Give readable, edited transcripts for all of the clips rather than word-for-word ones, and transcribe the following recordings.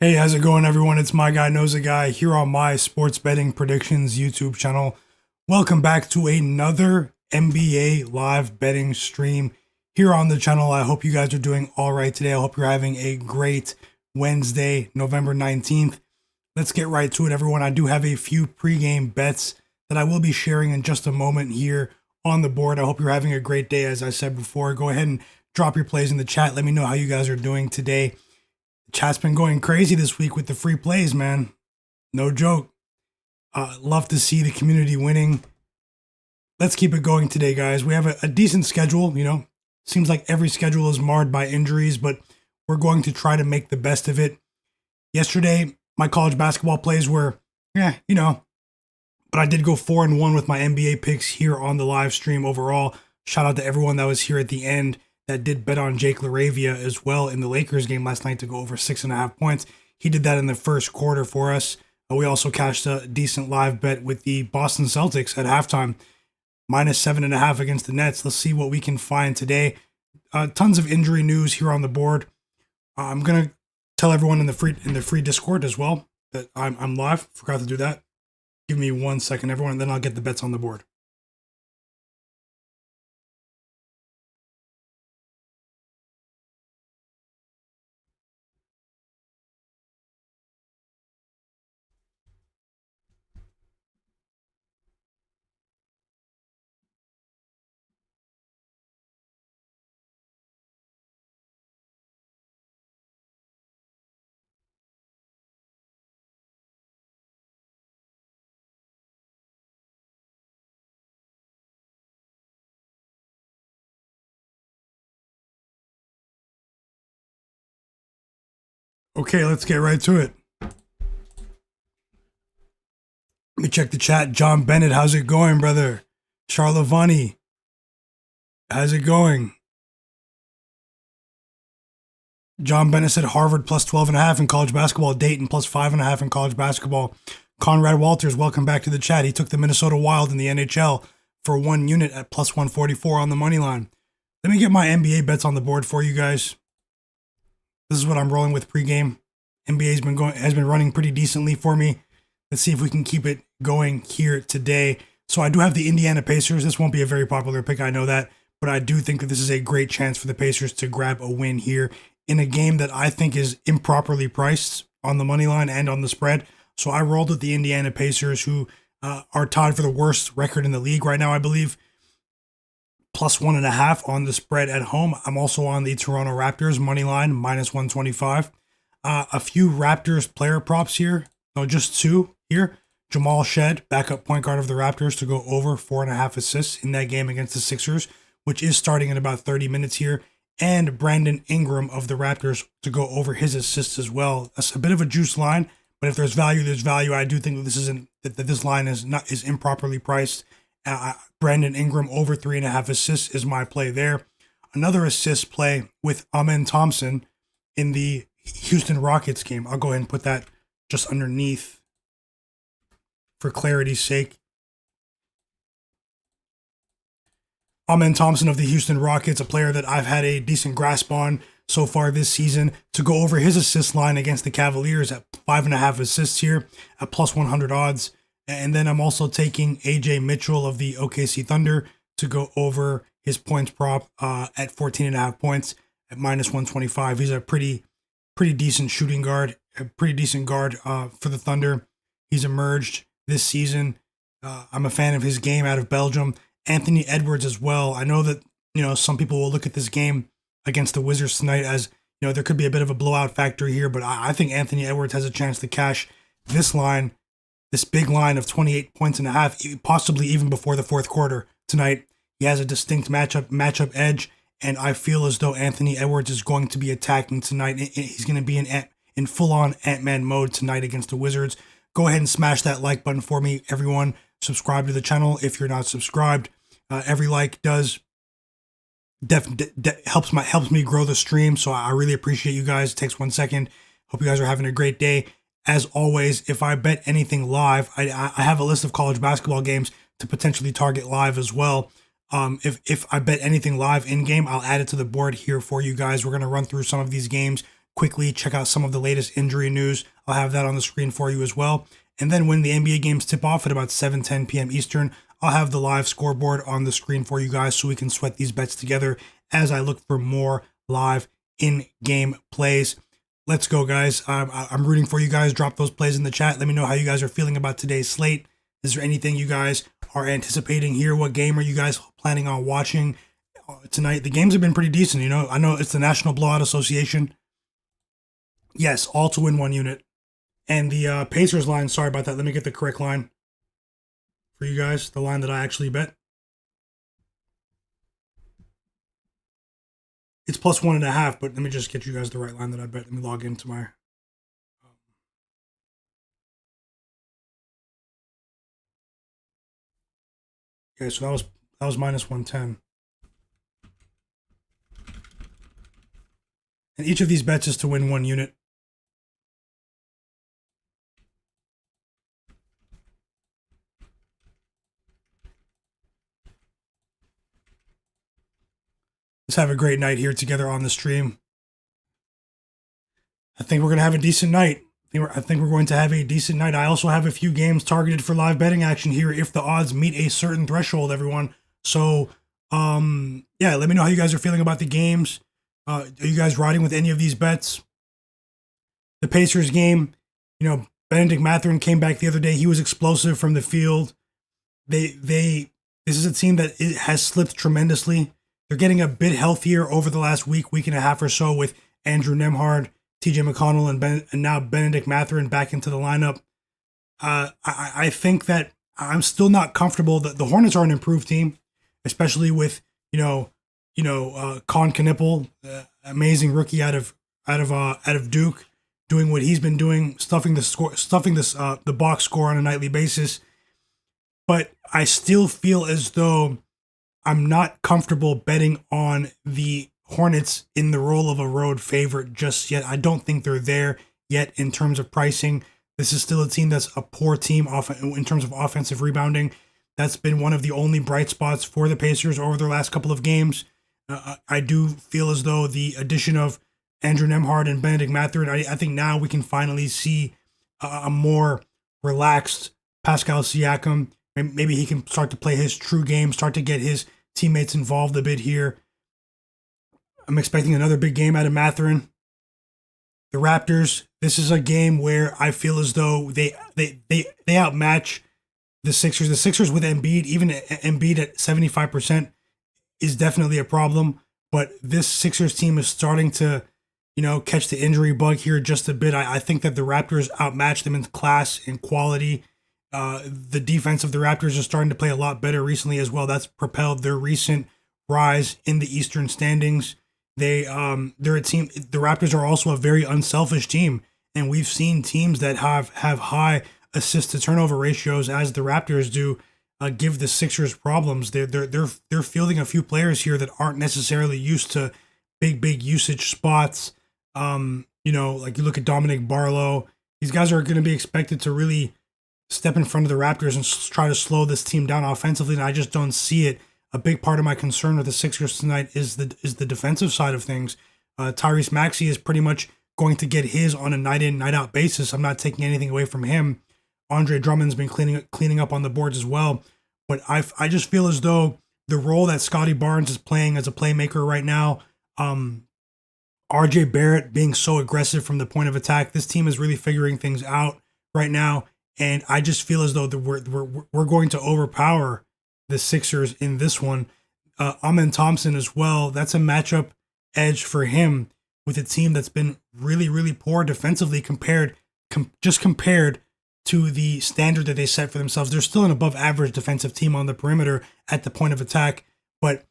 Hey, how's it going, everyone? It's Myguyknowsaguy here on my sports betting predictions YouTube channel. Welcome back to another NBA live betting stream here on the channel. I hope you guys are doing all right today. I hope you're having a great Wednesday, November 19th. Let's get right to it, everyone. I do have a few pregame bets that I will be sharing in just a moment here on the board. I hope you're having a great day. As I said before, go ahead and drop your plays in the chat. Let me know how you guys are doing today. Chat's been going crazy this week with the free plays, man. No joke. Love to see the community winning. Let's keep it going today, guys. We have a decent schedule, Seems like every schedule is marred by injuries, but we're going to try to make the best of it. Yesterday, my college basketball plays were, but I did go 4-1 with my NBA picks here on the live stream overall. Shout out to everyone that was here at the end that did bet on Jake LaRavia as well in the Lakers game last night to go over 6.5 points. He did that in the first quarter for us. We also cashed a decent live bet with the Boston Celtics at halftime, -7.5 against the Nets. Let's see what we can find today. Tons of injury news here on the board. I'm gonna tell everyone in the free Discord as well that I'm live. Forgot to do that. Give me 1 second, everyone, and then I'll get the bets on the board. Okay, let's get right to it. Let me check the chat. John Bennett, how's it going, brother? Charlavani, how's it going? John Bennett said Harvard plus 12.5 in college basketball. Dayton plus 5.5 in college basketball. Conrad Walters, welcome back to the chat. He took the Minnesota Wild in the NHL for 1 unit at plus 144 on the money line. Let me get my NBA bets on the board for you guys. This is what I'm rolling with pregame. NBA has been running pretty decently for me. Let's see if we can keep it going here today. So I do have the Indiana Pacers. This won't be a very popular pick, I know that, but I do think that this is a great chance for the Pacers to grab a win here in a game that I think is improperly priced on the money line and on the spread. So I rolled with the Indiana Pacers, who are tied for the worst record in the league right now, I believe. Plus 1.5 on the spread at home. I'm also on the Toronto Raptors money line, -125. A few Raptors player props here. No, just two here. Jamal Shed, backup point guard of the Raptors, to go over 4.5 assists in that game against the Sixers, which is starting in about 30 minutes here. And Brandon Ingram of the Raptors to go over his assists as well. That's a bit of a juice line, but if there's value, there's value. I do think that this line is improperly priced. Brandon Ingram over 3.5 assists is my play there. Another assist play with Amen Thompson in the Houston Rockets game. I'll go ahead and put that just underneath for clarity's sake. Amen Thompson of the Houston Rockets, a player that I've had a decent grasp on so far this season, to go over his assist line against the Cavaliers at 5.5 assists here at plus 100 odds. And then I'm also taking AJ Mitchell of the OKC Thunder to go over his points prop at 14.5 points at -125. He's a pretty decent shooting guard, a pretty decent guard for the Thunder. He's emerged this season. I'm a fan of his game out of Belgium. Anthony Edwards as well. I know that, some people will look at this game against the Wizards tonight as, there could be a bit of a blowout factor here, but I think Anthony Edwards has a chance to cash this line, this big line of 28 points and a half, possibly even before the fourth quarter tonight. He has a distinct matchup edge, and I feel as though Anthony Edwards is going to be attacking tonight. He's going to be in full-on Ant-Man mode tonight against the Wizards. Go ahead and smash that like button for me, everyone. Subscribe to the channel if you're not subscribed. Every like does helps me grow the stream, so I really appreciate you guys. It takes 1 second. Hope you guys are having a great day. As always, if I bet anything live, I have a list of college basketball games to potentially target live as well. If I bet anything live in game, I'll add it to the board here for you guys. We're going to run through some of these games quickly check out some of the latest injury news. I'll have that on the screen for you as well. And then when the NBA games tip off at about 7:10 p.m. Eastern, I'll have the live scoreboard on the screen for you guys so we can sweat these bets together as I look for more live in-game plays. Let's go, guys. I'm rooting for you guys. Drop those plays in the chat. Let me know how you guys are feeling about today's slate. Is there anything you guys are anticipating here? What game are you guys planning on watching tonight? The games have been pretty decent. I know it's the National Blowout Association. Yes, all to win 1 unit. And the Pacers line, sorry about that. Let me get the correct line for you guys. The line that I actually bet. It's plus 1.5, but let me just get you guys the right line that I bet. Let me log into my. Okay, so that was minus 110. And each of these bets is to win 1 unit. Let's have a great night here together on the stream. I think we're going to have a decent night. I think we're going to have a decent night. I also have a few games targeted for live betting action here if the odds meet a certain threshold, everyone. So, yeah, let me know how you guys are feeling about the games. Are you guys riding with any of these bets? The Pacers game, Benedict Mathurin came back the other day. He was explosive from the field. This is a team that has slipped tremendously. They're getting a bit healthier over the last week and a half or so with Andrew Nembhard, TJ McConnell, and now Benedict Mathurin back into the lineup. I think that I'm still not comfortable. The Hornets are an improved team, especially with Con Knippel, amazing rookie out of Duke, doing what he's been doing, stuffing the box score on a nightly basis. But I still feel as though I'm not comfortable betting on the Hornets in the role of a road favorite just yet. I don't think they're there yet in terms of pricing. This is still a team that's a poor team in terms of offensive rebounding. That's been one of the only bright spots for the Pacers over their last couple of games. I do feel as though the addition of Andrew Nembhard and Benedict Mathurin, I think now we can finally see a more relaxed Pascal Siakam. Maybe he can start to play his true game, start to get his teammates involved a bit here. I'm expecting another big game out of Mathurin. The Raptors, this is a game where I feel as though they outmatch the Sixers. The Sixers with Embiid, even Embiid at 75%, is definitely a problem. But this Sixers team is starting to, catch the injury bug here just a bit. I think that the Raptors outmatch them in class and quality. The defense of the Raptors is starting to play a lot better recently as well. That's propelled their recent rise in the Eastern standings. They're a team. The Raptors are also a very unselfish team, and we've seen teams that have high assist to turnover ratios, as the Raptors do, give the Sixers problems. They're fielding a few players here that aren't necessarily used to big usage spots. Like you look at Dominic Barlow. These guys are going to be expected to really step in front of the Raptors and try to slow this team down offensively, and I just don't see it. A big part of my concern with the Sixers tonight is the defensive side of things. Tyrese Maxey is pretty much going to get his on a night in, night out basis. I'm not taking anything away from him. Andre Drummond's been cleaning up on the boards as well. But I just feel as though the role that Scottie Barnes is playing as a playmaker right now, RJ Barrett being so aggressive from the point of attack, this team is really figuring things out right now. And I just feel as though we're going to overpower the Sixers in this one. Amen Thompson as well. That's a matchup edge for him with a team that's been really, really poor defensively compared to the standard that they set for themselves. They're still an above average defensive team on the perimeter at the point of attack. But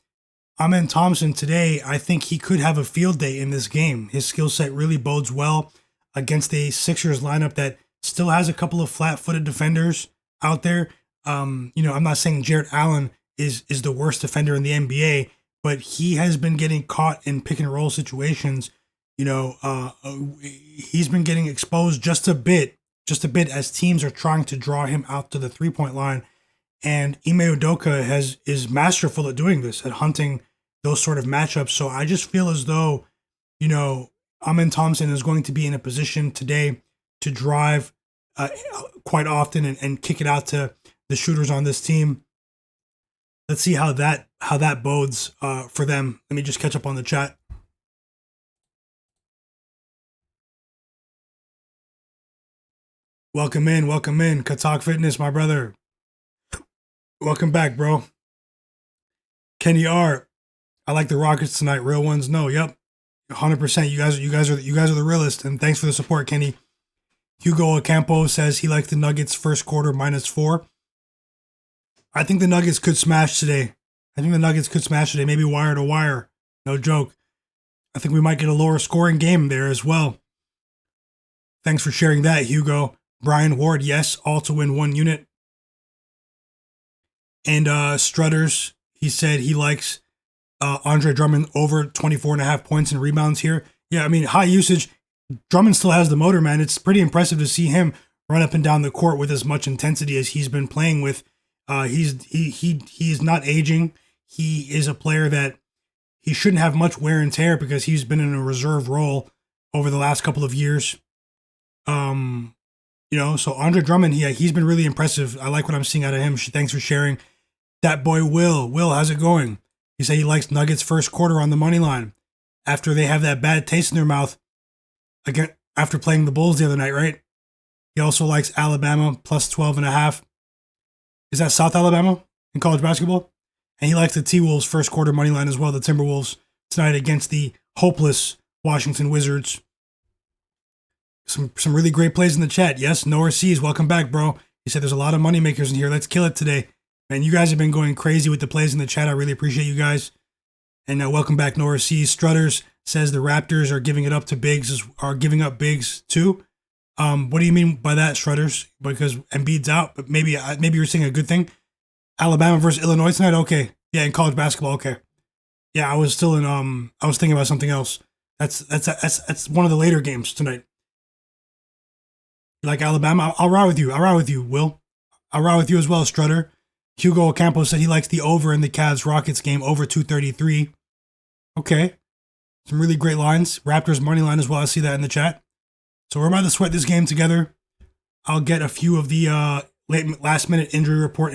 Amen Thompson today, I think he could have a field day in this game. His skill set really bodes well against a Sixers lineup that still has a couple of flat-footed defenders out there. I'm not saying Jarrett Allen is the worst defender in the NBA, but he has been getting caught in pick and roll situations. He's been getting exposed just a bit as teams are trying to draw him out to the 3-point line. And Ime Udoka is masterful at doing this, at hunting those sort of matchups. So I just feel as though, Amen Thompson is going to be in a position today to drive quite often and kick it out to the shooters on this team. Let's see how that bodes for them. Let me just catch up on the chat. Welcome in, Katak Fitness, my brother. Welcome back, bro. Kenny R, I like the Rockets tonight. Real ones, no. Yep, 100%. You guys are the realest, and thanks for the support, Kenny. Hugo Ocampo says he likes the Nuggets first quarter -4. I think the Nuggets could smash today. Maybe wire to wire. No joke. I think we might get a lower scoring game there as well. Thanks for sharing that, Hugo. Brian Ward, yes, all to win 1 unit. And Strutters, he said he likes Andre Drummond over 24.5 points and rebounds here. Yeah, I mean, high usage. Drummond still has the motor, man. It's pretty impressive to see him run up and down the court with as much intensity as he's been playing with. He is not aging. He is a player that he shouldn't have much wear and tear because he's been in a reserve role over the last couple of years. So Andre Drummond, he's been really impressive. I like what I'm seeing out of him. Thanks for sharing. That boy Will, how's it going? He said he likes Nuggets first quarter on the money line after they have that bad taste in their mouth again after playing the Bulls the other night, right? He also likes Alabama plus 12.5. Is that South Alabama in college basketball? And he likes the T-Wolves first quarter money line as well, the Timberwolves tonight against the hopeless Washington Wizards. Some really great plays in the chat. Yes, Noah C's, welcome back, bro. He said there's a lot of money makers in here. Let's kill it today. Man, you guys have been going crazy with the plays in the chat. I really appreciate you guys. And welcome back, Noah C's. Strutters says the Raptors are giving it up to bigs, are giving up bigs too. What do you mean by that, Strutters? Because Embiid's out, but maybe you're saying a good thing. Alabama versus Illinois tonight. Okay, yeah, in college basketball. Okay, yeah, I was still in. I was thinking about something else. That's one of the later games tonight. Like Alabama, I'll ride with you. Will. I'll ride with you as well, Strutter. Hugo Ocampo said he likes the over in the Cavs Rockets game, over 233. Okay, some really great lines. Raptors money line as well. I see that in the chat. So we're about to sweat this game together. I'll get a few of the last minute injury report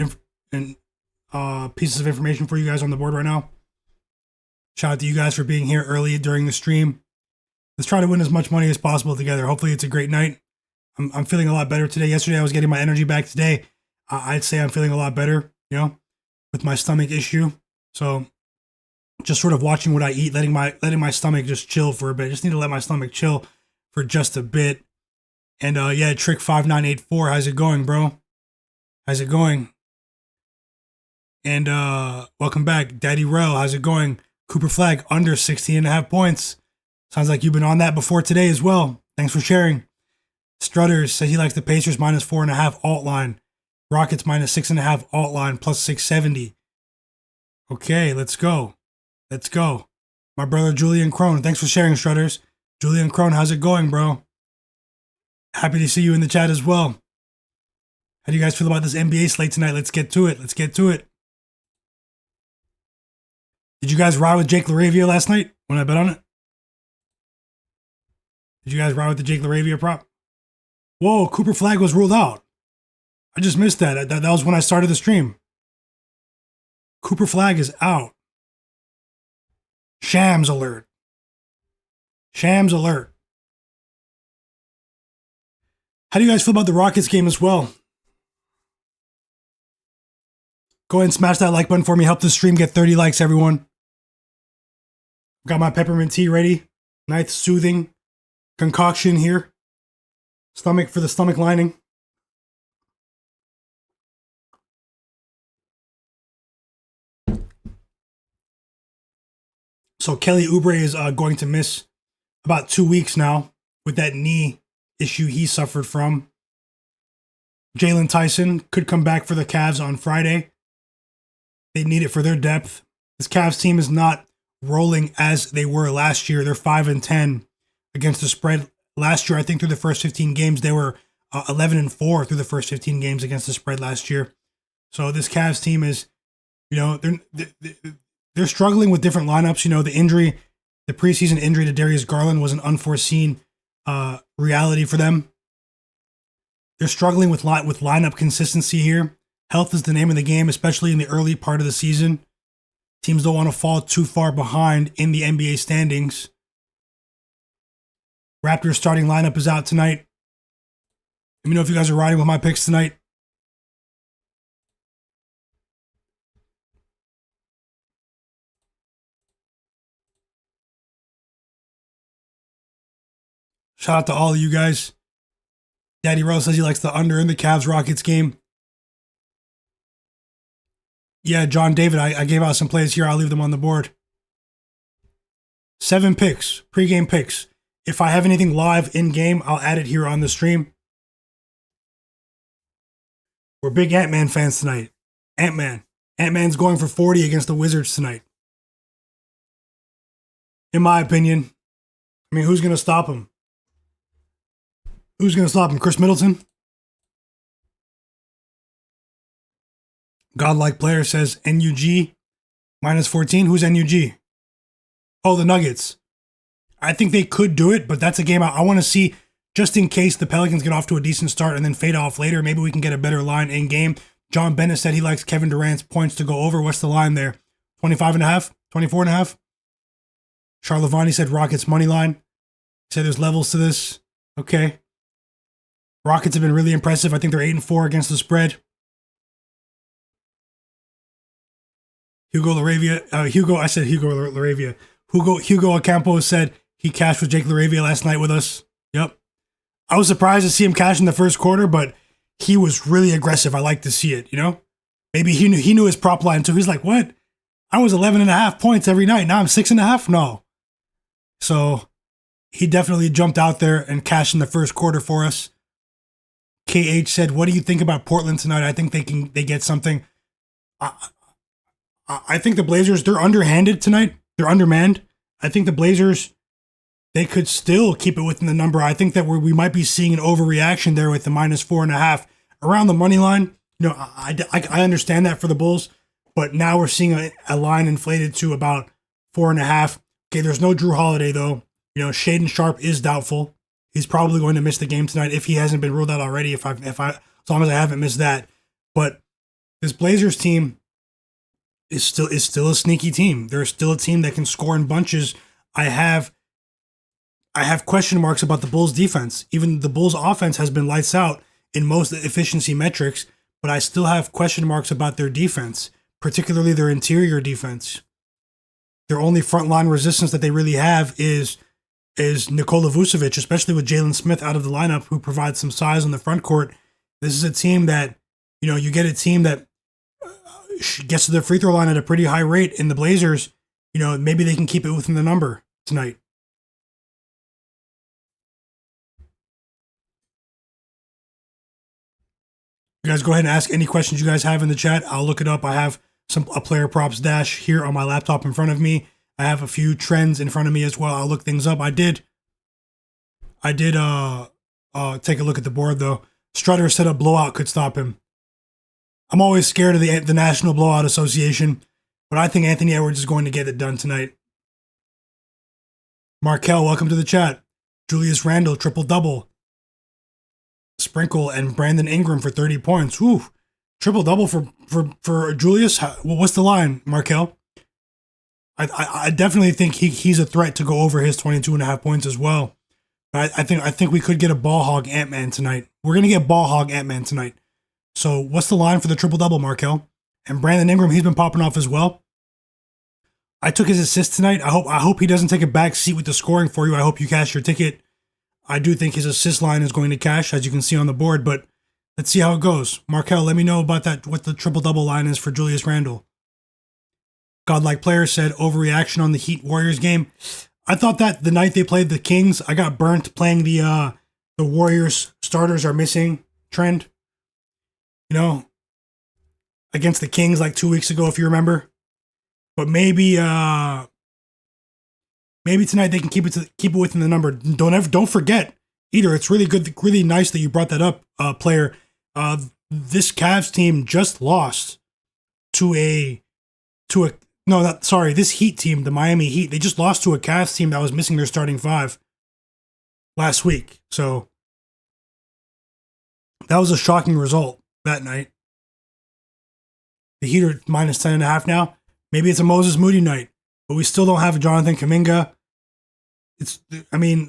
and pieces of information for you guys on the board right now. Shout out to you guys for being here early during the stream. Let's try to win as much money as possible together. Hopefully it's a great night. I'm feeling a lot better today. Yesterday I was getting my energy back. Today I'd say I'm feeling a lot better, with my stomach issue. So just sort of watching what I eat, letting my stomach just chill for a bit. Just need to let my stomach chill for just a bit. And Trick 5984, how's it going, bro? How's it going? And welcome back, Daddy Rel. How's it going? Cooper Flag under 16.5 points. Sounds like you've been on that before today as well. Thanks for sharing. Strutters said he likes the Pacers -4.5 alt line. Rockets -6.5 alt line plus 670. Okay, let's go. My brother Julian Crone. Thanks for sharing, Strutters. Julian Crone, how's it going, bro? Happy to see you in the chat as well. How do you guys feel about this NBA slate tonight? Let's get to it. Did you guys ride with Jake LaRavia last night when I bet on it? Did you guys ride with the Jake LaRavia prop? Whoa, Cooper Flag was ruled out. I just missed that. That was when I started the stream. Cooper Flag is out. Shams alert. How do you guys feel about the Rockets game as well? Go ahead and smash that like button for me. Help the stream get 30 likes, everyone. Got my peppermint tea ready. Nice soothing concoction here. Stomach for the stomach lining. So Kelly Oubre is going to miss about 2 weeks now with that knee issue he suffered from. Jalen Tyson could come back for the Cavs on Friday. They need it for their depth. This Cavs team is not rolling as they were last year. They're 5-10 against the spread. Last year, I think through the first 15 games, they were 11-4 through the first 15 games against the spread last year. So this Cavs team is, they're struggling with different lineups. The injury The preseason injury to Darius Garland was an unforeseen reality for them. They're struggling with lineup consistency here. Health is the name of the game, especially in the early part of the season. Teams don't want to fall too far behind in the NBA standings. Raptors starting lineup is out tonight. Let me know if you guys are riding with my picks tonight. Shout out to all of you guys. Daddy Rose says he likes the under in the Cavs Rockets game. Yeah, John David, I gave out some plays here. I'll leave them on the board. 7 picks, pregame picks. If I have anything live in-game, I'll add it here on the stream. We're big Ant-Man fans tonight. Ant-Man. Ant-Man's going for 40 against the Wizards tonight. In my opinion. I mean, who's going to stop him? Who's going to stop him? Chris Middleton? Godlike player says NUG minus 14. Who's NUG? Oh, the Nuggets. I think they could do it, but that's a game I want to see just in case the Pelicans get off to a decent start and then fade off later. Maybe we can get a better line in game. John Bennett said he likes Kevin Durant's points to go over. What's the line there? 25.5? 24.5? Charlavani said Rockets money line. Said there's levels to this. Okay. Rockets have been really impressive. I think they're 8-4 against the spread. Hugo Ocampo said he cashed with Jake LaRavia last night with us. Yep. I was surprised to see him cash in the first quarter, but he was really aggressive. I like to see it, you know? Maybe he knew his prop line too. He's like, what? I was 11.5 points every night. Now I'm 6.5? No. So he definitely jumped out there and cashed in the first quarter for us. KH said, what do you think about Portland tonight? I think they get something. I think the Blazers, they're underhanded tonight. They're undermanned. I think the Blazers, they could still keep it within the number. I think that we might be seeing an overreaction there with the minus 4.5 around the money line. You know, I understand that for the Bulls, but now we're seeing a line inflated to about 4.5. Okay, there's no Drew Holiday though. You know, Shaedon Sharpe is doubtful. He's probably going to miss the game tonight if he hasn't been ruled out already. If I, as long as I haven't missed that, but this Blazers team is still a sneaky team. They're still a team that can score in bunches. I have question marks about the Bulls defense. Even the Bulls offense has been lights out in most efficiency metrics, but I still have question marks about their defense, particularly their interior defense. Their only frontline resistance that they really have is Nikola Vucevic, especially with Jalen Smith out of the lineup, who provides some size on the front court. This is a team that, you know, you get a team that gets to the free throw line at a pretty high rate. In the Blazers, you know, maybe they can keep it within the number tonight. You guys go ahead and ask any questions you guys have in the chat. I'll look it up. I have a player props dash here on my laptop in front of me. I have a few trends in front of me as well. I'll look things up. I did take a look at the board though. Strutter said a blowout could stop him. I'm always scared of the National Blowout Association, but I think Anthony Edwards is going to get it done tonight. Markel, welcome to the chat. Julius Randle, triple-double. Sprinkle and Brandon Ingram for 30 points. Ooh, triple-double for Julius. What's the line, Markel? I definitely think he's a threat to go over his 22.5 points as well. But I think we could get a ball hog Ant-Man tonight. We're going to get ball hog Ant-Man tonight. So what's the line for the triple-double, Markel? And Brandon Ingram, he's been popping off as well. I took his assist tonight. I hope he doesn't take a back seat with the scoring for you. I hope you cash your ticket. I do think his assist line is going to cash, as you can see on the board, but let's see how it goes. Markel, let me know about that, what the triple-double line is for Julius Randle. Godlike Player said overreaction on the Heat Warriors game. I thought that the night they played the Kings, I got burnt playing the Warriors starters are missing trend. You know, against the Kings like 2 weeks ago, if you remember. But maybe tonight they can keep it within the number. Don't forget either. It's really good, really nice that you brought that up, player. This Cavs team just lost to No, sorry, this Heat team, the Miami Heat, they just lost to a Cavs team that was missing their starting five last week. So that was a shocking result that night. The Heat are minus 10.5 now. Maybe it's a Moses Moody night, but we still don't have Jonathan Kuminga.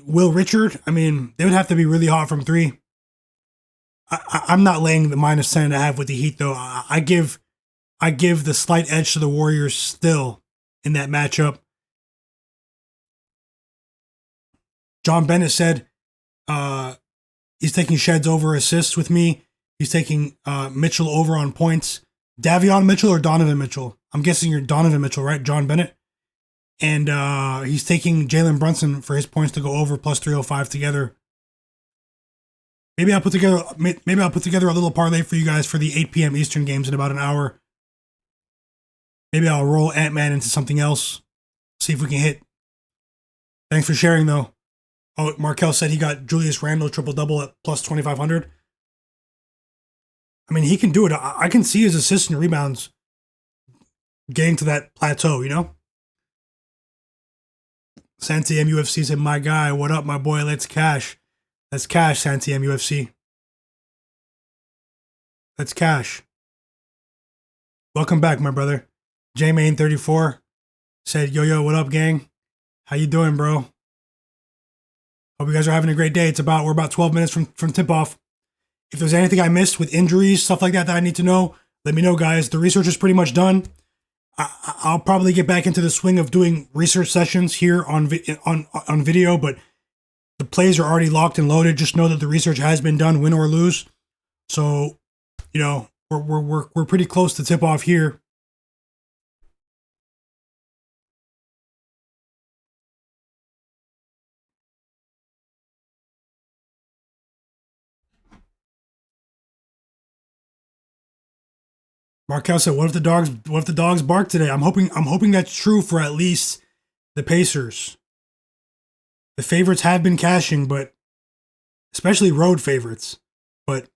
Will Richard, they would have to be really hot from three. I'm not laying the minus 10.5 with the Heat, though. I give the slight edge to the Warriors still in that matchup. John Bennett said he's taking Sheds over assists with me. He's taking Mitchell over on points. Davion Mitchell or Donovan Mitchell? I'm guessing you're Donovan Mitchell, right? John Bennett. And he's taking Jalen Brunson for his points to go over plus 305 together. Maybe I'll put together a little parlay for you guys for the 8 p.m. Eastern games in about an hour. Maybe I'll roll Ant-Man into something else. See if we can hit. Thanks for sharing, though. Oh, Markel said he got Julius Randle triple-double at plus 2,500. He can do it. I can see his assists and rebounds getting to that plateau, you know? Santi MUFC said, my guy, what up, my boy? Let's cash. Let's cash, Santi MUFC. Let's cash. Welcome back, my brother. J-Main34 said, yo, what up, gang? How you doing, bro? Hope you guys are having a great day. We're about 12 minutes from tip-off. If there's anything I missed with injuries, stuff like that I need to know, let me know, guys. The research is pretty much done. I'll probably get back into the swing of doing research sessions here on video, but the plays are already locked and loaded. Just know that the research has been done, win or lose. So, we're pretty close to tip-off here. Markel said, "What if the dogs bark today?" I'm hoping that's true for at least the Pacers. The favorites have been cashing, but especially road favorites. But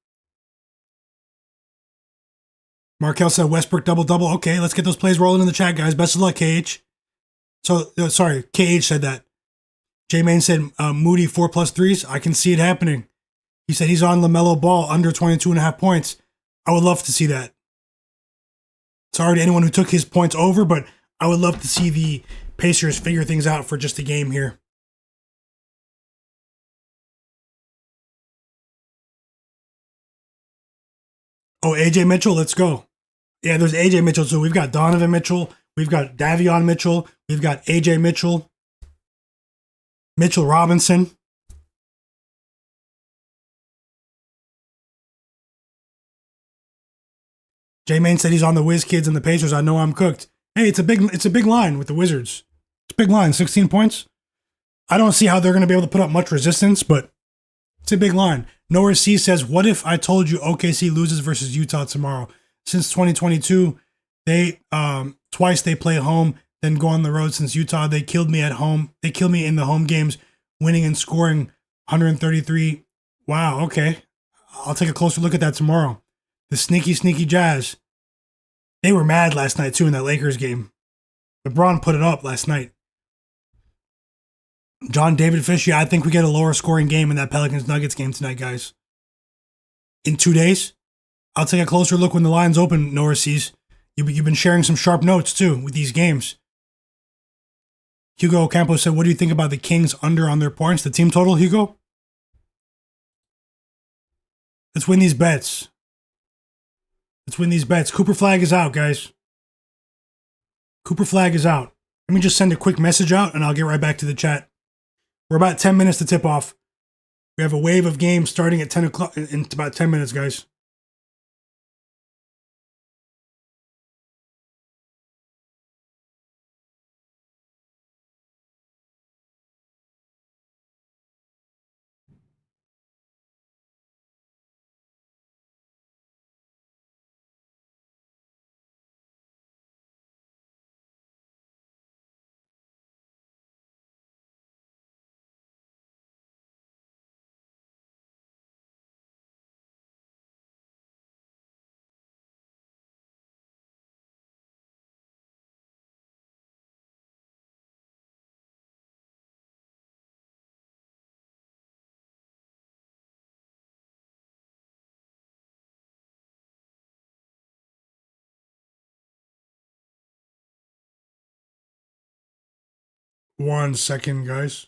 Markel said Westbrook double-double. Okay, let's get those plays rolling in the chat, guys. Best of luck, KH. So sorry, KH said that. J-Main said Moody 4 plus 3s. I can see it happening. He said he's on LaMelo Ball under 22.5 points. I would love to see that. Sorry to anyone who took his points over, but I would love to see the Pacers figure things out for just a game here. Oh, AJ Mitchell, let's go. Yeah, there's AJ Mitchell, so we've got Donovan Mitchell, we've got Davion Mitchell, we've got AJ Mitchell, Mitchell Robinson. J-Main said he's on the Wiz Kids and the Pacers. I know I'm cooked. Hey, it's a big line with the Wizards. It's a big line, 16 points. I don't see how they're going to be able to put up much resistance, but it's a big line. Norris C says, what if I told you OKC loses versus Utah tomorrow? Since 2022, they twice they play home, then go on the road. Since Utah, they killed me at home. They killed me in the home games, winning and scoring 133. Wow, okay. I'll take a closer look at that tomorrow. The sneaky Jazz. They were mad last night, too, in that Lakers game. LeBron put it up last night. John David Fish, yeah, I think we get a lower scoring game in that Pelicans-Nuggets game tonight, guys. In 2 days, I'll take a closer look when the line's open, Norris. You've been sharing some sharp notes, too, with these games. Hugo Ocampo said, what do you think about the Kings under on their points? The team total, Hugo? Let's win these bets. Cooper Flag is out, guys. Cooper Flag is out. Let me just send a quick message out, and I'll get right back to the chat. We're about 10 minutes to tip off. We have a wave of games starting at 10 o'clock in about 10 minutes, guys. 1 second, guys.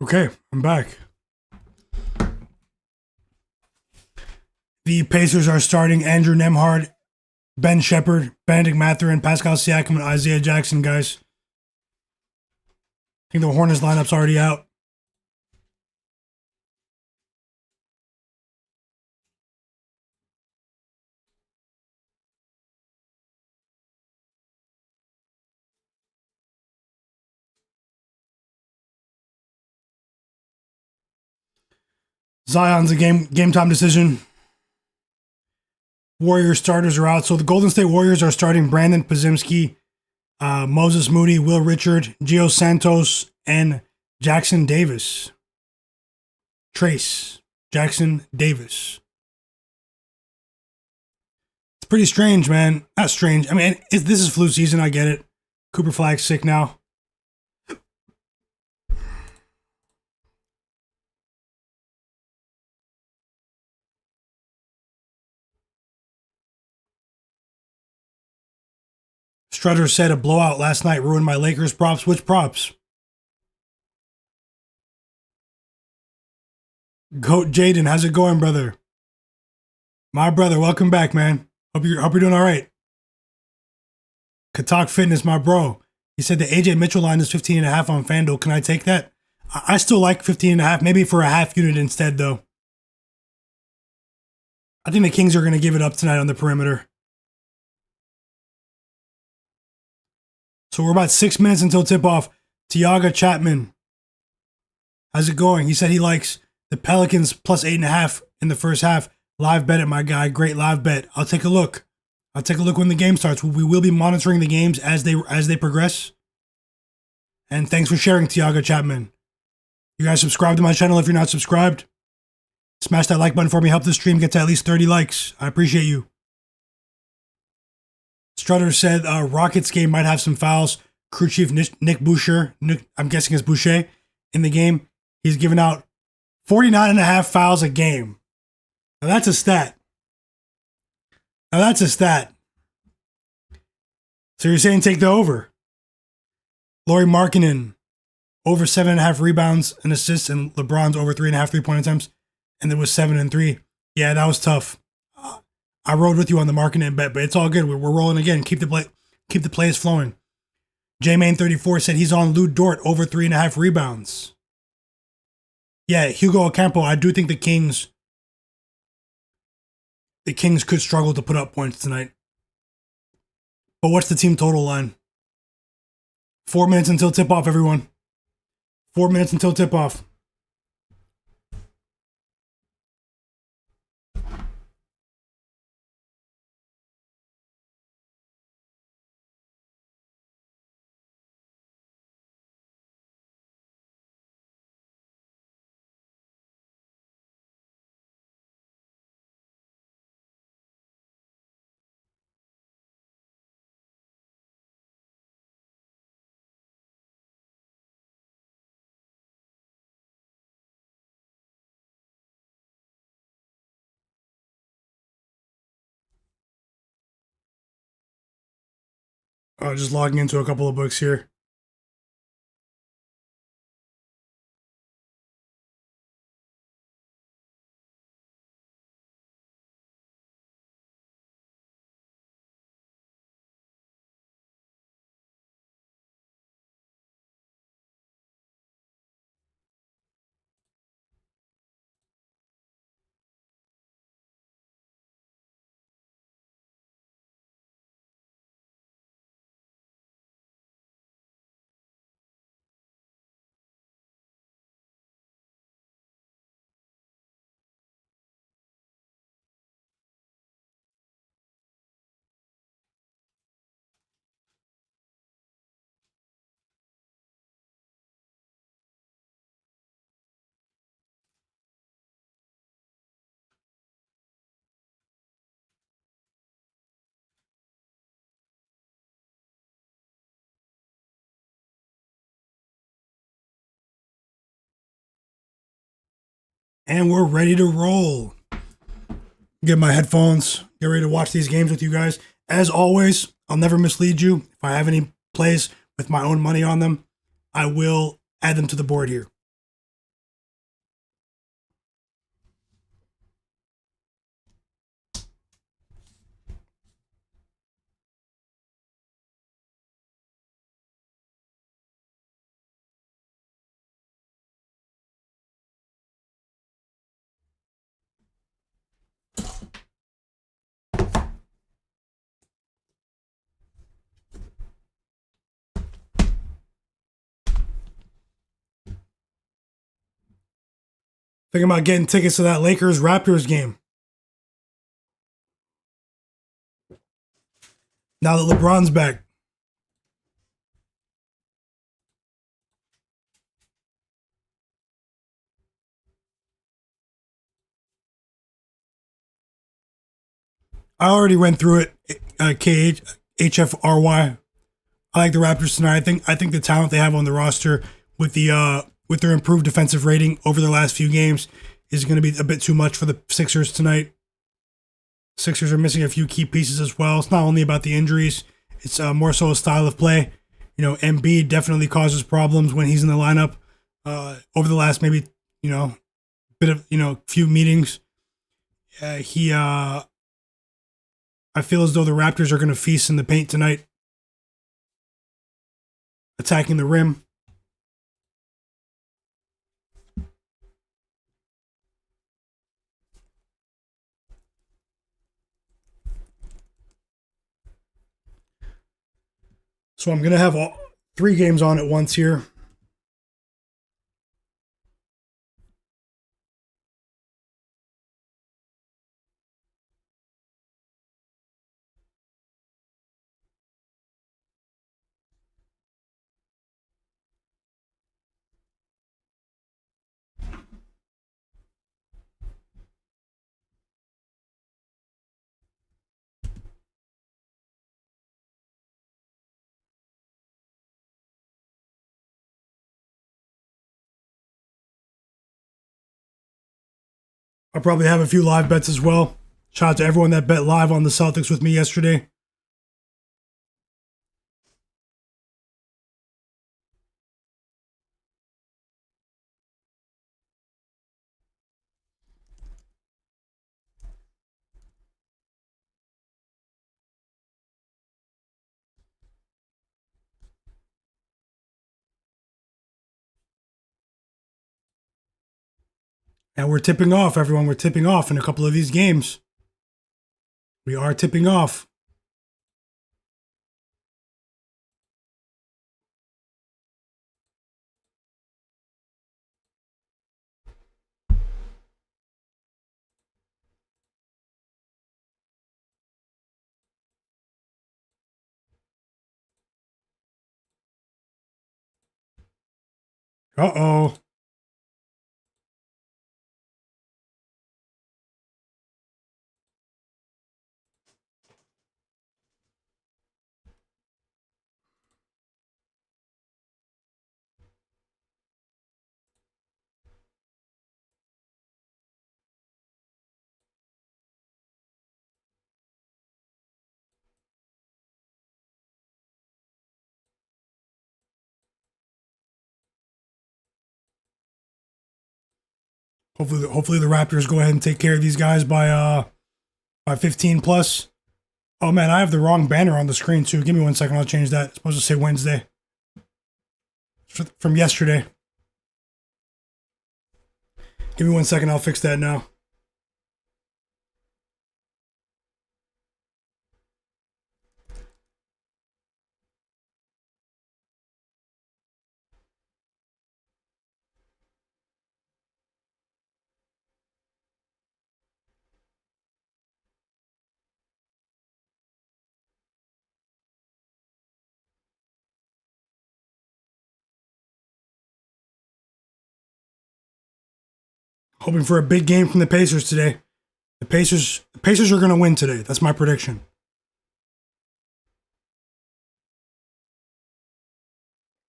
Okay, I'm back. The Pacers are starting Andrew Nembhard, Ben Shepherd, Benedict Mathurin, Pascal Siakam, and Isaiah Jackson, guys. I think the Hornets lineup's already out. Zion's a game time decision. Warriors starters are out. So the Golden State Warriors are starting Brandon Podziemski, Moses Moody, Will Richard, Gio Santos, and Jackson Davis. Trace Jackson Davis. It's pretty strange, man. Not strange. I mean, this is flu season. I get it. Cooper Flag's sick now. Strutter said a blowout last night ruined my Lakers props. Which props? Goat Jaden, how's it going, brother? My brother, welcome back, man. Hope you're doing all right. Katak Fitness, my bro. He said the AJ Mitchell line is 15.5 on FanDuel. Can I take that? I still like 15.5, maybe for a half unit instead, though. I think the Kings are going to give it up tonight on the perimeter. So we're about 6 minutes until tip-off. Tiaga Chapman, how's it going? He said he likes the Pelicans plus 8.5 in the first half. Live bet it, my guy. Great live bet. I'll take a look. I'll take a look when the game starts. We will be monitoring the games as they progress. And thanks for sharing, Tiaga Chapman. You guys subscribe to my channel if you're not subscribed. Smash that like button for me. Help the stream get to at least 30 likes. I appreciate you. Strutter said Rockets game might have some fouls. Crew chief Nick Boucher, I'm guessing it's Boucher, in the game. He's given out 49.5 fouls a game. Now that's a stat. So you're saying take the over. Lauri Markkanen, over 7.5 rebounds and assists, and LeBron's over 3.5 3-point attempts, and it was 7 and 3. Yeah, that was tough. I rode with you on the Markkanen bet, but it's all good. We're rolling again. Keep the plays flowing. J-Main34 said he's on Lou Dort over 3.5 rebounds. Yeah, Hugo Ocampo. I do think the Kings could struggle to put up points tonight. But what's the team total line? 4 minutes until tip-off, everyone. 4 minutes until tip-off. Just logging into a couple of books here. And we're ready to roll. Get my headphones, get ready to watch these games with you guys. As always, I'll never mislead you. If I have any plays with my own money on them, I will add them to the board here. Thinking about getting tickets to that Lakers Raptors game. Now that LeBron's back. I already went through it. KHFRY. I like the Raptors tonight. I think the talent they have on the roster with their improved defensive rating over the last few games is going to be a bit too much for the Sixers tonight. Sixers are missing a few key pieces as well. It's not only about the injuries; it's more so a style of play. You know, Embiid definitely causes problems when he's in the lineup. Over the last maybe bit of few meetings, I feel as though the Raptors are going to feast in the paint tonight, attacking the rim. So I'm going to have all 3 games on at once here. I'll probably have a few live bets as well. Shout out to everyone that bet live on the Celtics with me yesterday. And we're tipping off, everyone. We're tipping off in a couple of these games. We are tipping off. Uh-oh. Hopefully the Raptors go ahead and take care of these guys by 15 plus. Oh man, I have the wrong banner on the screen too. Give me 1 second, I'll change that. It's supposed to say Wednesday. From yesterday. Give me 1 second, I'll fix that now. Hoping for a big game from the Pacers today. The Pacers are going to win today. That's my prediction.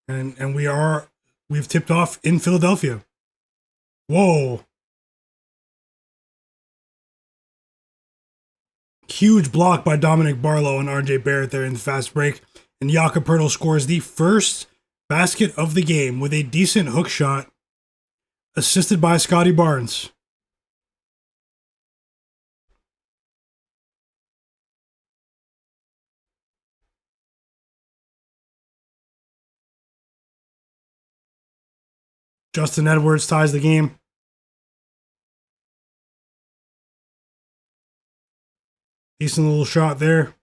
And we've tipped off in Philadelphia. Whoa. Huge block by Dominic Barlow and RJ Barrett there in the fast break. And Jakob Poeltl scores the first basket of the game with a decent hook shot, assisted by Scottie Barnes. Justin Edwards ties the game. Decent little shot there.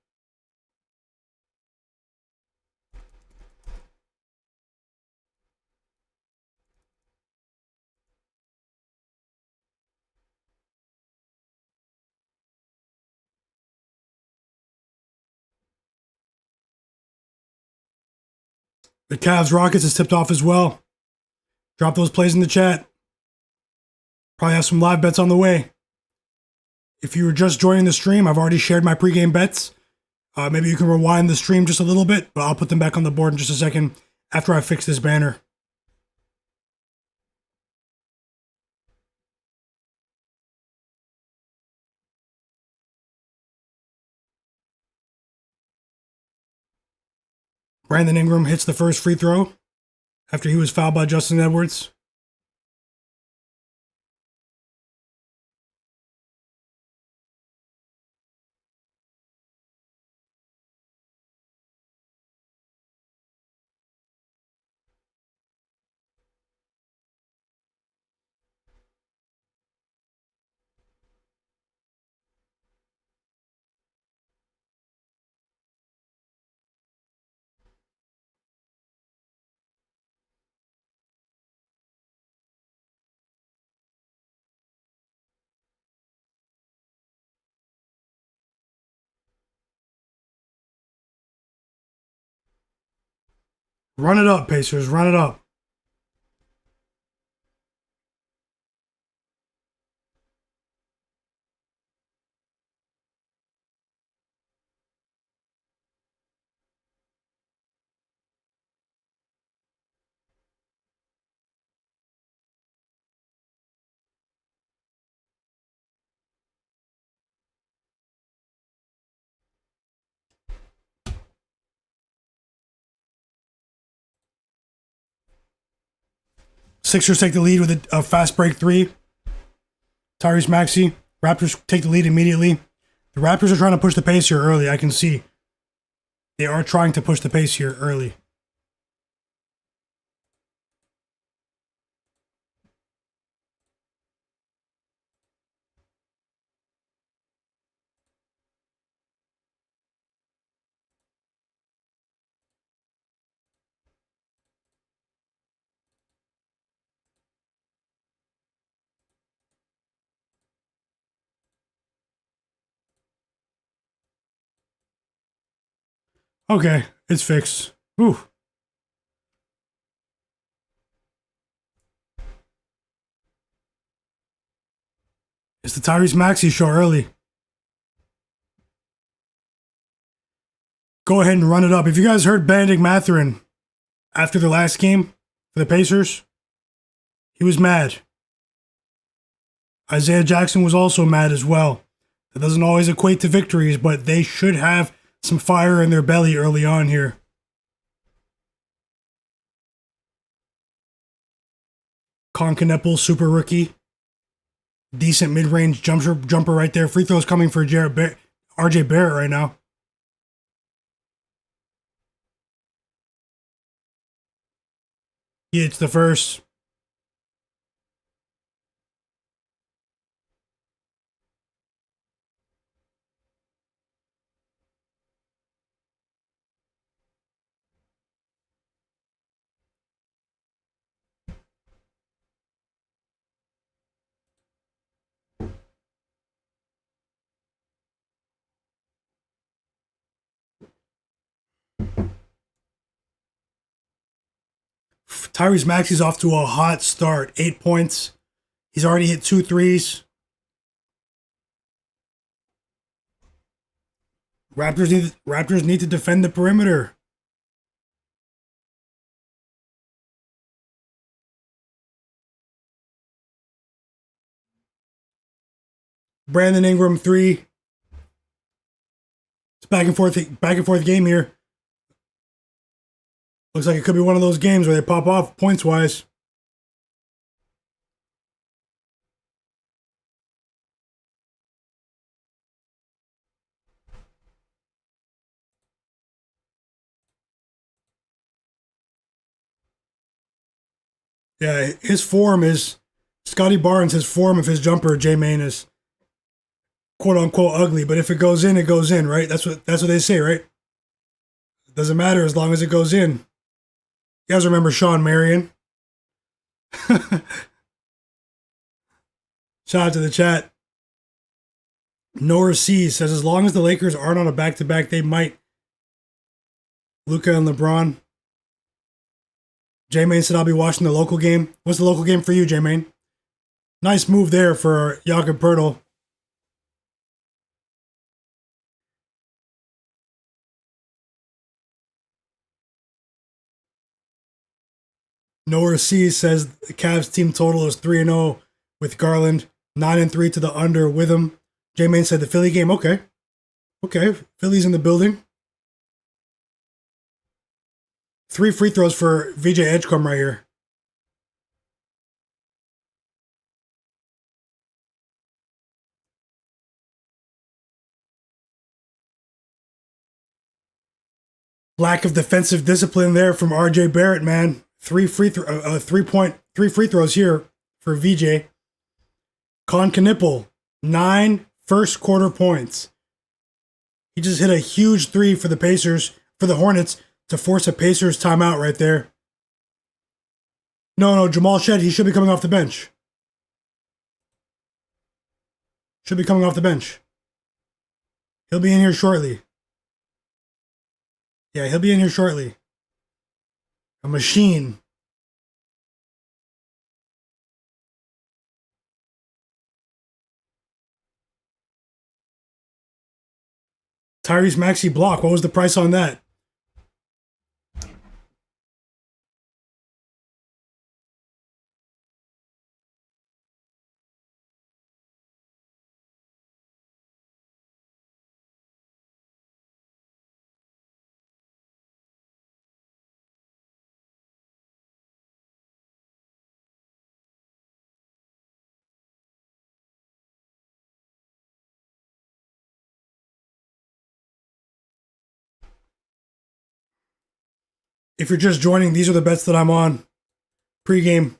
The Cavs Rockets is tipped off as well. Drop those plays in the chat. Probably have some live bets on the way. If you were just joining the stream, I've already shared my pregame bets. Maybe you can rewind the stream just a little bit, but I'll put them back on the board in just a second after I fix this banner. Brandon Ingram hits the first free throw after he was fouled by Justin Edwards. Run it up, Pacers. Run it up. Sixers take the lead with a fast break three. Tyrese Maxey. Raptors take the lead immediately. The Raptors are trying to push the pace here early. I can see. They are trying to push the pace here early. Okay, it's fixed. Whew. It's the Tyrese Maxey show early. Go ahead and run it up. If you guys heard Benedict Mathurin after the last game for the Pacers, he was mad. Isaiah Jackson was also mad as well. That doesn't always equate to victories, but they should have some fire in their belly early on here. Concanepple, super rookie. Decent mid-range jumper right there. Free throws coming for RJ Barrett right now. He hits the first. Tyrese Maxey's off to a hot start. 8 points. He's already hit 2 threes. Raptors need to defend the perimeter. Brandon Ingram 3. It's back and forth game here. Looks like it could be one of those games where they pop off points wise. Yeah, his form is Scottie Barnes. His form of his jumper, J-Main, is quote unquote ugly. But if it goes in, it goes in, right? That's what they say, right? It doesn't matter as long as it goes in. You guys remember Sean Marion? Shout out to the chat. Nora C says as long as the Lakers aren't on a back-to-back, they might. Luka and LeBron. J-Main said I'll be watching the local game. What's the local game for you, J-Main? Nice move there for Jakob Poeltl. Nora C says the Cavs team total is 3-0 with Garland, 9-3 to the under with him. J-Main said the Philly game, okay. Okay, Philly's in the building. 3 free throws for VJ Edgecombe right here. Lack of defensive discipline there from RJ Barrett, man. 3 free throws here for VJ. Con Knipple, 9 first quarter points. He just hit a huge 3 for the Hornets to force a Pacers timeout right there. No, Jamal Shed, he should be coming off the bench. Should be coming off the bench. He'll be in here shortly. Yeah, he'll be in here shortly. A machine. Tyrese Maxey block. What was the price on that? If you're just joining, these are the bets that I'm on. Pre-game.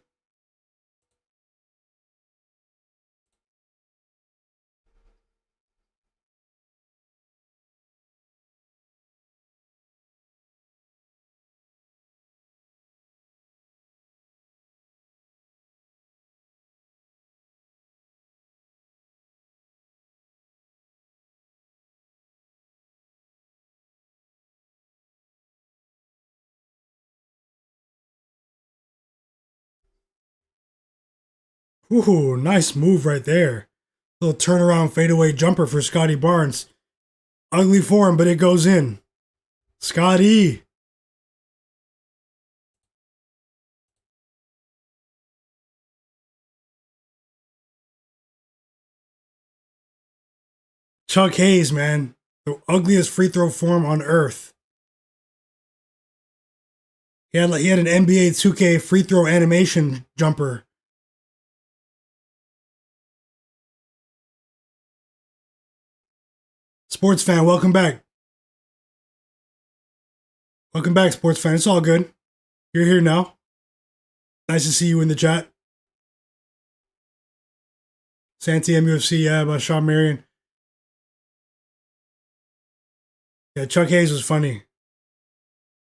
Ooh, nice move right there. Little turnaround fadeaway jumper for Scottie Barnes. Ugly form, but it goes in. Scottie. Chuck Hayes, man. The ugliest free throw form on earth. He had an NBA 2K free throw animation jumper. Sports fan, welcome back. Welcome back, sports fan. It's all good. You're here now. Nice to see you in the chat. Santi MUFC, yeah, about Sean Marion. Yeah, Chuck Hayes was funny.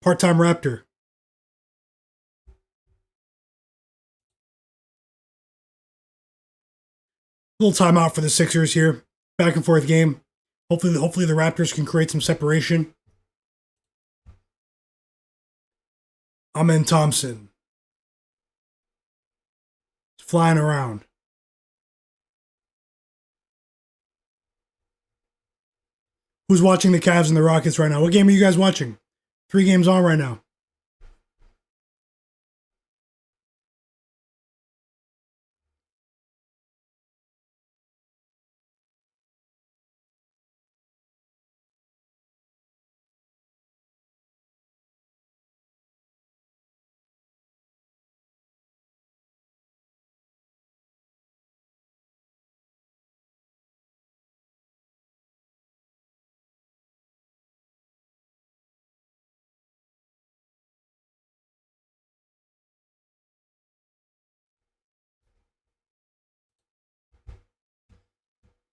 Part-time Raptor. Little timeout for the Sixers here. Back and forth game. Hopefully the Raptors can create some separation. Amen Thompson. It's flying around. Who's watching the Cavs and the Rockets right now? What game are you guys watching? 3 games on right now.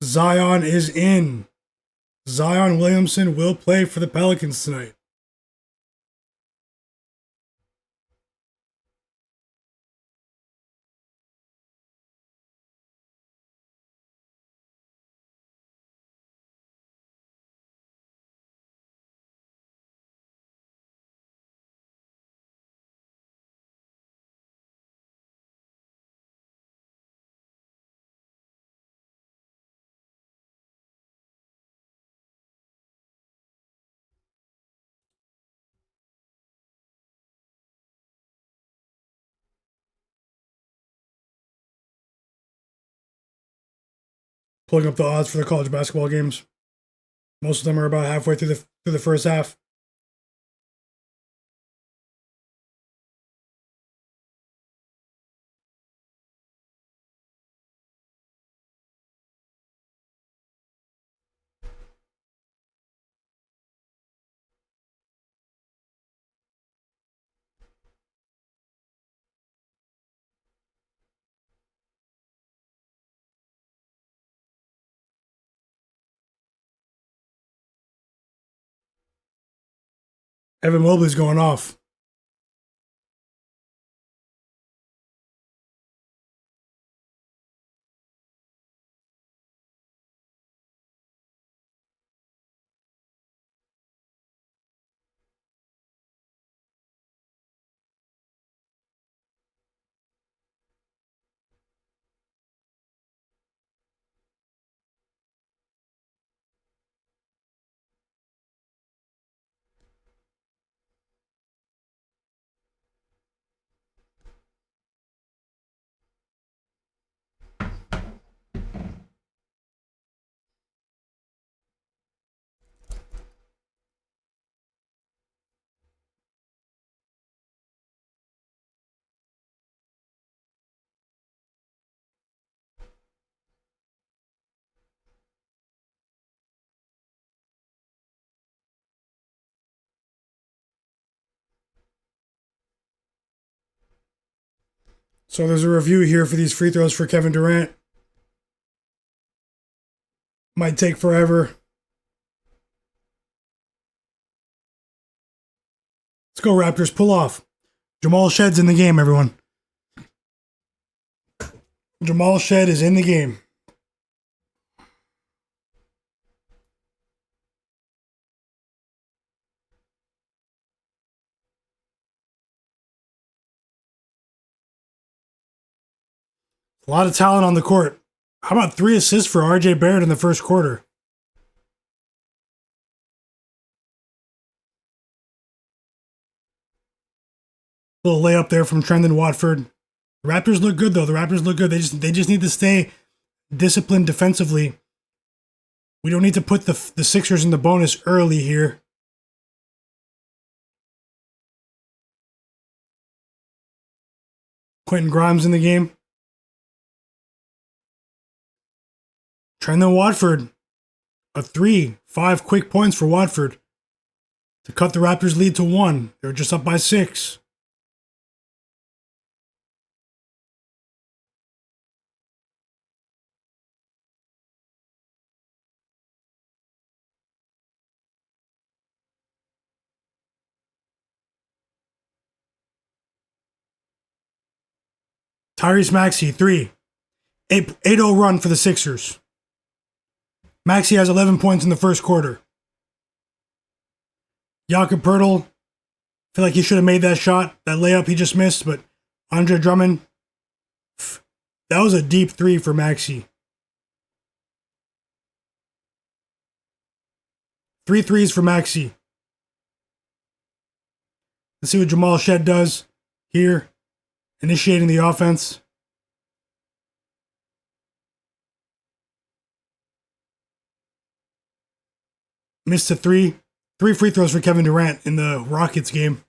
Zion is in. Zion Williamson will play for the Pelicans tonight. Pulling up the odds for the college basketball games. Most of them are about halfway through the first half. Evan Mobley's going off. So there's a review here for these free throws for Kevin Durant. Might take forever. Let's go, Raptors. Pull off. Jamal Shedd's in the game, everyone. Jamal Shed is in the game. A lot of talent on the court. How about 3 assists for RJ Barrett in the first quarter? Little layup there from Trendon Watford. The Raptors look good, though. The Raptors look good. They just need to stay disciplined defensively. We don't need to put the Sixers in the bonus early here. Quentin Grimes in the game. Trendon Watford. A 3-5 quick points for Watford to cut the Raptors' lead to 1. They're just up by 6. Tyrese Maxey, 3. 8-0 run for the Sixers. Maxey has 11 points in the first quarter. Jakob Poeltl, feel like he should have made that shot, that layup he just missed, but Andre Drummond, that was a deep 3 for Maxey. 3 threes for Maxey. Let's see what Jamal Shed does here, initiating the offense. Missed a 3. 3 free throws for Kevin Durant in the Rockets game.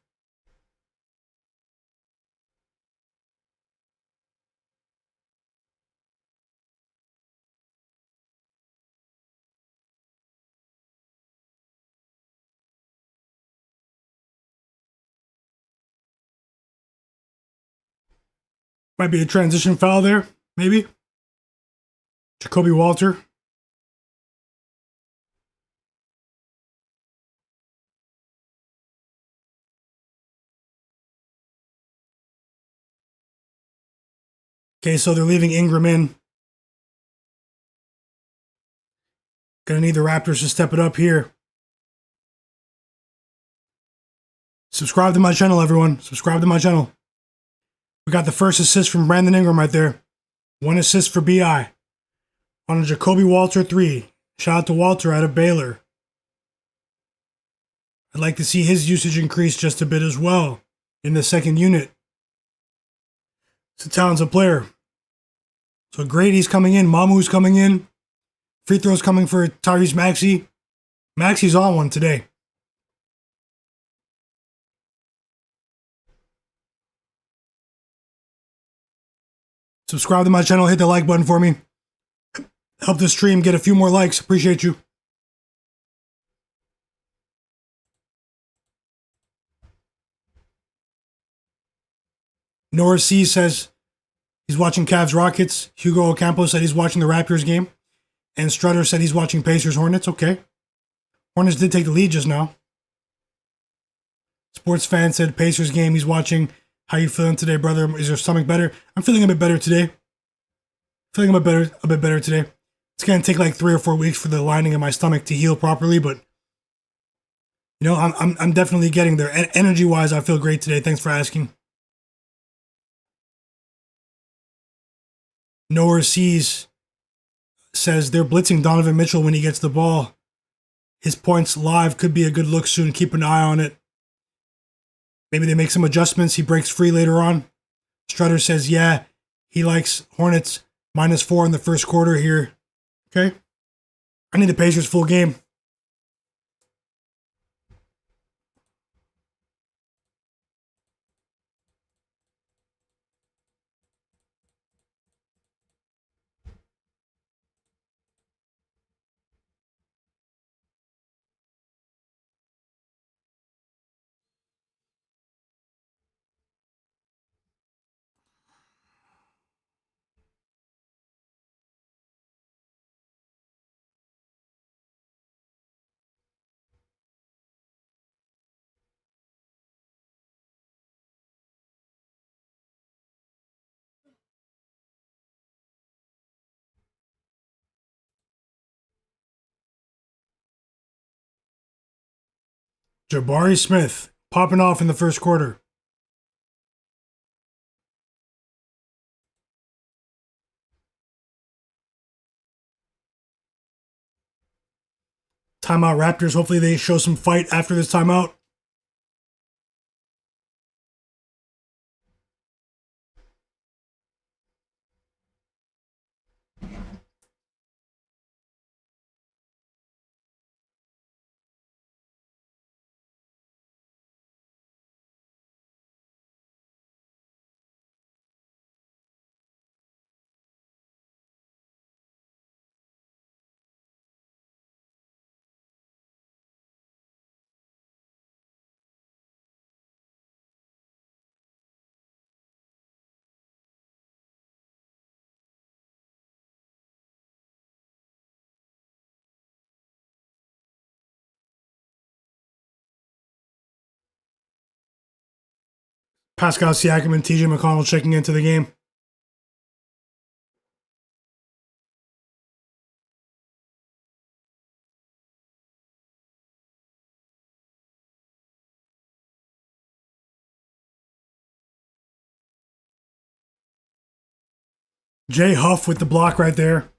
Might be a transition foul there, maybe. Jacoby Walter. Okay, so they're leaving Ingram in. Gonna need the Raptors to step it up here. Subscribe to my channel, everyone. Subscribe to my channel. We got the first assist from Brandon Ingram right there. 1 assist for BI. On a Jacoby Walter 3. Shout out to Walter out of Baylor. I'd like to see his usage increase just a bit as well in the second unit. So Towns a player. So Grady's coming in. Mamu's coming in. Free throws coming for Tyrese Maxey. Maxey's on one today. Subscribe to my channel. Hit the like button for me. Help the stream get a few more likes. Appreciate you. Norris C says he's watching Cavs Rockets. Hugo Ocampo said he's watching the Raptors game. And Strutter said he's watching Pacers Hornets. Okay. Hornets did take the lead just now. Sports fan said Pacers game he's watching. How you feeling today, brother? Is your stomach better? I'm feeling a bit better today. Feeling a bit better today. It's gonna take like 3 or 4 weeks for the lining of my stomach to heal properly, but you know, I'm definitely getting there. Energy wise, I feel great today. Thanks for asking. Noah Sees says they're blitzing Donovan Mitchell when he gets the ball. His points live could be a good look soon. Keep an eye on it. Maybe they make some adjustments. He breaks free later on. Strutter says, yeah, he likes Hornets -4 in the first quarter here. Okay. I need the Pacers full game. Jabari Smith popping off in the first quarter. Timeout Raptors. Hopefully they show some fight after this timeout. Pascal Siakam and TJ McConnell checking into the game. Jay Huff with the block right there.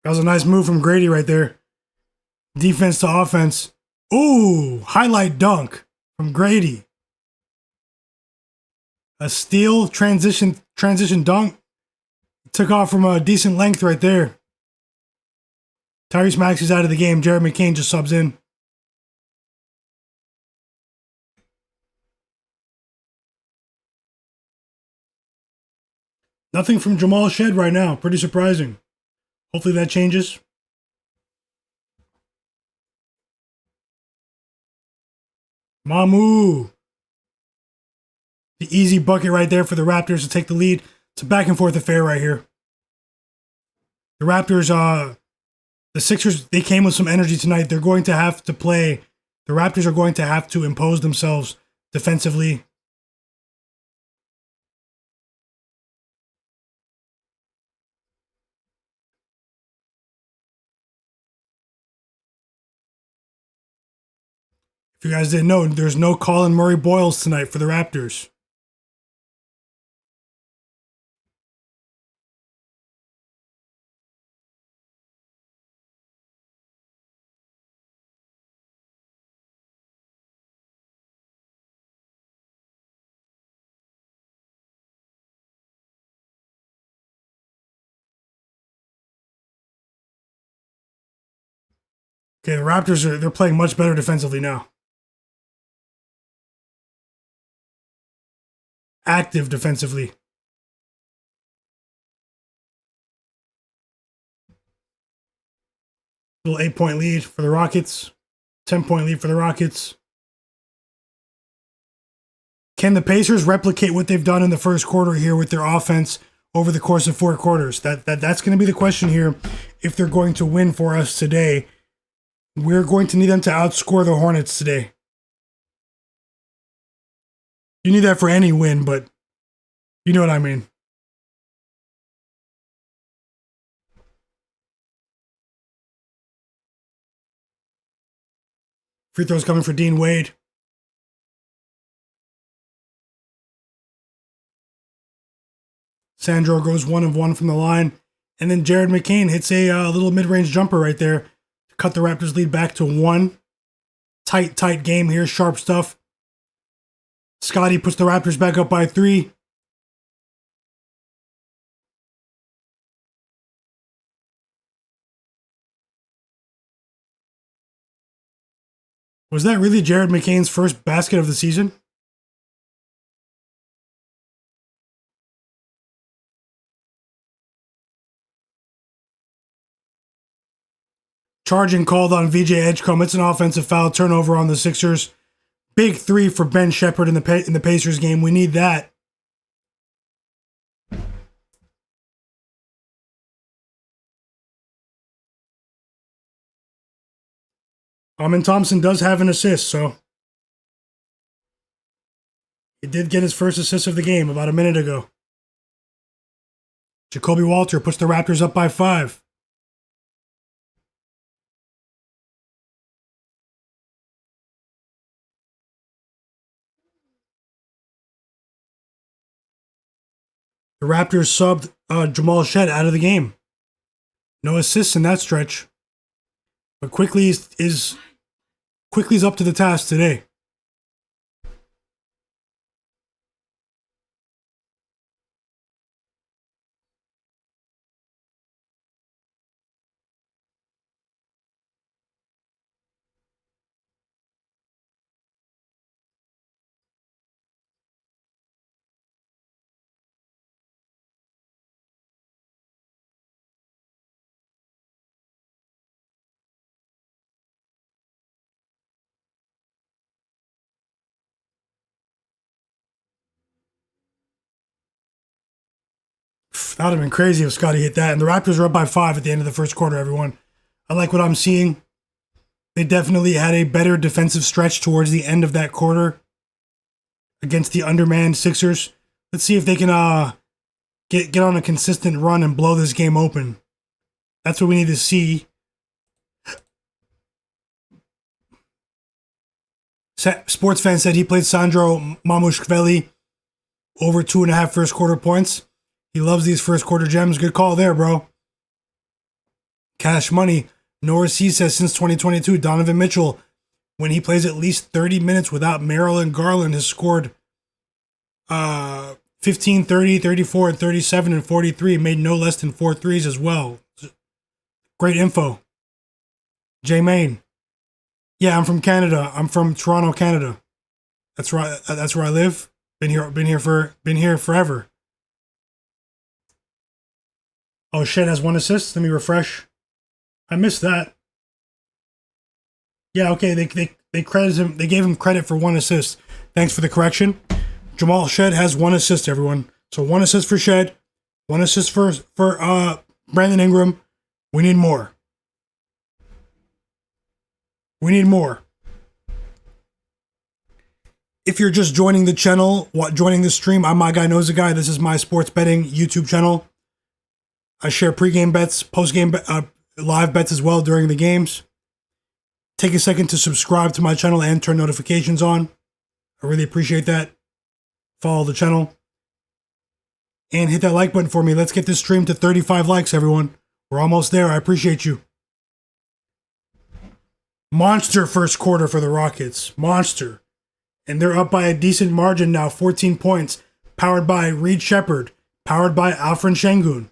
That was a nice move from Grady right there. Defense to offense. Ooh, highlight dunk from Grady. A steal transition dunk. Took off from a decent length right there. Tyrese Maxey's out of the game. Jared McCain just subs in. Nothing from Jamal Shed right now. Pretty surprising. Hopefully that changes. Mamu. The easy bucket right there for the Raptors to take the lead. It's a back and forth affair right here. The Raptors, the Sixers, they came with some energy tonight. They're going to have to play. The Raptors are going to have to impose themselves defensively. If you guys didn't know, there's no Colin Murray Boyles tonight for the Raptors. Okay, the Raptors they're playing much better defensively now. Active defensively. Little 8-point lead for the Rockets. 10-point lead for the Rockets. Can the Pacers replicate what they've done in the first quarter here with their offense over the course of 4 quarters? That's going to be the question here. If they're going to win for us today, we're going to need them to outscore the Hornets today. You need that for any win, but you know what I mean. Free throws coming for Dean Wade. Sandro goes 1 of 1 from the line. And then Jared McCain hits a little mid-range jumper right there to cut the Raptors lead back to 1. Tight game here. Sharp stuff. Scottie puts the Raptors back up by 3. Was that really Jared McCain's first basket of the season? Charging called on VJ Edgecombe. It's an offensive foul turnover on the Sixers. Big 3 for Ben Shepherd in the Pacers game. We need that. Amin Thompson does have an assist, so he did get his first assist of the game about a minute ago. Jacoby Walter puts the Raptors up by 5. The Raptors subbed Jamal Shed out of the game. No assists in that stretch. But Quickly's up to the task today. That would have been crazy if Scottie hit that. And the Raptors were up by 5 at the end of the first quarter, everyone. I like what I'm seeing. They definitely had a better defensive stretch towards the end of that quarter against the undermanned Sixers. Let's see if they can get on a consistent run and blow this game open. That's what we need to see. Sports fan said he played Sandro Mamushvili over 2.5 first quarter points. He loves these first quarter gems. Good call there, bro. Cash money. Norris C says since 2022, Donovan Mitchell, when he plays at least 30 minutes without Merrill and Garland, has scored 15, 30, 34, and 37, and 43. Made no less than 4 threes as well. Great info. J Main. Yeah, I'm from Canada. I'm from Toronto, Canada. That's right. That's where I live. Been here forever. Oh, Shed has 1 assist. Let me refresh. I missed that. Yeah, okay. They credited him. They gave him credit for 1 assist. Thanks for the correction. Jamal Shed has 1 assist, everyone. So 1 assist for Shed, 1 assist for Brandon Ingram. We need more. We need more. If you're just joining the channel, joining the stream, I'm Myguyknowsaguy. This is my sports betting YouTube channel. I share pregame bets, postgame live bets as well during the games. Take a second to subscribe to my channel and turn notifications on. I really appreciate that. Follow the channel. And hit that like button for me. Let's get this stream to 35 likes, everyone. We're almost there. I appreciate you. Monster first quarter for the Rockets. Monster. And they're up by a decent margin now, 14 points. Powered by Reed Shepherd. Powered by Alperen Sengun.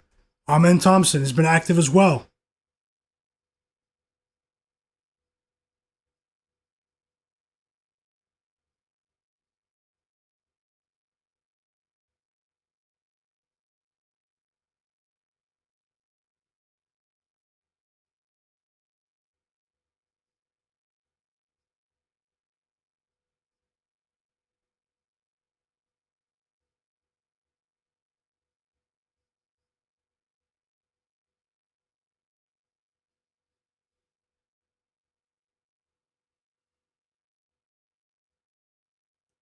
Amen Thompson has been active as well.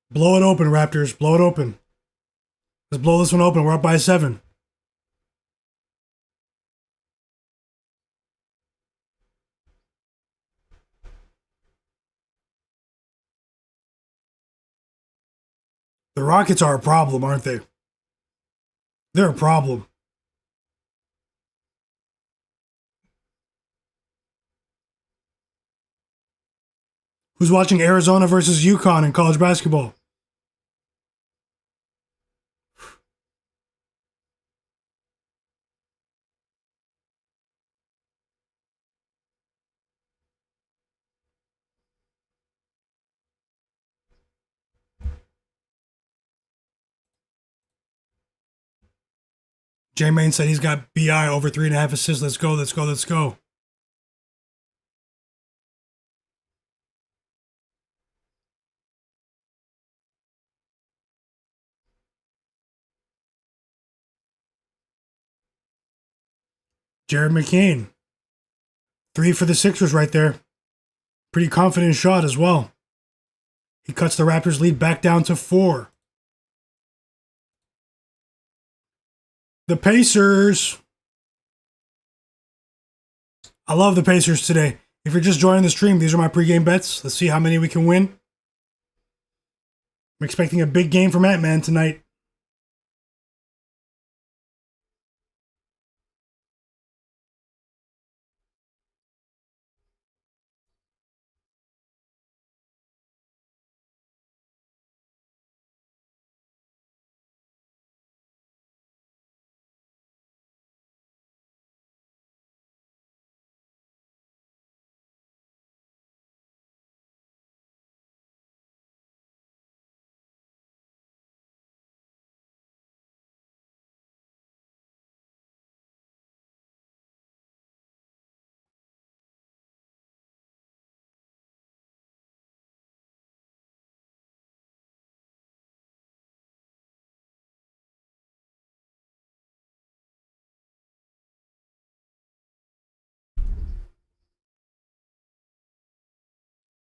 Blow it open, Raptors. Blow it open. Let's blow this one open. We're up by 7. The Rockets are a problem, aren't they? They're a problem. Who's watching Arizona versus UConn in college basketball? J Main said he's got BI over 3.5 assists. Let's go, let's go, let's go. Jared McCain. 3 for the Sixers right there. Pretty confident shot as well. He cuts the Raptors lead back down to 4. The Pacers. I love the Pacers today. If you're just joining the stream, these are my pregame bets. Let's see how many we can win. I'm expecting a big game from Ant-Man tonight.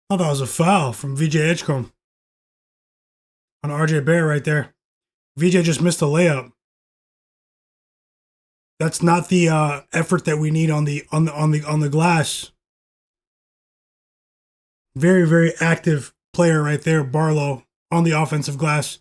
Oh, that was a foul from VJ Edgecombe on RJ Barrett right there. VJ just missed a layup. That's not the effort that we need on the glass. Very, very active player right there, Barlow, on the offensive glass.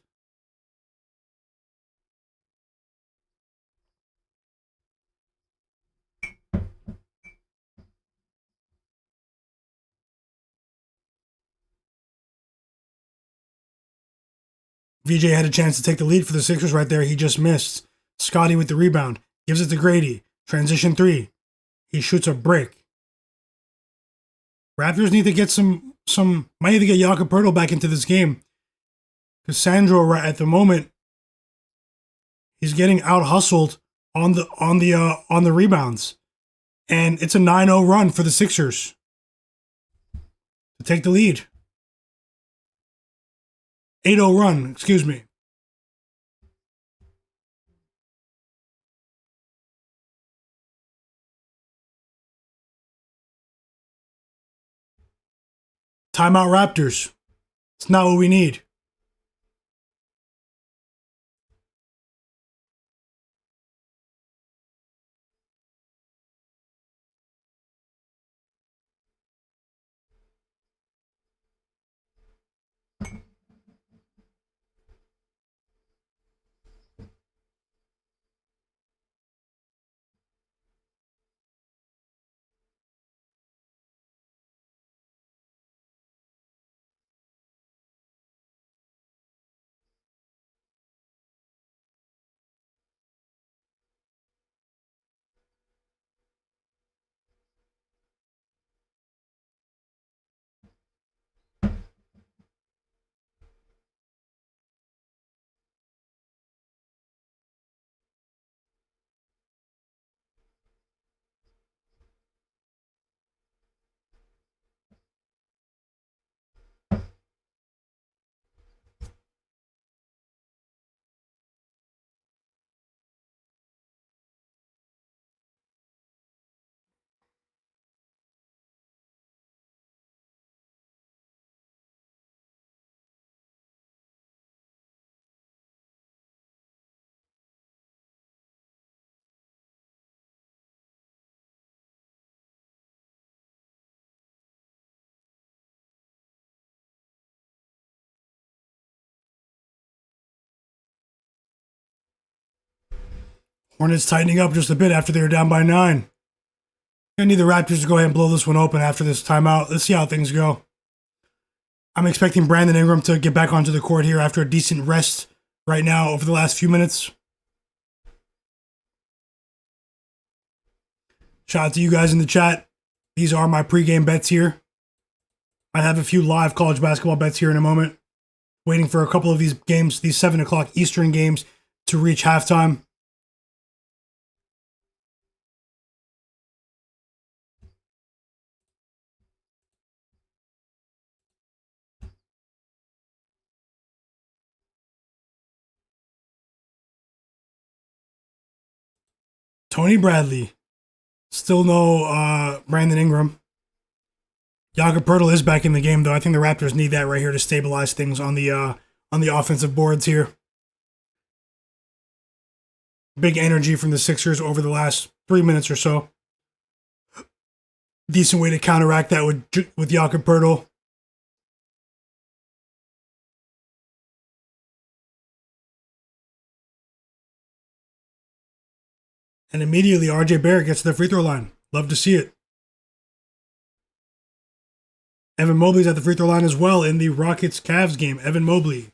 VJ had a chance to take the lead for the Sixers right there. He just missed. Scottie with the rebound. Gives it to Grady. Transition three. He shoots a brick. Raptors need to get might need to get Jakob Poeltl back into this game. Because Sandro, at the moment, he's getting out-hustled on the rebounds. And it's a 9-0 run for the Sixers to take the lead. 8-0 run, excuse me. Timeout Raptors. It's not what we need. Hornets tightening up just a bit after they were down by 9. I need the Raptors to go ahead and blow this one open after this timeout. Let's see how things go. I'm expecting Brandon Ingram to get back onto the court here after a decent rest right now over the last few minutes. Shout out to you guys in the chat. These are my pregame bets here. I have a few live college basketball bets here in a moment. Waiting for a couple of these games, these 7 o'clock Eastern games, to reach halftime. Tony Bradley. Still no Brandon Ingram. Jakob Poeltl is back in the game, though. I think the Raptors need that right here to stabilize things on the offensive boards here. Big energy from the Sixers over the last 3 minutes or so. Decent way to counteract that with Jakob Poeltl. And immediately RJ Barrett gets to the free throw line. Love to see it. Evan Mobley's at the free throw line as well in the Rockets-Cavs game. Evan Mobley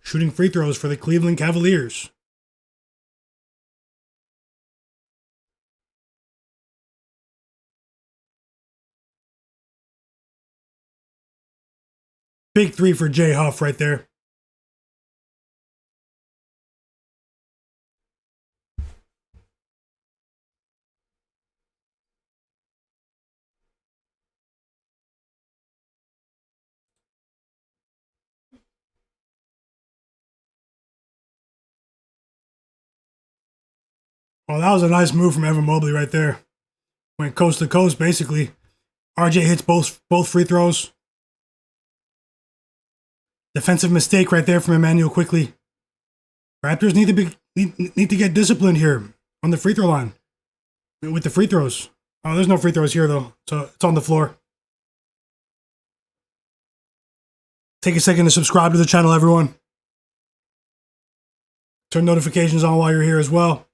shooting free throws for the Cleveland Cavaliers. Big three for Jay Huff right there. Oh, that was a nice move from Evan Mobley right there. Went coast to coast, basically. RJ hits both free throws. Defensive mistake right there from Emmanuel quickly. Raptors need to get disciplined here on the free throw line with the free throws. Oh, there's no free throws here though, so it's on the floor. Take a second to subscribe to the channel, everyone. Turn notifications on while you're here as well.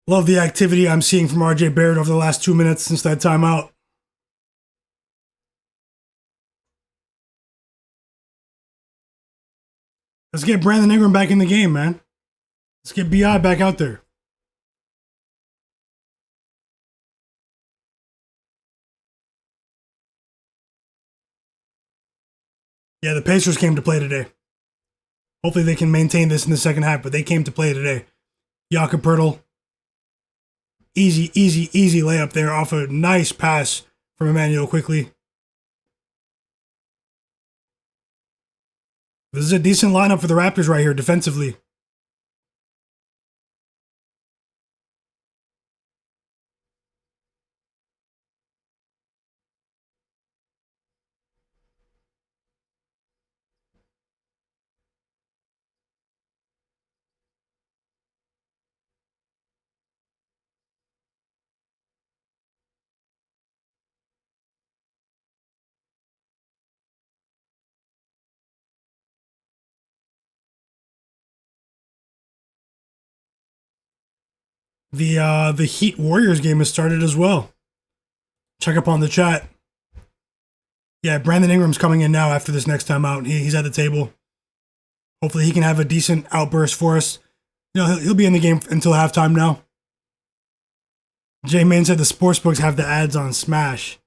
Love the activity I'm seeing from RJ Barrett over the last 2 minutes since that timeout. Let's get Brandon Ingram back in the game, man. Let's get BI back out there. Yeah, the Pacers came to play today. Hopefully they can maintain this in the second half, but they came to play today. Jakob Poeltl. Easy layup there off a nice pass from Emmanuel quickly. This is a decent lineup for the Raptors right here defensively. The Heat Warriors game has started as well. Check up on the chat. Yeah, Brandon Ingram's coming in now after this next time out. He's at the table. Hopefully he can have a decent outburst for us. You know, he'll be in the game until halftime now. J-Main said the sportsbooks have the ads on Smash.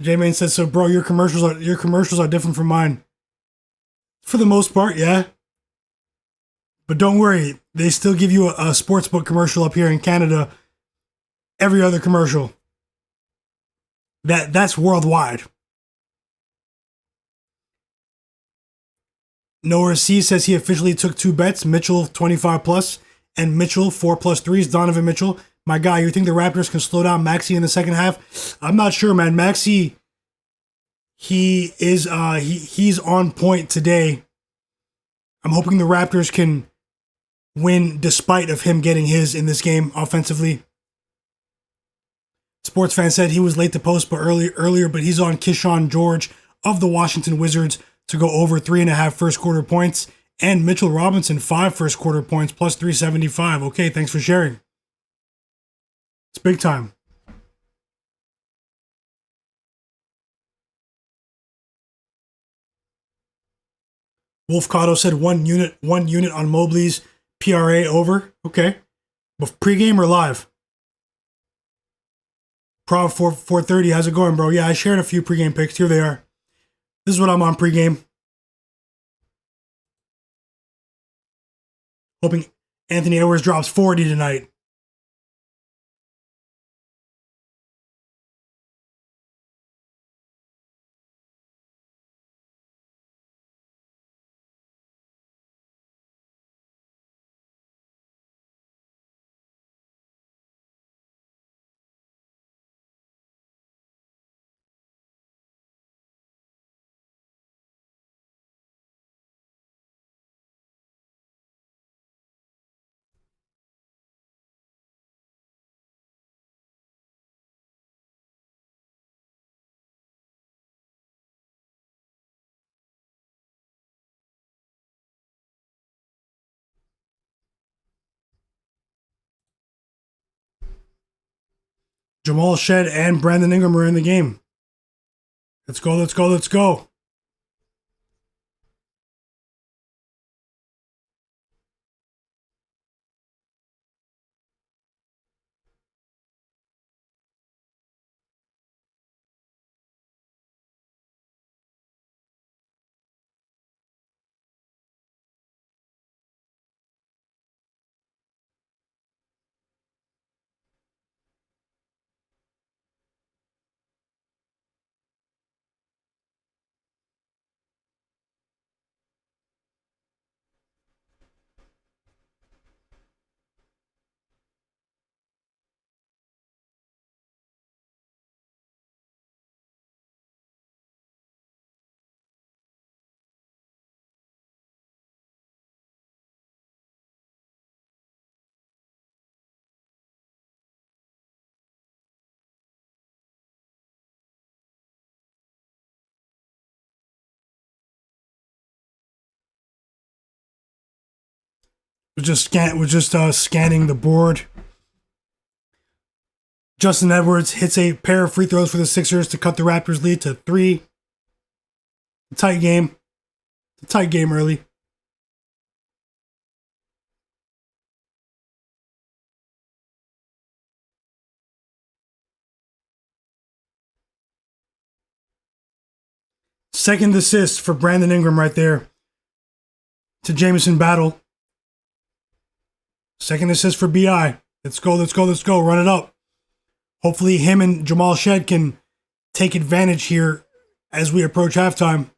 J-Main said, so bro, your commercials are different from mine. For the most part, yeah. But don't worry, they still give you a sportsbook commercial up here in Canada. Every other commercial. That's worldwide. Noah C says he officially took 2 bets, Mitchell 25 plus and Mitchell 4 plus 3s. Donovan Mitchell, my guy, you think the Raptors can slow down Maxey in the second half? I'm not sure, man. Maxey, he's on point today. I'm hoping the Raptors can win despite of him getting his in this game offensively. Sports fan said he was late to post but earlier, but he's on Keyshawn George of the Washington Wizards to go over 3.5 first quarter points, and Mitchell Robinson 5 first quarter points plus 375. Okay, thanks for sharing. It's big time. Wolf Cotto said one unit on Mobley's PRA over. Okay, but pregame or live? Prov 430, how's it going, bro? Yeah, I shared a few pregame picks. Here they are. This is what I'm on pregame. Hoping Anthony Edwards drops 40 tonight. Jamal Shed and Brandon Ingram are in the game. Let's go. Was just scanning the board. Justin Edwards hits a pair of free throws for the Sixers to cut the Raptors' lead to 3. Tight game. Tight game early. Second assist for Brandon Ingram right there to Jamison Battle. Second assist for BI. Let's go. Run it up. Hopefully him and Jamal Shed can take advantage here as we approach halftime.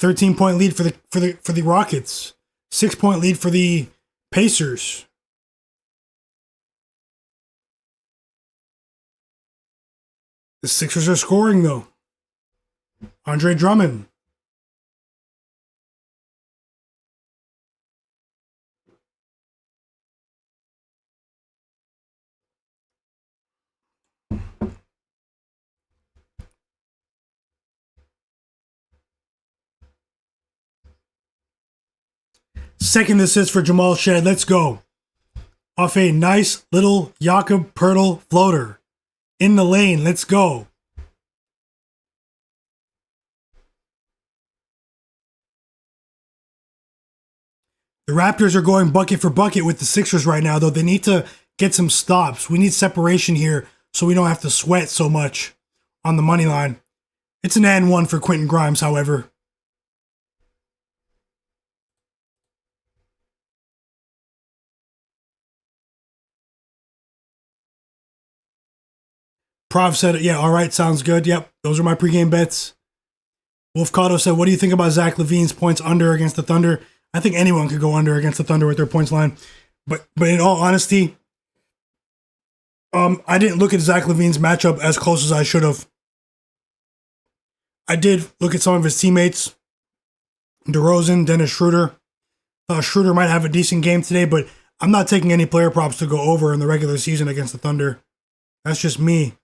13-point lead for the Rockets. 6-point lead for the Pacers. The Sixers are scoring though. Andre Drummond. Second assist for Jamal Shed. Let's go. Off a nice little Jakob Poeltl floater. In the lane. Let's go. The Raptors are going bucket for bucket with the Sixers right now, though. They need to get some stops. We need separation here so we don't have to sweat so much on the money line. It's an and one for Quentin Grimes, however. Prov said, yeah, all right, sounds good. Yep, those are my pregame bets. Wolf Cotto said, what do you think about Zach LaVine's points under against the Thunder? I think anyone could go under against the Thunder with their points line. But in all honesty, I didn't look at Zach LaVine's matchup as close as I should have. I did look at some of his teammates. DeRozan, Dennis Schroeder. Schroeder might have a decent game today, but I'm not taking any player props to go over in the regular season against the Thunder. That's just me.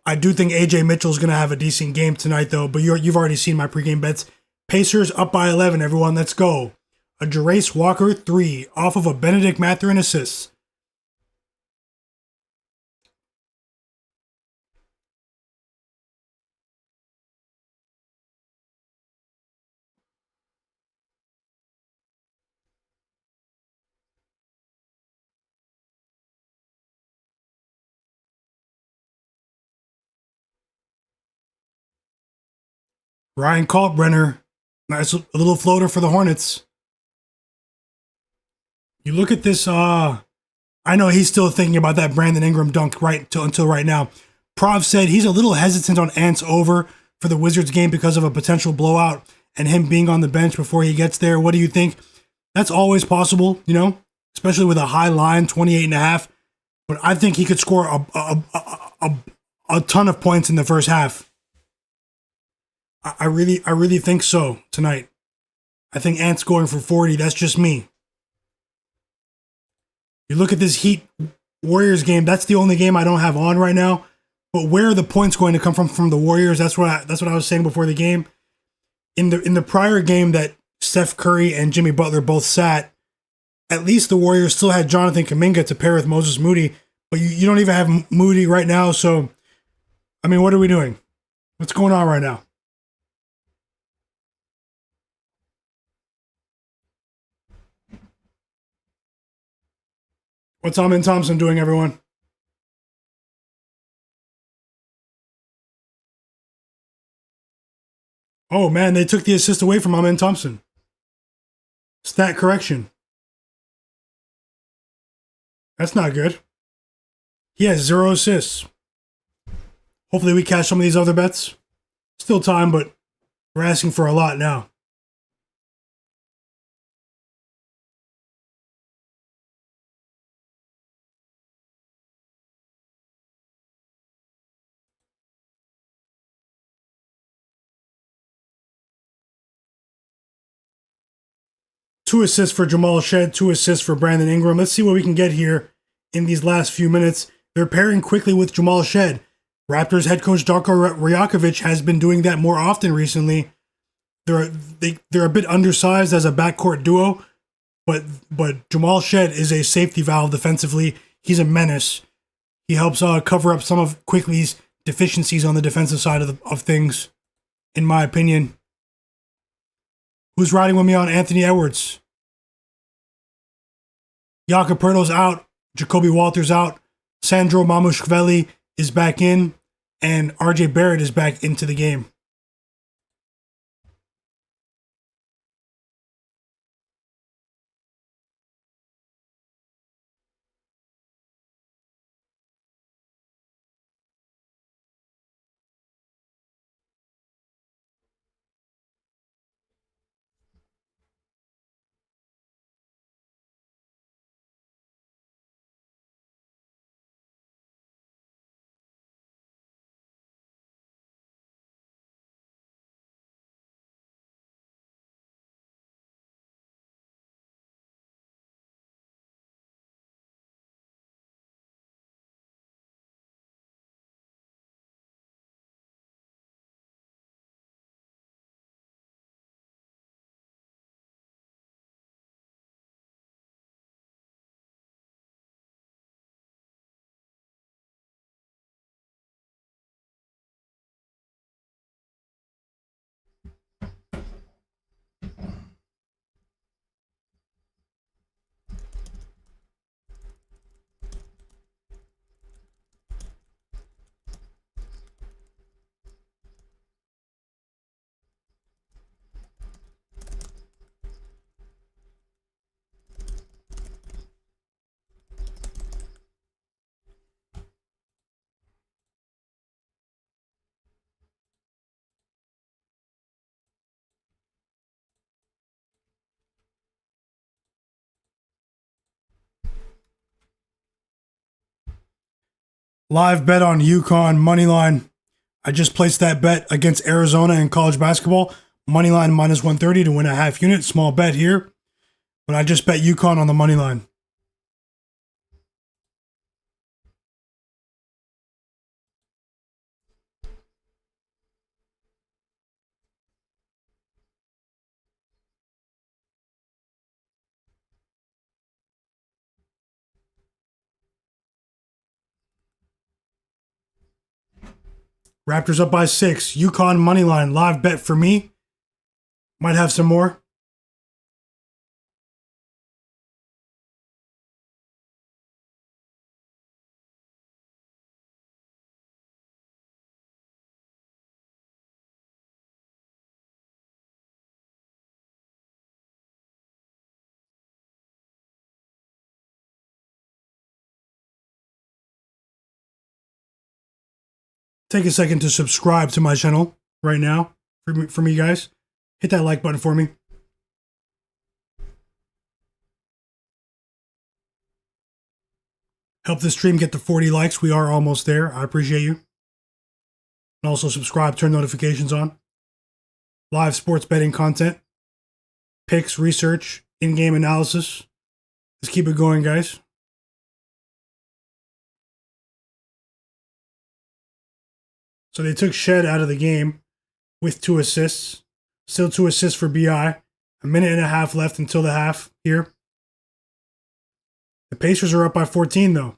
I do think AJ Mitchell's going to have a decent game tonight, though, but you've already seen my pregame bets. Pacers up by 11, everyone. Let's go. A Jarace Walker 3 off of a Benedict Mathurin assist. Ryan Kalkbrenner. Nice little floater for the Hornets. You look at this, I know he's still thinking about that Brandon Ingram dunk until right now. Prov said he's a little hesitant on Ant's over for the Wizards game because of a potential blowout and him being on the bench before he gets there. What do you think? That's always possible, especially with a high line, 28.5. But I think he could score a ton of points in the first half. I really think so tonight. I think Ant's going for 40. That's just me. You look at this Heat Warriors game. That's the only game I don't have on right now. But where are the points going to come from the Warriors? That's what I was saying before the game. In the prior game that Steph Curry and Jimmy Butler both sat, at least the Warriors still had Jonathan Kuminga to pair with Moses Moody. But you don't even have Moody right now. So, I mean, what are we doing? What's going on right now? What's Amin Thompson doing, everyone? Oh, man, they took the assist away from Amin Thompson. Stat correction. That's not good. He has 0 assists. Hopefully we cash some of these other bets. Still time, but we're asking for a lot now. Two assists for Jamal Shed, 2 assists for Brandon Ingram. Let's see what we can get here in these last few minutes. They're pairing quickly with Jamal Shed. Raptors head coach Darko Rajakovic has been doing that more often recently. they're a bit undersized as a backcourt duo, but Jamal Shed is a safety valve defensively. He's a menace. He helps cover up some of Quickly's deficiencies on the defensive side of things, in my opinion. Who's riding with me on Anthony Edwards? Jakob Poeltl's out. Jacoby Walter's out. Sandro Mamushvili is back in. And RJ Barrett is back into the game. Live bet on UConn moneyline. I just placed that bet against Arizona in college basketball. Moneyline minus 130 to win a half unit. Small bet here. But I just bet UConn on the moneyline. Raptors up by 6. UConn moneyline. Live bet for me. Might have some more. Take a second to subscribe to my channel right now for me guys. Hit that like button for me. Help the stream get to 40 likes. We are almost there. I appreciate you. And also subscribe, turn notifications on. Live sports betting content. Picks, research, in-game analysis. Let's keep it going, guys. So they took Shed out of the game with 2 assists. Still 2 assists for BI. A minute and a half left until the half here. The Pacers are up by 14, though.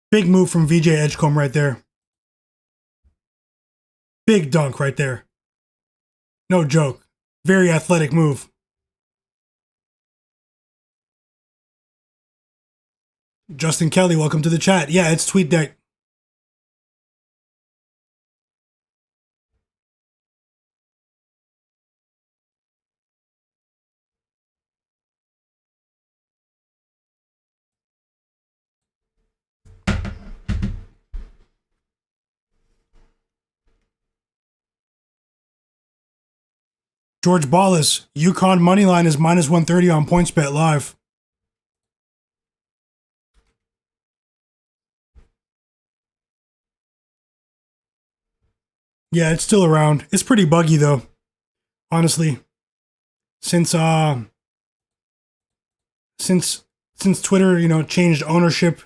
Big move from VJ Edgecombe right there. Big dunk right there. No joke. Very athletic move. Justin Kelly, welcome to the chat. Yeah, it's TweetDeck. George Ballas, UConn moneyline is minus 130 on PointsBet live. Yeah, it's still around. It's pretty buggy though, honestly. Since Twitter, changed ownership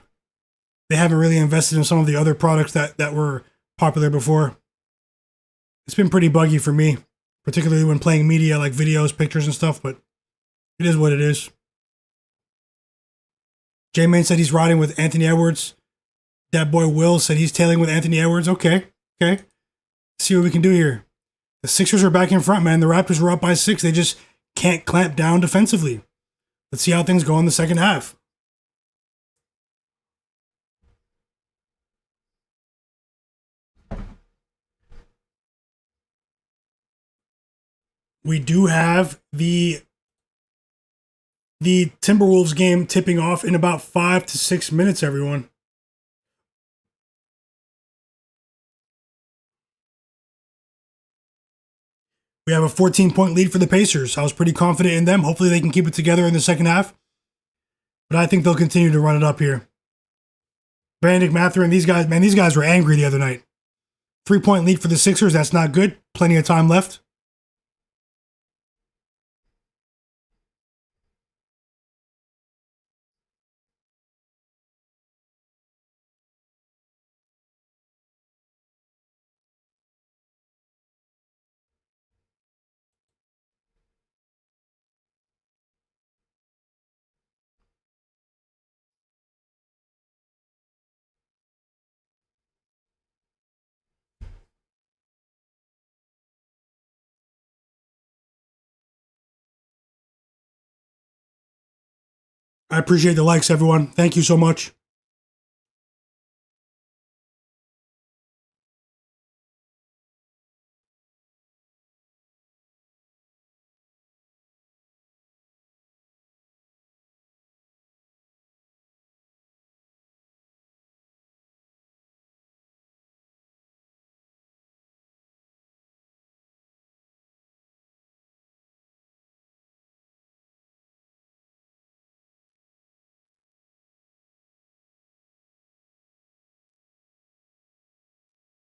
they haven't really invested in some of the other products that were popular before. It's been pretty buggy for me, particularly when playing media like videos, pictures, and stuff, but it is what it is. J-Man said he's riding with Anthony Edwards. That boy Will said he's tailing with Anthony Edwards. Okay. See what we can do here. The Sixers are back in front, man. The Raptors were up by 6. They just can't clamp down defensively. Let's see how things go in the second half. We do have the Timberwolves game tipping off in about 5 to 6 minutes, everyone. We have a 14-point lead for the Pacers. I was pretty confident in them. Hopefully they can keep it together in the second half. But I think they'll continue to run it up here. Brandon Mathurin, these guys were angry the other night. 3-point lead for the Sixers. That's not good. Plenty of time left. I appreciate the likes, everyone. Thank you so much.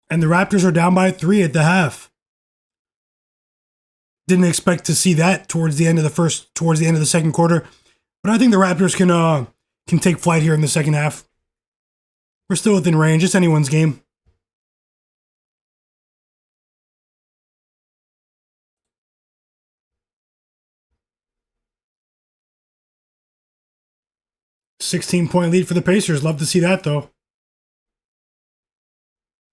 And the Raptors are down by 3 at the half. Didn't expect to see that towards the end of the second quarter. But I think the Raptors can take flight here in the second half. We're still within range. It's anyone's game. $16-point lead for the Pacers. Love to see that, though.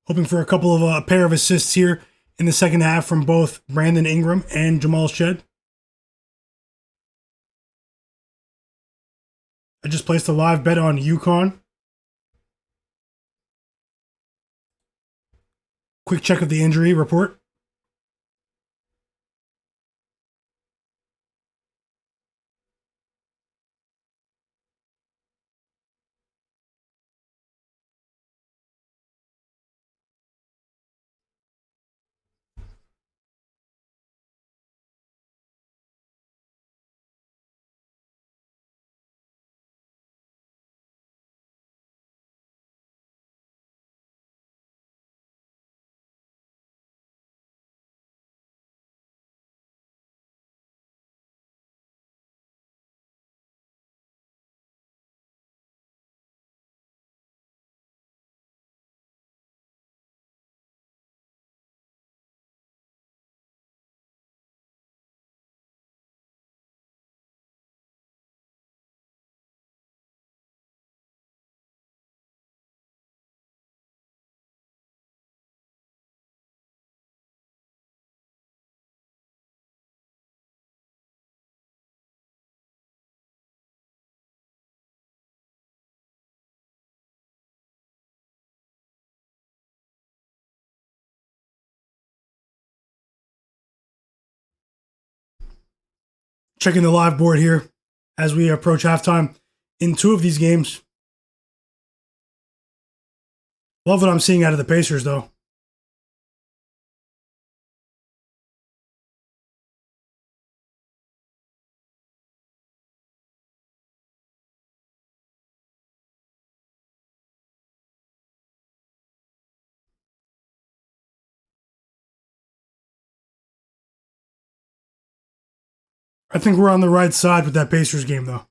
Hoping for a pair of assists here in the second half from both Brandon Ingram and Jamal Shed. I just placed a live bet on UConn. Quick check of the injury report. Checking the live board here as we approach halftime in 2 of these games. Love what I'm seeing out of the Pacers, though. I think we're on the right side with that Pacers game, though.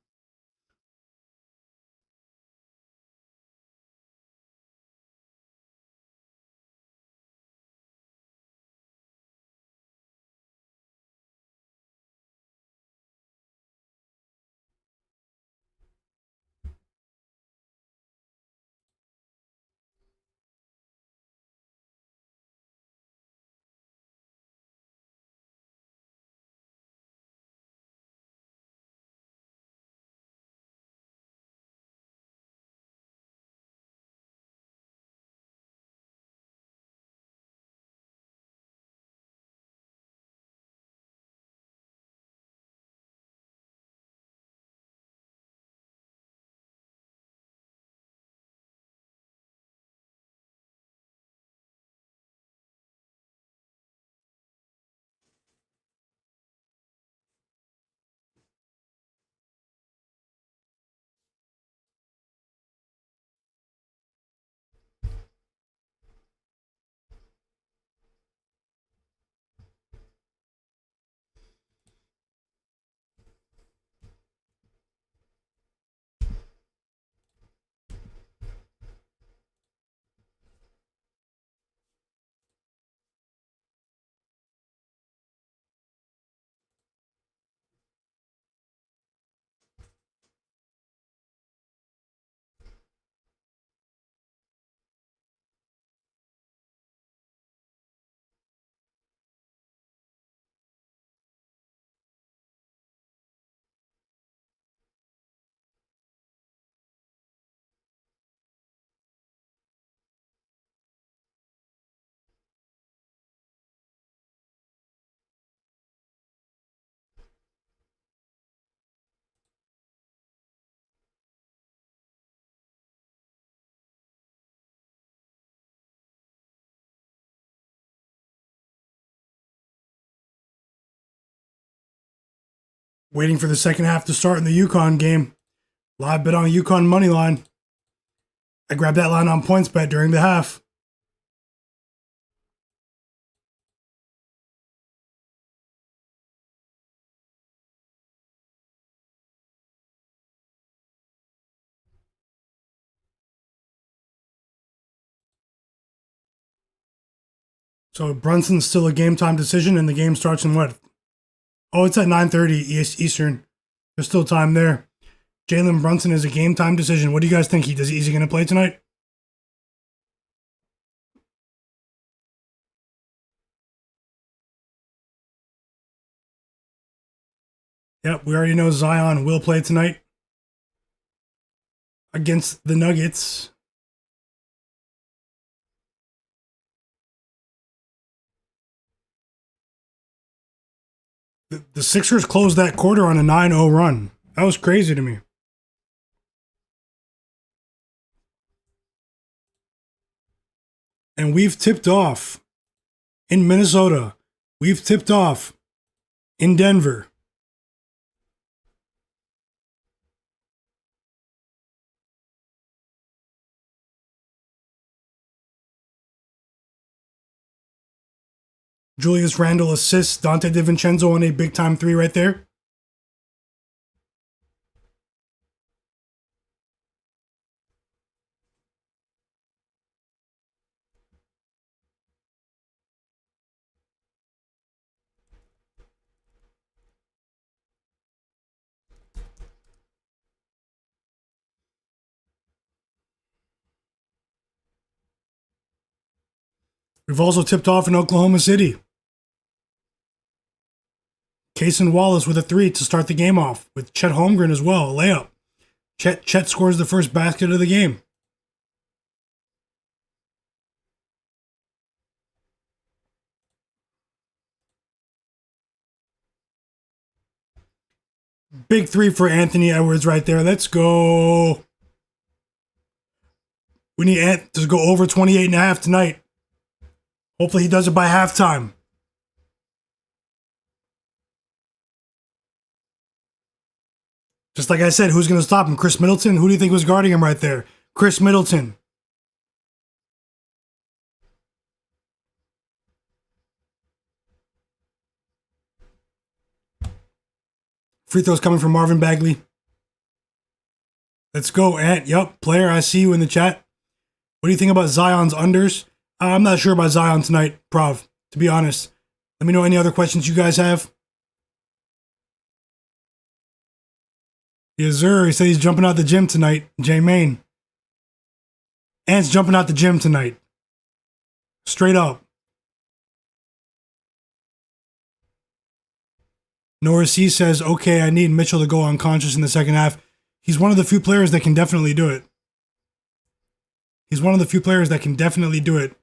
Waiting for the second half to start in the UConn game. Live bet on UConn money line. I grabbed that line on points bet during the half. So Brunson's still a game time decision, and the game starts in what? Oh, it's at 9:30 Eastern. There's still time there. Jalen Brunson is a game time decision. What do you guys think? Is he going to play tonight? Yep, we already know Zion will play tonight against the Nuggets. The Sixers closed that quarter on a 9-0 run. That was crazy to me. And we've tipped off in Minnesota. We've tipped off in Denver. Julius Randle assists Dante DiVincenzo on a big-time three right there. We've also tipped off in Oklahoma City. Cason Wallace with a three to start the game off, with Chet Holmgren as well, a layup. Chet scores the first basket of the game. Big three for Anthony Edwards right there. Let's go. We need Ant to go over 28.5 tonight. Hopefully he does it by halftime. Just like I said, who's going to stop him? Chris Middleton? Who do you think was guarding him right there? Chris Middleton. Free throws coming from Marvin Bagley. Let's go, Ant. Yup, player, I see you in the chat. What do you think about Zion's unders? I'm not sure about Zion tonight, Prov, to be honest. Let me know any other questions you guys have. Yes, sir. He said he's jumping out the gym tonight. J Main. Ant's jumping out the gym tonight. Straight up. Norris C says, okay, I need Mitchell to go unconscious in the second half. He's one of the few players that can definitely do it. He's one of the few players that can definitely do it.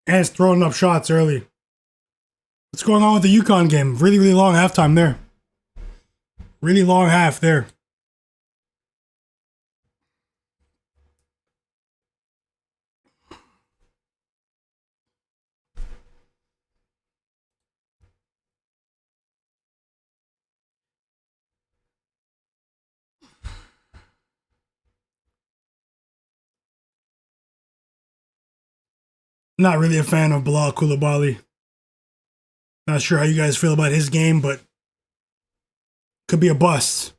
And it's throwing up shots early. What's going on with the UConn game? Really, really long halftime there. Really long half there. Not really a fan of Bilal Coulibaly. Not sure how you guys feel about his game, but could be a bust.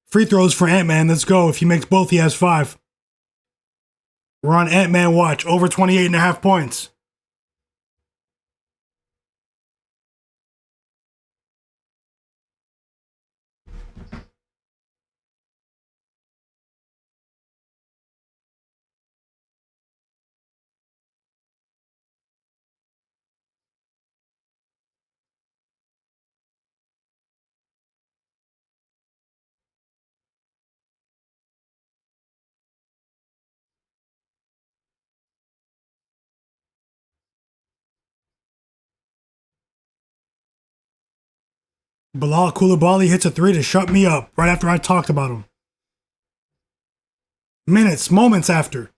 Free throws for Ant-Man. Let's go. If he makes both, he has 5. We're on Ant-Man watch. Over 28.5 points. Bilal Coulibaly hits a three to shut me up right after I talked about him. Minutes, moments after.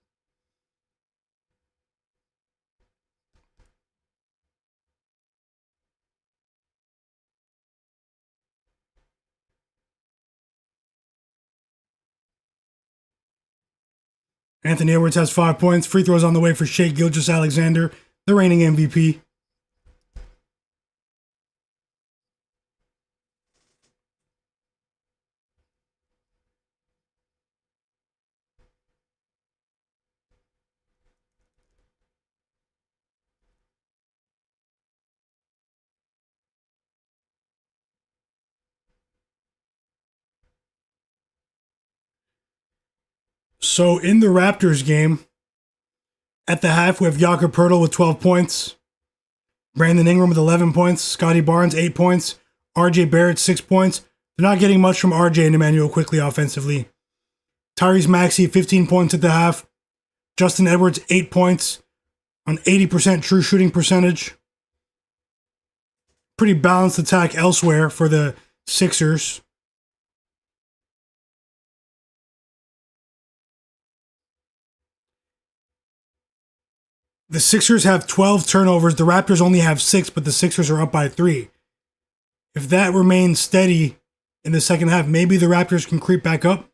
Anthony Edwards has 5 points. Free throws on the way for Shai Gilgeous-Alexander, the reigning MVP. So in the Raptors game, at the half, we have Jakob Poeltl with 12 points. Brandon Ingram with 11 points. Scottie Barnes, 8 points. RJ Barrett, 6 points. They're not getting much from RJ and Emmanuel quickly offensively. Tyrese Maxey, 15 points at the half. Justin Edwards, 8 points on 80% true shooting percentage. Pretty balanced attack elsewhere for the Sixers. The Sixers have 12 turnovers. The Raptors only have 6, but the Sixers are up by 3. If that remains steady in the second half, maybe the Raptors can creep back up.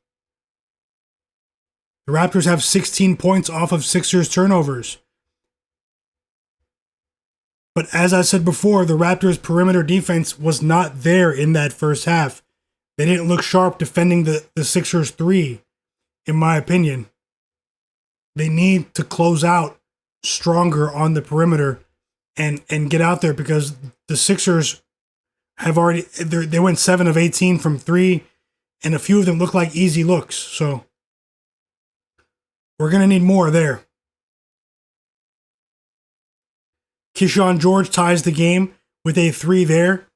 The Raptors have 16 points off of Sixers turnovers. But as I said before, the Raptors' perimeter defense was not there in that first half. They didn't look sharp defending the Sixers' 3, in my opinion. They need to close out stronger on the perimeter and get out there, because the Sixers have already, they went 7 of 18 from 3, and a few of them look like easy looks. So we're going to need more there. Keyshawn George ties the game with a 3 there.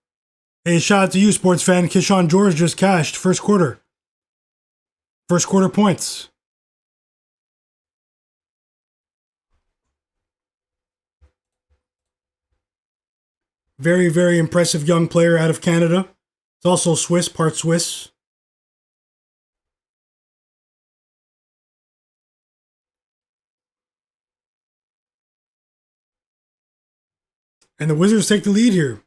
Hey, shout out to you, sports fan. Keyshawn George just cashed first quarter. First quarter points. Very, very impressive young player out of Canada. It's also Swiss, part Swiss. And the Wizards take the lead here.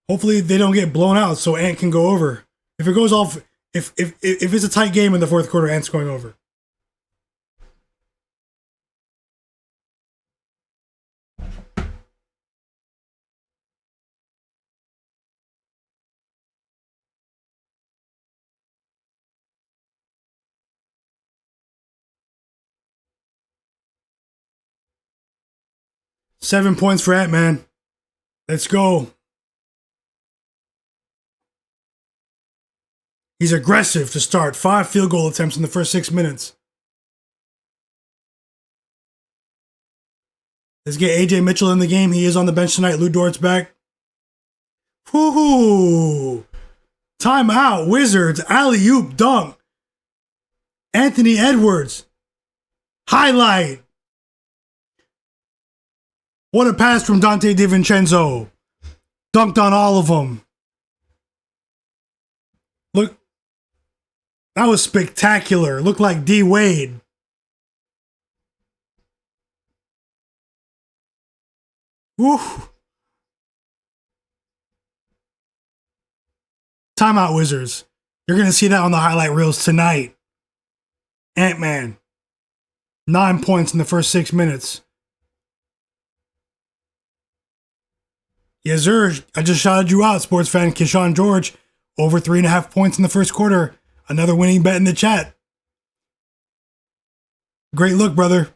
Hopefully they don't get blown out so Ant can go over. If it goes off, if it's a tight game in the fourth quarter, Ant's going over. Seven points for Ant-Man. Let's go. He's aggressive to start. 5 field goal attempts in the first 6 minutes. Let's get AJ Mitchell in the game. He is on the bench tonight. Lou Dort's back. Woohoo! Timeout. Wizards. Alley-oop dunk. Anthony Edwards. Highlight. What a pass from Dante DiVincenzo. Dunked on all of them. Look. That was spectacular. Looked like D. Wade. Woo. Timeout, Wizards. You're going to see that on the highlight reels tonight. Ant-Man. 9 points in the first 6 minutes. Yes, sir. I just shouted you out, sports fan. Keyshawn George, over 3.5 points in the first quarter. Another winning bet in the chat. Great look, brother.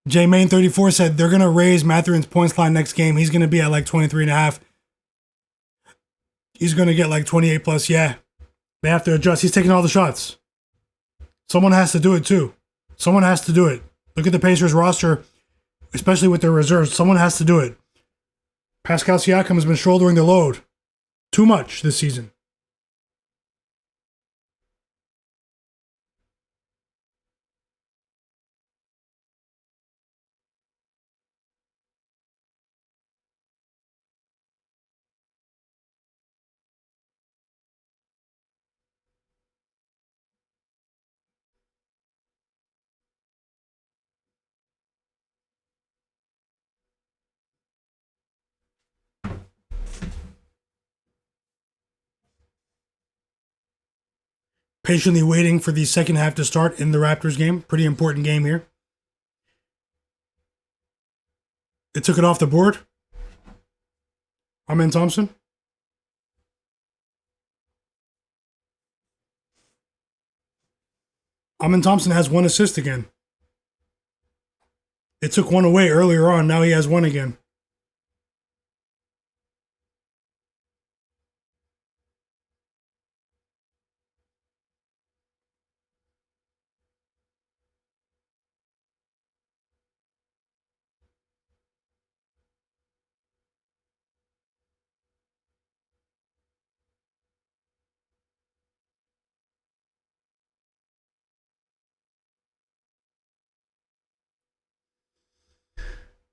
J-Main34 said they're going to raise Mathurin's points line next game. He's going to be at like 23.5. He's going to get like 28 plus. Yeah. They have to adjust. He's taking all the shots. Someone has to do it too. Someone has to do it. Look at the Pacers roster, especially with their reserves. Someone has to do it. Pascal Siakam has been shouldering the load too much this season. Patiently waiting for the second half to start in the Raptors game. Pretty important game here. They took it off the board. Amen Thompson. Amen Thompson has 1 assist again. It took 1 away earlier on. Now he has 1 again.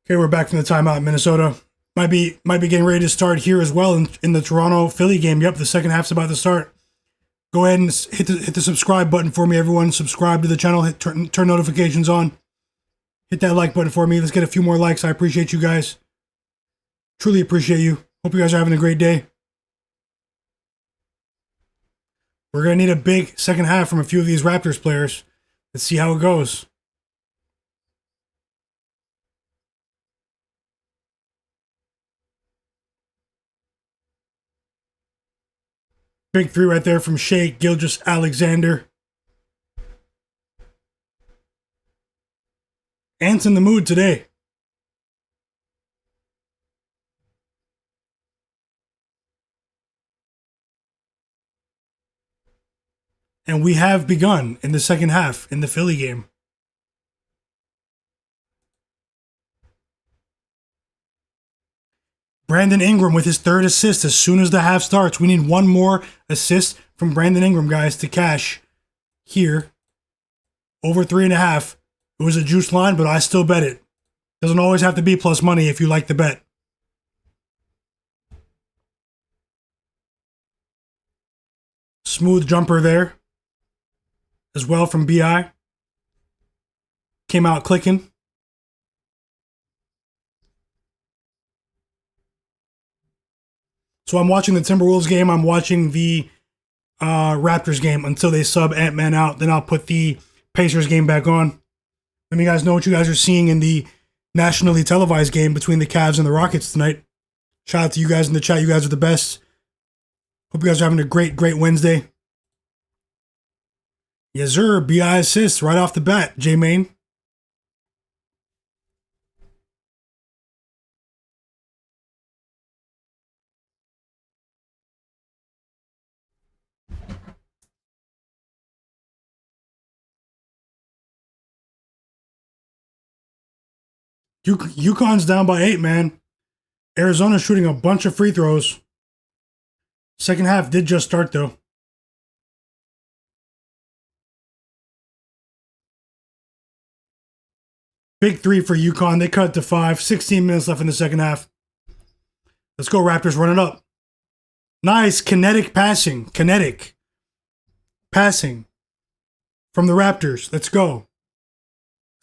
Okay, we're back from the timeout. Minnesota might be getting ready to start here as well in the Toronto Philly game. Yep, the second half's about to start. Go ahead and hit the subscribe button for me, everyone. Subscribe to the channel. Turn notifications on. Hit that like button for me. Let's get a few more likes. I appreciate you guys. Truly appreciate you. Hope you guys are having a great day. We're going to need a big second half from a few of these Raptors players. Let's see how it goes. Big 3 right there from Shai Gilgeous-Alexander. Ant's in the mood today. And we have begun in the second half in the Philly game. Brandon Ingram with his 3rd assist as soon as the half starts. We need 1 more assist from Brandon Ingram, guys, to cash here. Over 3.5. It was a juice line, but I still bet it. Doesn't always have to be plus money if you like the bet. Smooth jumper there as well from BI. Came out clicking. So I'm watching the Timberwolves game. I'm watching the Raptors game until they sub Ant-Man out. Then I'll put the Pacers game back on. Let me guys know what you guys are seeing in the nationally televised game between the Cavs and the Rockets tonight. Shout out to you guys in the chat. You guys are the best. Hope you guys are having a great Wednesday. Yes, sir. BI assists right off the bat. J-Main. UConn's down by 8, man. Arizona's shooting a bunch of free throws. Second half did just start, though. Big 3 for UConn. They cut it to 5. 16 minutes left in the second half. Let's go, Raptors. Run it up. Nice kinetic passing. Kinetic passing from the Raptors. Let's go.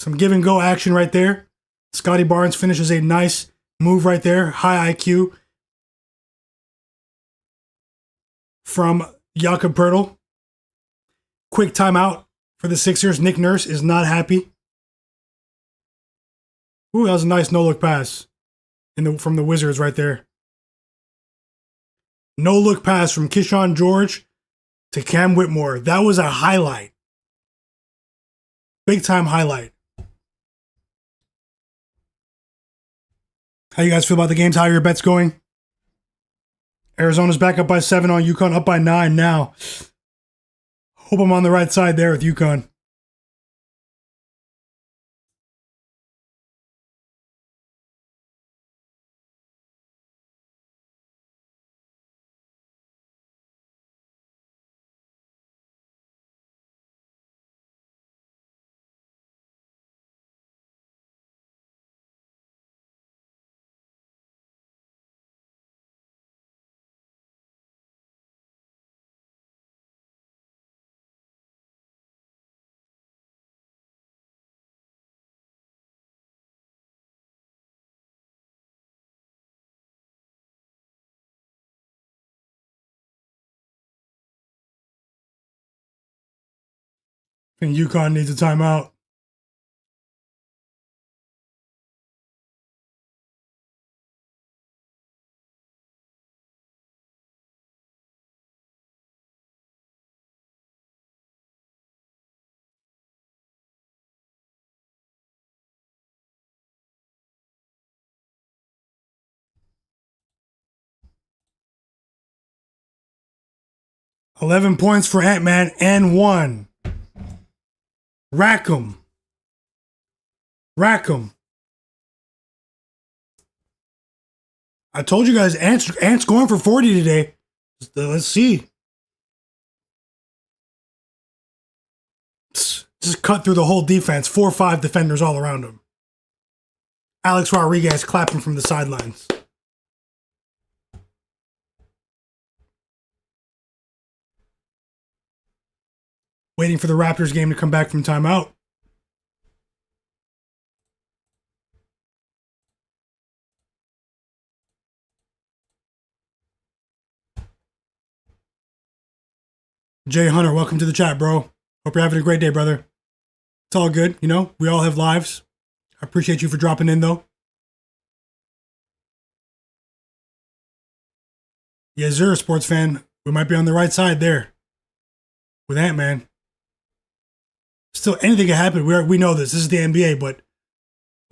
Some give and go action right there. Scottie Barnes finishes a nice move right there. High IQ from Jakob Poeltl. Quick timeout for the Sixers. Nick Nurse is not happy. Ooh, that was a nice no-look pass from the Wizards right there. No-look pass from Keyshawn George to Cam Whitmore. That was a highlight. Big-time highlight. How you guys feel about the games? How are your bets going? Arizona's back up by 7 on UConn, up by 9 now. Hope I'm on the right side there with UConn. And UConn needs a timeout. $11 points for Ant-Man and 1. Rack 'em. Rack 'em. I told you guys, Ant's going for 40 today. Let's see. Just cut through the whole defense. 4 or 5 defenders all around him. Alex Rodriguez clapping from the sidelines. Waiting for the Raptors game to come back from timeout. Jay Hunter, welcome to the chat, bro. Hope you're having a great day, brother. It's all good, you know. We all have lives. I appreciate you for dropping in, though. Yeah, Zero sports fan. We might be on the right side there with Ant-Man. Still, anything can happen. We know this. This is the NBA, but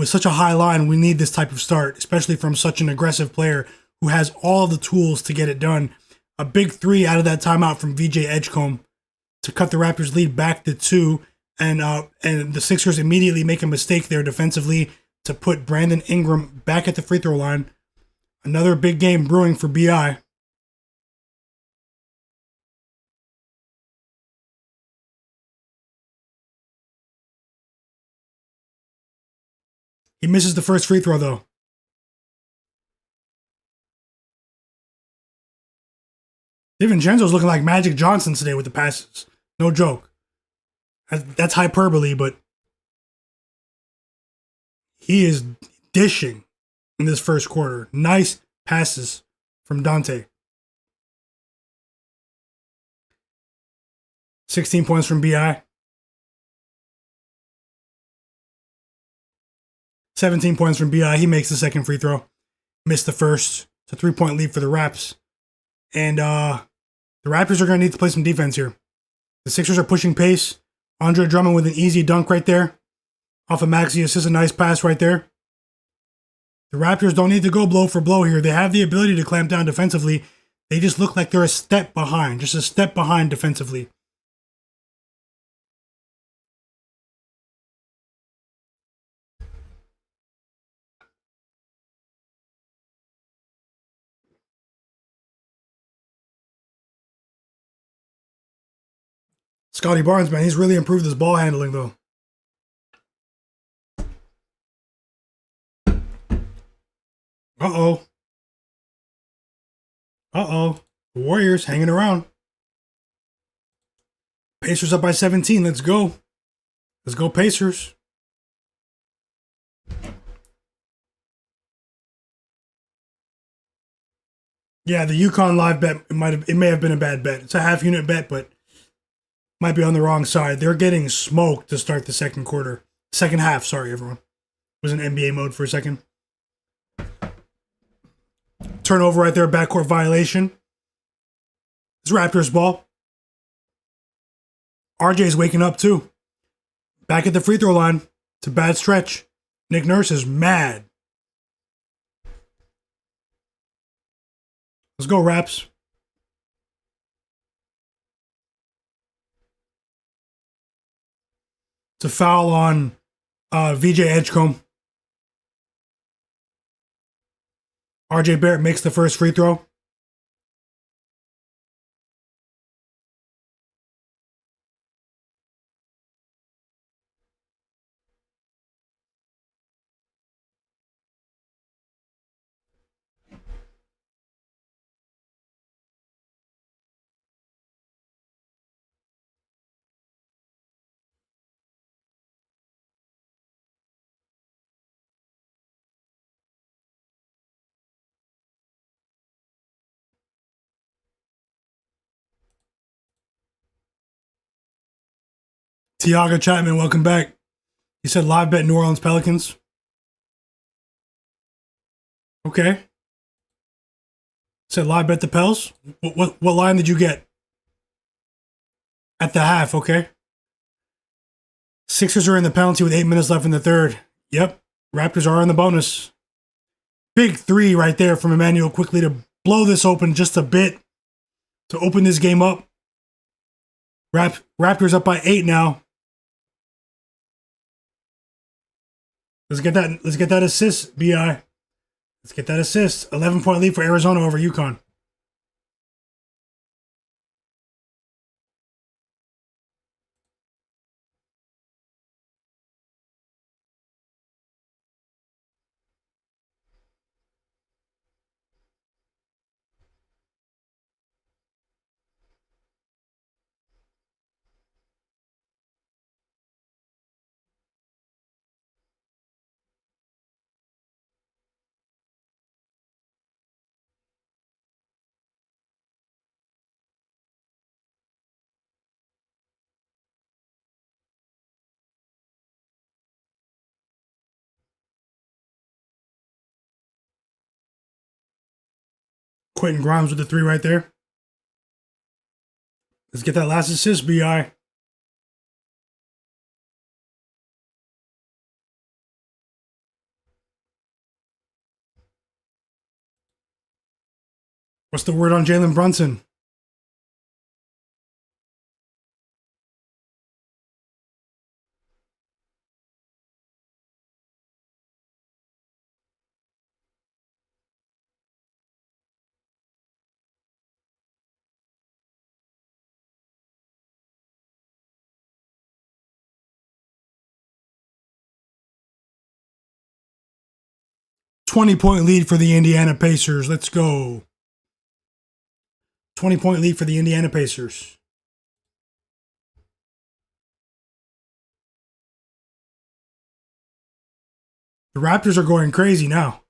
with such a high line, we need this type of start, especially from such an aggressive player who has all the tools to get it done. A big 3 out of that timeout from VJ Edgecombe to cut the Raptors' lead back to 2, and the Sixers immediately make a mistake there defensively to put Brandon Ingram back at the free throw line. Another big game brewing for BI. He misses the first free throw, though. DiVincenzo's looking like Magic Johnson today with the passes. No joke. That's hyperbole, but he is dishing in this first quarter. Nice passes from Dante. 16 points from BI. 17 points from BI. He makes the second free throw. Missed the first. It's a 3-point lead for the Raps. And the Raptors are going to need to play some defense here. The Sixers are pushing pace. Andre Drummond with an easy dunk right there. Off of Maxey, assists a nice pass right there. The Raptors don't need to go blow for blow here. They have the ability to clamp down defensively. They just look like they're a step behind. Just a step behind defensively. Scottie Barnes, man, he's really improved his ball handling, though. Uh-oh. Uh-oh. The Warriors hanging around. Pacers up by 17. Let's go. Let's go, Pacers. Yeah, the UConn live bet, it may have been a bad bet. It's a half-unit bet, but might be on the wrong side. They're getting smoked to start the second quarter. Second half, sorry, everyone. Was in NBA mode for a second. Turnover right there, backcourt violation. It's Raptors ball. RJ's waking up too. Back at the free throw line. It's a bad stretch. Nick Nurse is mad. Let's go, Raps. It's a foul on VJ Edgecombe. RJ Barrett makes the first free throw. Tiago Chapman, welcome back. He said live bet New Orleans Pelicans. Okay. Said live bet the Pels. What line did you get? At the half, okay. Sixers are in the penalty with 8 minutes left in the third. Yep. Raptors are in the bonus. Big three right there from Emmanuel quickly to blow this open just a bit. To open this game up. Raptors up by 8 now. Let's get that assist, BI. Let's get that assist. 11-point lead for Arizona over UConn. Quentin Grimes with the 3 right there. Let's get that last assist, BI. What's the word on Jalen Brunson? $20-point lead for the Indiana Pacers. Let's go. 20-point lead for the Indiana Pacers. The Raptors are going crazy now.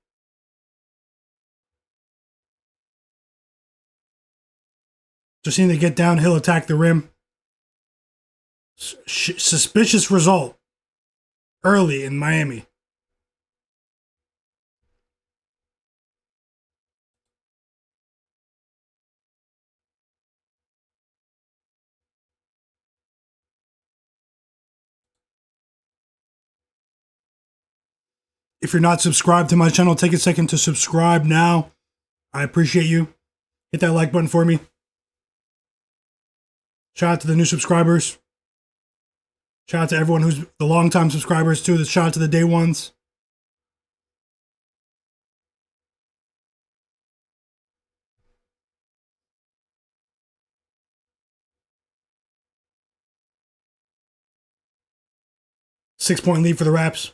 Just need to get downhill, attack the rim. Suspicious result early in Miami. If you're not subscribed to my channel, take a second to subscribe now. I appreciate you. Hit that like button for me. Shout out to the new subscribers. Shout out to everyone who's the longtime subscribers too. Shout out to the day ones. Six-point lead for the Raps.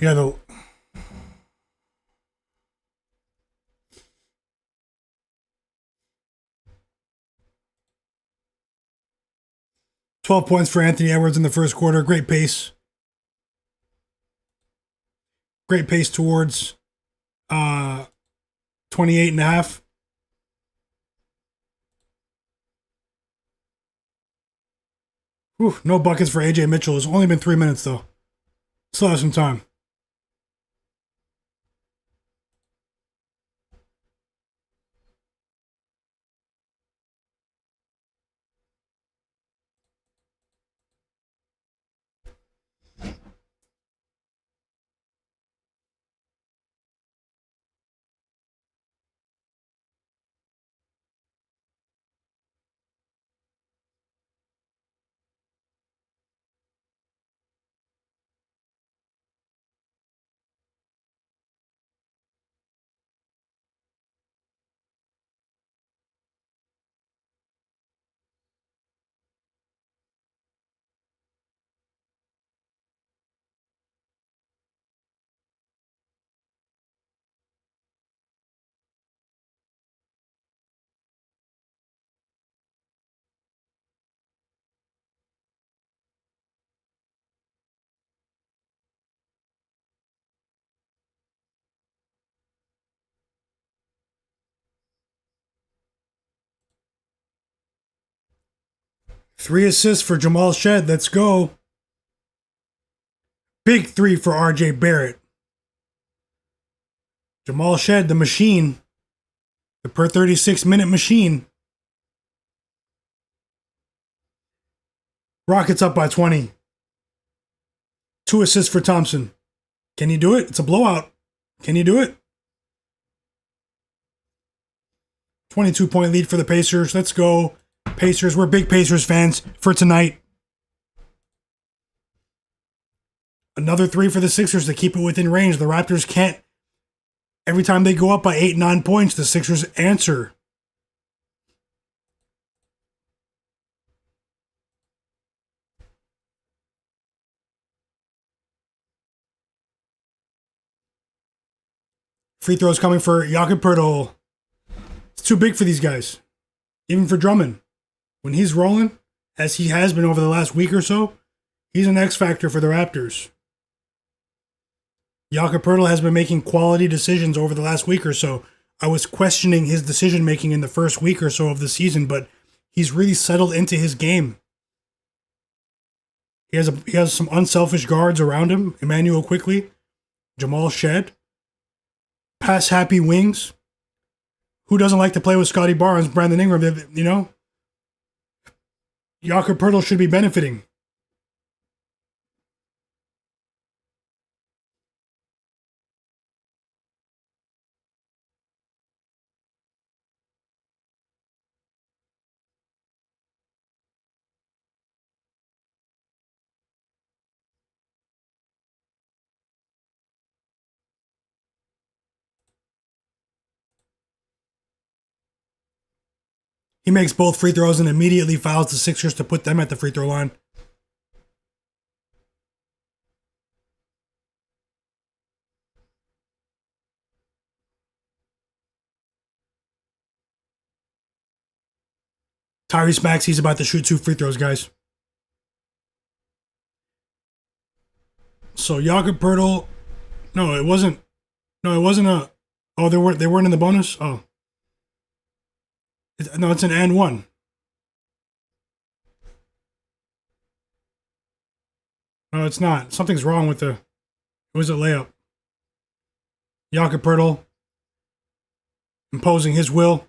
Yeah, the 12 points for Anthony Edwards in the first quarter. Great pace. Great pace towards 28 and a half. Whew, no buckets for AJ Mitchell. It's only been 3 minutes though. Still have some time. 3 assists for Jamal Shed. Let's go. Big 3 for RJ Barrett. Jamal Shed, the machine. The per 36-minute machine. Rockets up by 20. 2 assists for Thompson. Can he do it? It's a blowout. Can he do it? 22-point lead for the Pacers. Let's go. Pacers. We're big Pacers fans for tonight. Another 3 for the Sixers to keep it within range. The Raptors can't. Every time they go up by 8, 9 points, the Sixers answer. Free throws coming for Jakob. It's too big for these guys. Even for Drummond. When he's rolling, as he has been over the last week or so, he's an X factor for the Raptors. Jakob has been making quality decisions over the last week or so. I was questioning his decision making in the first week or so of the season, but he's really settled into his game. He has some unselfish guards around him. Emmanuel Quickly, Jamal Shed, pass happy wings. Who doesn't like to play with Scottie Barnes, Brandon Ingram? You know, Jakob should be benefiting. He makes both free throws and immediately fouls the Sixers to put them at the free throw line. Tyrese Maxey's about to shoot 2 free throws, guys. So Jakob no, it wasn't a. Oh, they weren't in the bonus. Oh, no, it's an and one. No, it's not. Something's wrong with the. It was a layup. Jakob imposing his will.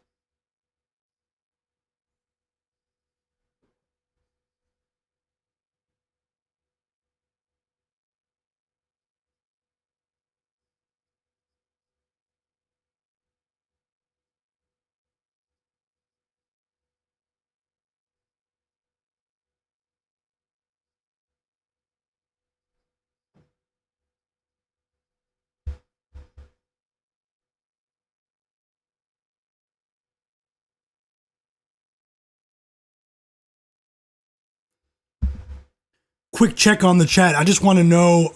Quick check on the chat. I just want to know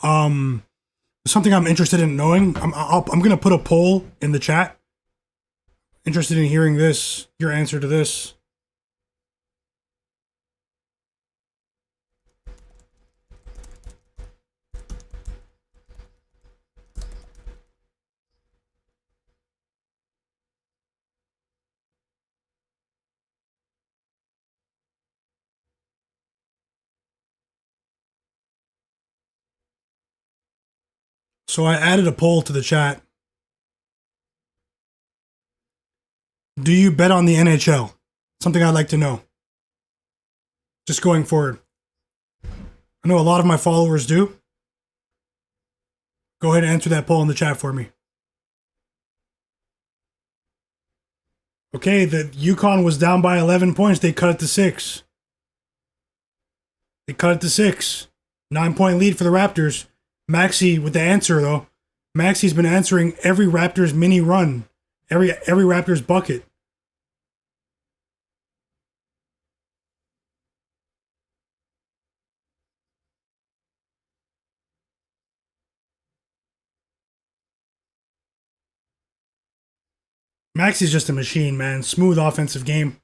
something I'm interested in knowing. I'm going to put a poll in the chat. Interested in hearing this, your answer to this. So I added a poll to the chat. Do you bet on the NHL? Something I'd like to know. Just going forward. I know a lot of my followers do. Go ahead and answer that poll in the chat for me. Okay, the UConn was down by 11 points. They cut it to 6. They cut it to 6. 9-point lead for the Raptors. Maxey with the answer, though. Maxey's been answering every Raptors mini run. Every Raptors bucket. Maxey's just a machine, man. Smooth offensive game.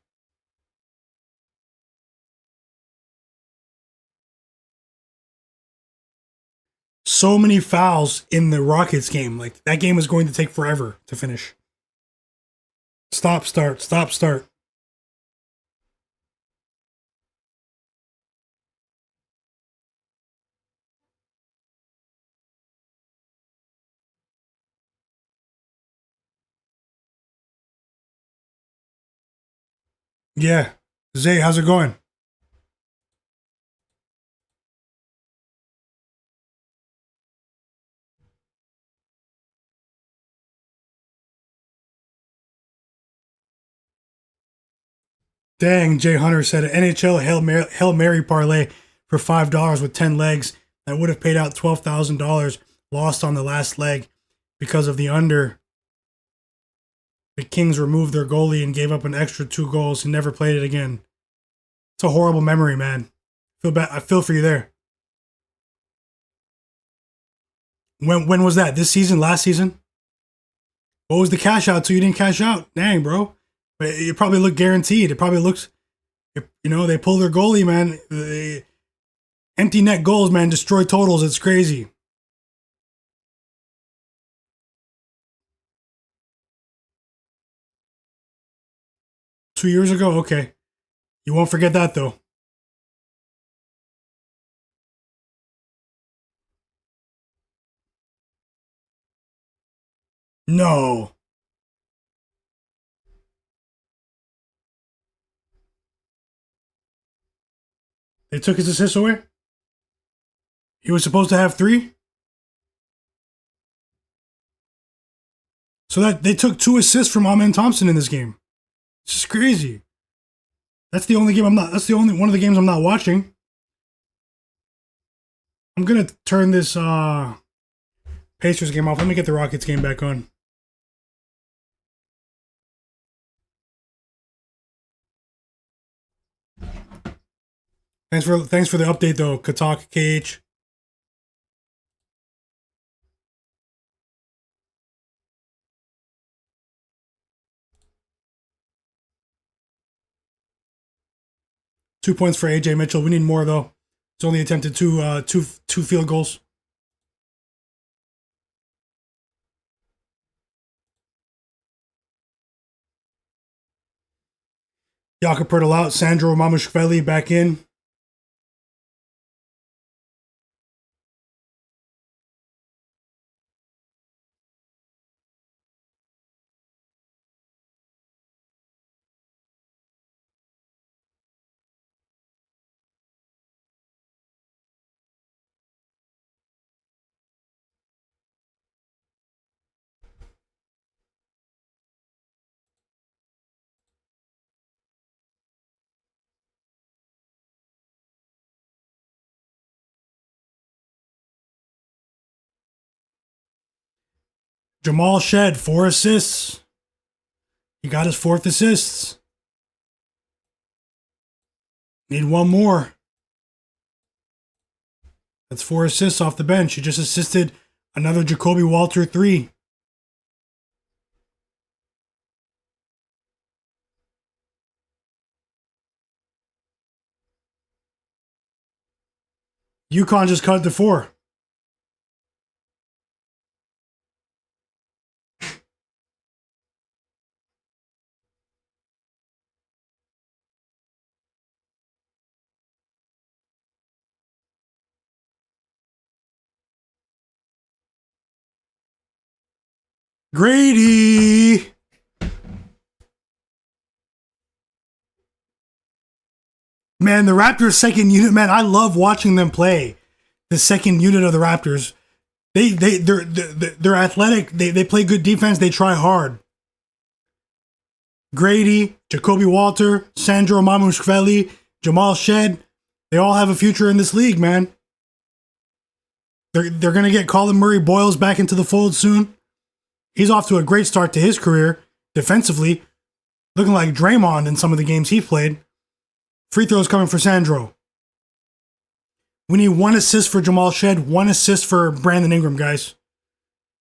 So many fouls in the Rockets game. Like, that game was going to take forever to finish. Stop, start, stop, start. Yeah. Zay, how's it going? Dang, Jay Hunter said an NHL Hail Mary parlay for $5 with 10 legs that would have paid out $12,000 lost on the last leg because of the under. The Kings removed their goalie and gave up an extra 2 goals and never played it again. It's a horrible memory, man. Feel bad. I feel for you there. When was that? This season? Last season? What was the cash out so you didn't cash out? Dang, bro. But it probably looked guaranteed. It probably looks, they pull their goalie, man. Empty net goals, man, destroy totals. It's crazy. $2 years ago? Okay. You won't forget that, though. No. They took his assist away? He was supposed to have 3? So that they took 2 assists from Amen Thompson in this game. It's just crazy. That's the only one of the games I'm not watching. I'm gonna turn this Pacers game off. Let me get the Rockets game back on. Thanks for the update though, Katak KH. Two points for AJ Mitchell. We need more though. It's only attempted two field goals. Jakob Pertl out. Sandro Mamushvili back in. Jamal Shed, 4 assists. He got his 4th assist. Need one more. That's 4 assists off the bench. He just assisted another Jacoby Walter 3. UConn just cut to 4. Grady! Man, the Raptors' second unit, man, I love watching them play. The second unit of the Raptors. They're athletic. They play good defense. They try hard. Grady, Jacoby Walter, Sandro Mamushvili, Jamal Shed, they all have a future in this league, man. They're going to get Colin Murray Boyles back into the fold soon. He's off to a great start to his career defensively, looking like Draymond in some of the games he played. Free throws coming for Sandro. We need 1 assist for Jamal Shed, 1 assist for Brandon Ingram, guys.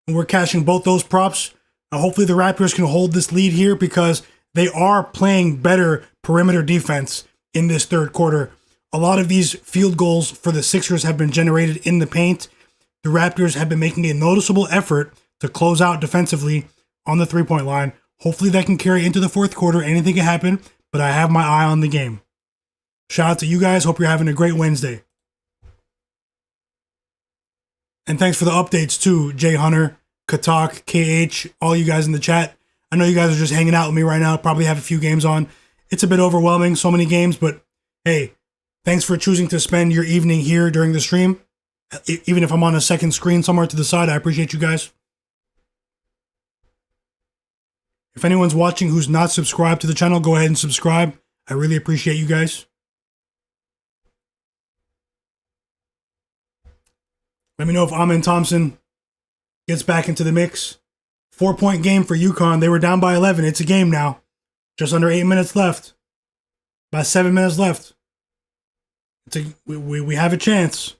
And we're cashing both those props. Hopefully the Raptors can hold this lead here because they are playing better perimeter defense in this third quarter. A lot of these field goals for the Sixers have been generated in the paint. The Raptors have been making a noticeable effort to close out defensively on the three-point line. Hopefully that can carry into the fourth quarter. Anything can happen, but I have my eye on the game. Shout out to you guys. Hope you're having a great Wednesday. And thanks for the updates too, Jay Hunter, Katak, KH, all you guys in the chat. I know you guys are just hanging out with me right now. Probably have a few games on. It's a bit overwhelming, so many games, but hey, thanks for choosing to spend your evening here during the stream. Even if I'm on a second screen somewhere to the side, I appreciate you guys. If anyone's watching who's not subscribed to the channel, go ahead and subscribe. I really appreciate you guys. Let me know if Amen Thompson gets back into the mix. 4-point game for UConn. They were down by 11. It's a game now. Just under 8 minutes left. About 7 minutes left. We have a chance.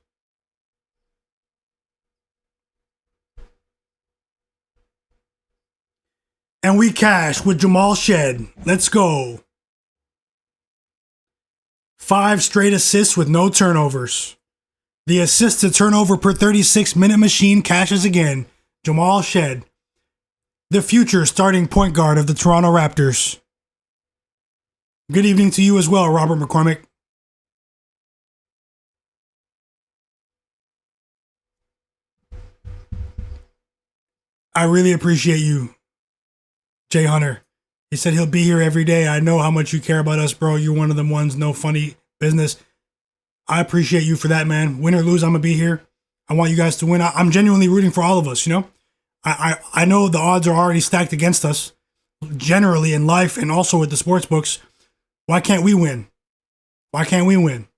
And we cash with Jamal Shed. Let's go. 5 straight assists with no turnovers. The assist to turnover per 36-minute machine cashes again. Jamal Shed. The future starting point guard of the Toronto Raptors. Good evening to you as well, Robert McCormick. I really appreciate you, Jay Hunter. He said he'll be here every day. I know how much you care about us, bro. You're one of them ones, no funny business. I appreciate you for that, man. Win or lose, I'm going to be here. I want you guys to win. I'm genuinely rooting for all of us, you know? I know the odds are already stacked against us, generally in life and also with the sports books. Why can't we win? Why can't we win?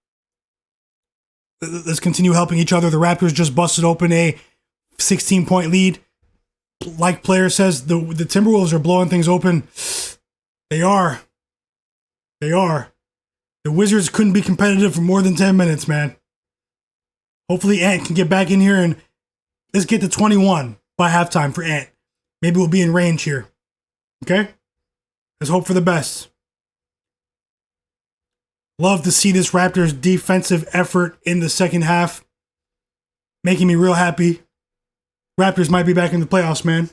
Let's continue helping each other. The Raptors just busted open a 16-point lead. Like Player says, the Timberwolves are blowing things open. They are. They are. The Wizards couldn't be competitive for more than 10 minutes, man. Hopefully Ant can get back in here and let's get to 21 by halftime for Ant. Maybe we'll be in range here. Okay? Let's hope for the best. Love to see this Raptors defensive effort in the second half. Making me real happy. Raptors might be back in the playoffs, man.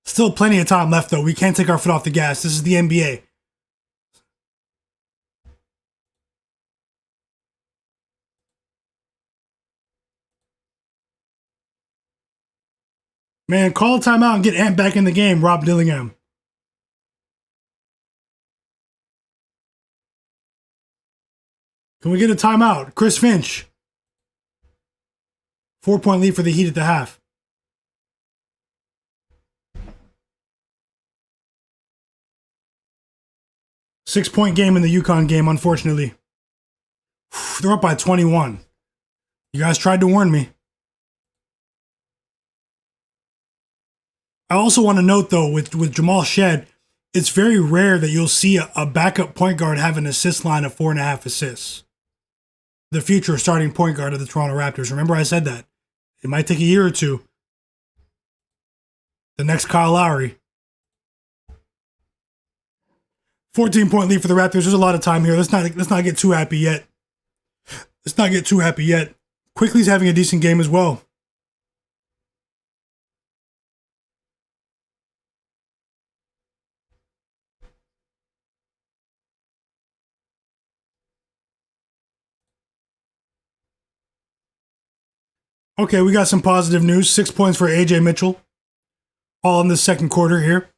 Still plenty of time left, though. We can't take our foot off the gas. This is the NBA. Man, call a timeout and get Ant back in the game, Rob Dillingham. Can we get a timeout? Chris Finch. 4-point lead for the Heat at the half. Six-point game in the UConn game, unfortunately. They're up by 21. You guys tried to warn me. I also want to note, though, with Jamal Shed, it's very rare that you'll see a backup point guard have an assist line of 4.5 assists. The future starting point guard of the Toronto Raptors. Remember I said that. It might take a year or two. The next Kyle Lowry. 14-point lead for the Raptors. There's a lot of time here. Let's not get too happy yet. Let's not get too happy yet. Quickly's having a decent game as well. Okay, we got some positive news. 6 points for AJ Mitchell. All in the second quarter here.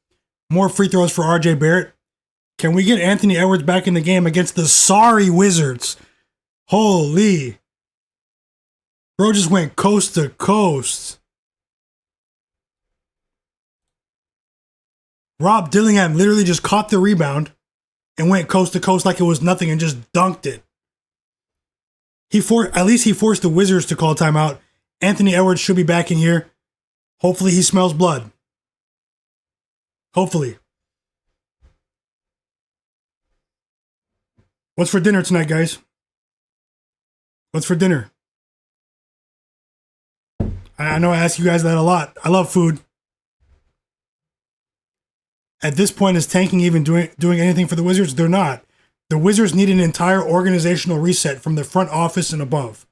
More free throws for RJ Barrett. Can we get Anthony Edwards back in the game against the sorry Wizards? Holy. Bro just went coast to coast. Rob Dillingham literally just caught the rebound and went coast to coast like it was nothing and just dunked it. At least he forced the Wizards to call timeout. Anthony Edwards should be back in here. Hopefully he smells blood. Hopefully. What's for dinner tonight, guys? What's for dinner? I know I ask you guys that a lot. I love food. At this point, is tanking even doing anything for the Wizards? They're not. The Wizards need an entire organizational reset from the front office and above.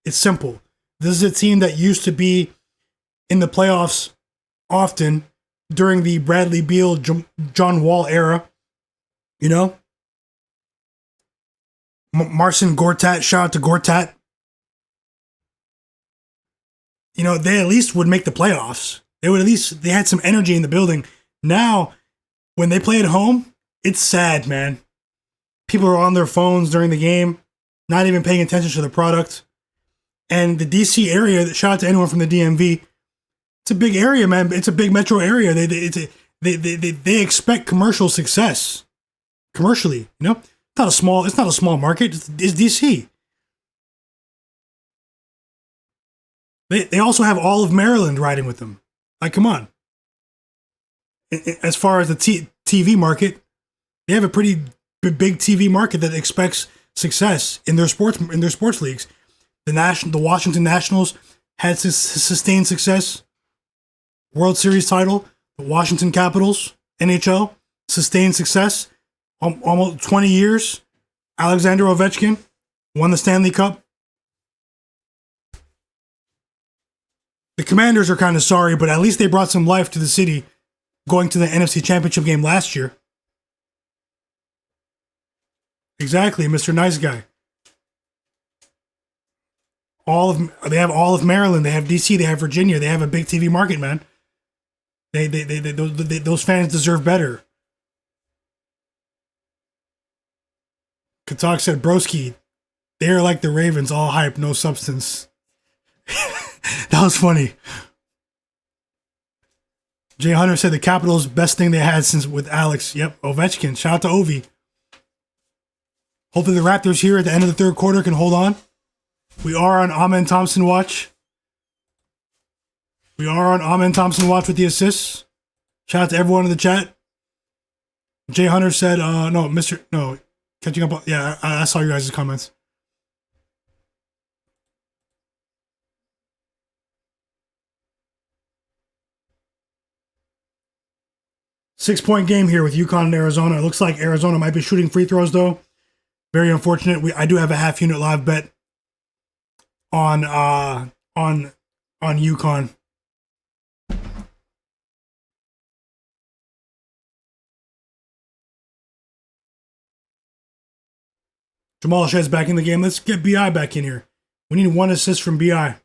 It's simple. This is a team that used to be in the playoffs often during the Bradley Beal, John Wall era. You know? Marcin Gortat, shout out to Gortat. You know, they at least would make the playoffs. They had some energy in the building. Now, when they play at home, it's sad, man. People are on their phones during the game, not even paying attention to the product. And the DC area, shout out to anyone from the DMV, it's a big area, man. It's a big metro area. They expect commercial success. Commercially, you know? It's not a small market. It's DC. They also have all of Maryland riding with them. Like, come on. As far as the TV market, they have a pretty big TV market that expects success in their sports leagues. The Washington Nationals had sustained success. World Series title. The Washington Capitals, NHL, sustained success. Almost 20 years. Alexander Ovechkin won the Stanley Cup. The Commanders are kind of sorry, but at least they brought some life to the city going to the NFC Championship game last year. Exactly, Mr. Nice Guy. They have all of Maryland, they have DC, they have Virginia, they have a big TV market, man. Those fans deserve better. Katak said, Broski, they're like the Ravens, all hype, no substance. That was funny. Jay Hunter said the Capitals' best thing they had since with Alex. Yep, Ovechkin. Shout out to Ovi. Hopefully the Raptors here at the end of the third quarter can hold on. We are on Amen Thompson watch. We are on Amen Thompson watch with the assists. Shout out to everyone in the chat. Jay Hunter said, catching up. Yeah, I saw your guys' comments. Six-point game here with UConn and Arizona. It looks like Arizona might be shooting free throws, though. Very unfortunate. I do have a half-unit live bet on UConn. Jamal Shed's back in the game. Let's get BI back in here. We need one assist from BI.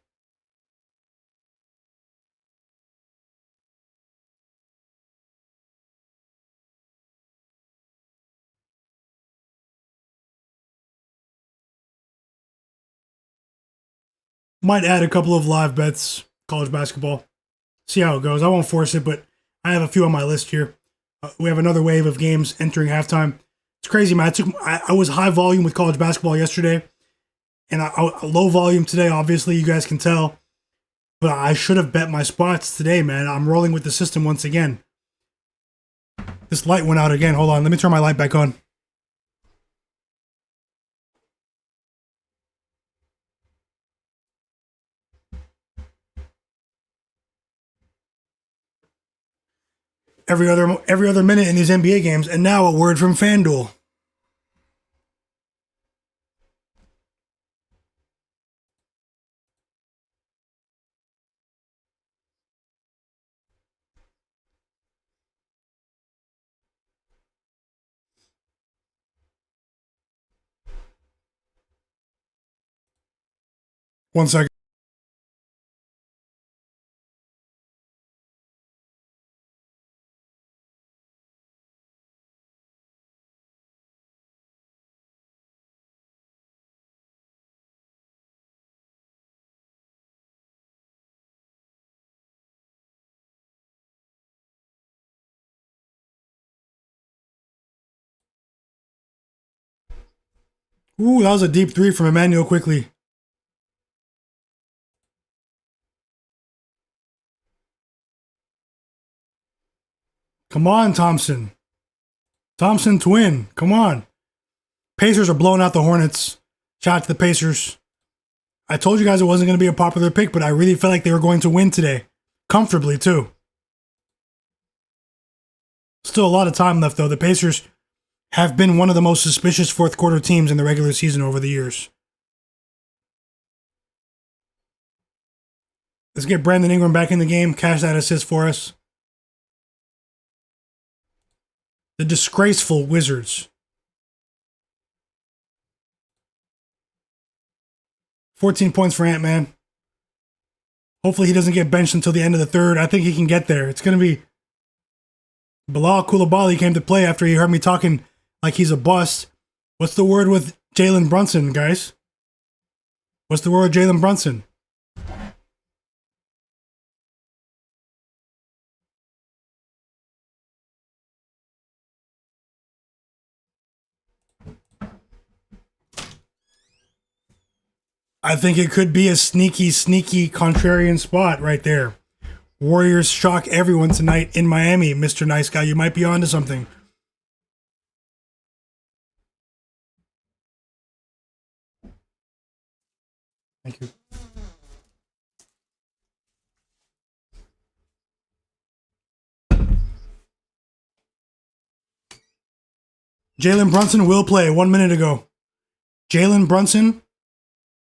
Might add a couple of live bets, college basketball. See how it goes. I won't force it, but I have a few on my list here. We have another wave of games entering halftime. It's crazy, man. I was high volume with college basketball yesterday, and I low volume today. Obviously, you guys can tell, but I should have bet my spots today, man. I'm rolling with the system once again. This light went out again. Hold on, let me turn my light back on. Every other minute in these NBA games, and now a word from FanDuel. One second. Ooh, that was a deep three from Emmanuel quickly. Come on, Thompson. Thompson twin. Come on. Pacers are blowing out the Hornets. Shout out to the Pacers. I told you guys it wasn't going to be a popular pick, but I really felt like they were going to win today. Comfortably, too. Still a lot of time left, though. The Pacers have been one of the most suspicious fourth quarter teams in the regular season over the years. Let's get Brandon Ingram back in the game. Cash that assist for us. The disgraceful Wizards. 14 points for Ant-Man. Hopefully he doesn't get benched until the end of the third. I think he can get there. It's going to be... Bilal Coulibaly came to play after he heard me talking like he's a bust. What's the word with Jalen Brunson, guys? What's the word with Jalen Brunson? I think it could be a sneaky contrarian spot right there. Warriors shock everyone tonight in Miami, Mr. Nice Guy. You might be onto something. Thank you. Jalen Brunson will play 1 minute ago. Jalen Brunson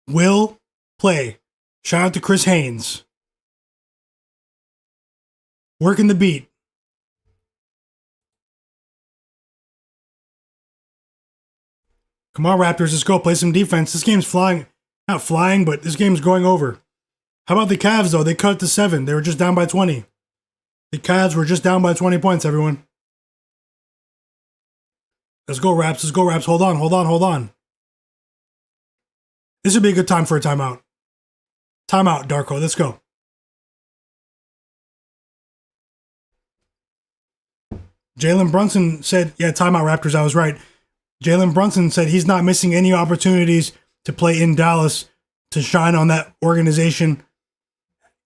will play. Shout out to Chris Haynes. Working the beat. Come on, Raptors. Let's go play some defense. This game's flying. Not flying, but this game's going over. How about the Cavs, though? They cut it to 7. They were just down by 20. The Cavs were just down by 20 points, everyone. Let's go, Raps. Let's go, Raps. Hold on. This would be a good time for a timeout. Timeout, Darko. Let's go. Jalen Brunson said, yeah, timeout, Raptors. I was right. Jalen Brunson said he's not missing any opportunities to play in Dallas to shine on that organization.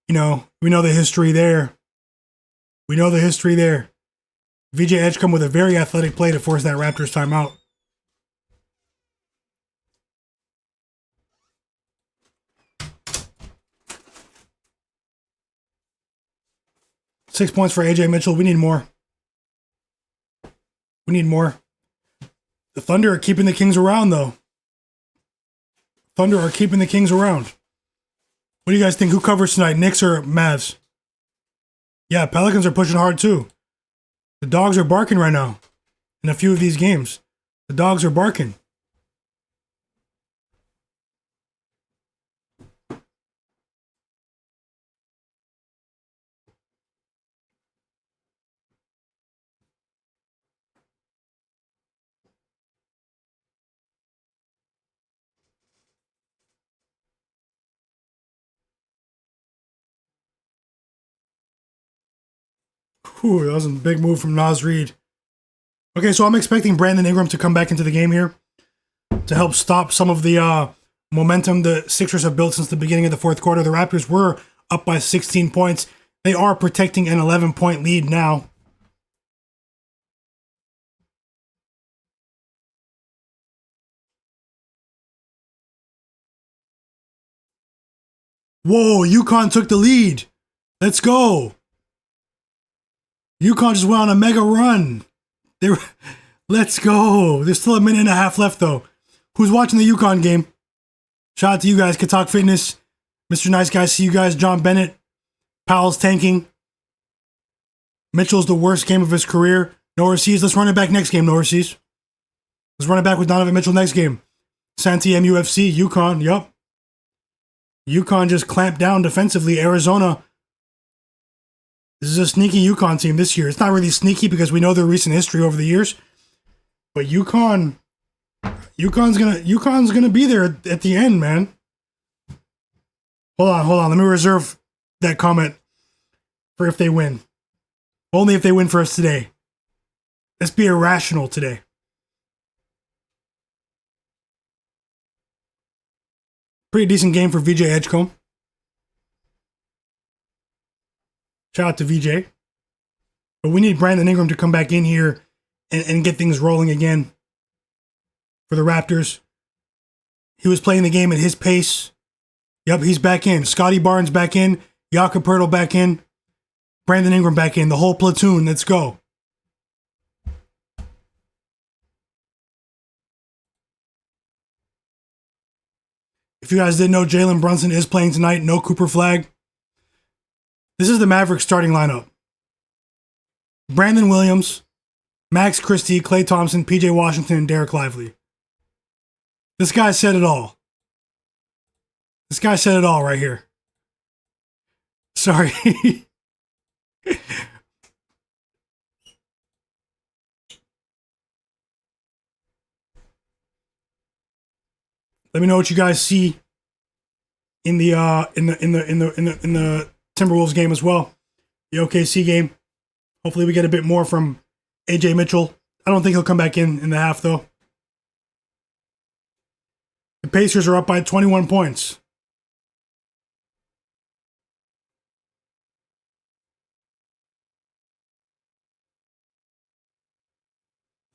You know, we know the history there. VJ Edgecombe with a very athletic play to force that Raptors timeout. Six points for AJ Mitchell. We need more. The Thunder are keeping the Kings around, though. What do you guys think? Who covers tonight, Knicks or Mavs? Yeah, Pelicans are pushing hard, too. The dogs are barking right now in a few of these games. The dogs are barking. Whew, that was a big move from Naz Reid. Okay, so I'm expecting Brandon Ingram to come back into the game here to help stop some of the momentum the Sixers have built since the beginning of the fourth quarter. The Raptors were up by 16 points. They are protecting an 11-point lead now. Whoa, UConn took the lead. Let's go. UConn just went on a mega run. Let's go. There's still a minute and a half left, though. Who's watching the UConn game? Shout out to you guys. Katak Fitness. Mr. Nice Guy. See you guys. John Bennett. Powell's tanking. Mitchell's the worst game of his career. No overseas. Let's run it back next game. No overseas. Let's run it back with Donovan Mitchell next game. Santee MUFC. UConn. Yup. UConn just clamped down defensively. Arizona. This is a sneaky UConn team this year. It's not really sneaky because we know their recent history over the years. But UConn's gonna be there at the end, man. Hold on. Let me reserve that comment for if they win. Only if they win for us today. Let's be irrational today. Pretty decent game for VJ Edgecombe. Shout out to VJ. But we need Brandon Ingram to come back in here and get things rolling again for the Raptors. He was playing the game at his pace. Yep, he's back in. Scottie Barnes back in. Jakob Poeltl back in. Brandon Ingram back in. The whole platoon. Let's go. If you guys didn't know, Jalen Brunson is playing tonight. No Cooper Flag. This is the Mavericks starting lineup. Brandon Williams, Max Christie, Klay Thompson, PJ Washington, and Derek Lively. This guy said it all. This guy said it all right here. Sorry. Let me know what you guys see in the Timberwolves game as well. The OKC game. Hopefully we get a bit more from AJ Mitchell. I don't think he'll come back in the half though. The Pacers are up by 21 points.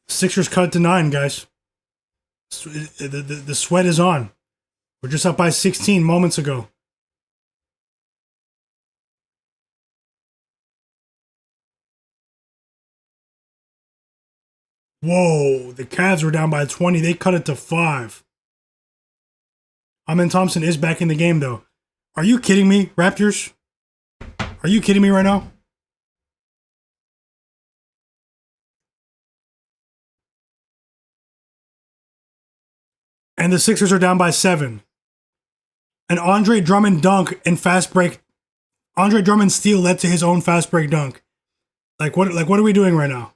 Sixers cut it to 9, guys. The sweat is on. We're just up by 16 moments ago. Whoa, the Cavs were down by 20. They cut it to 5. Amen Thompson is back in the game, though. Are you kidding me, Raptors? Are you kidding me right now? And the Sixers are down by 7. An Andre Drummond dunk and fast break. Andre Drummond steal led to his own fast break dunk. Like what are we doing right now?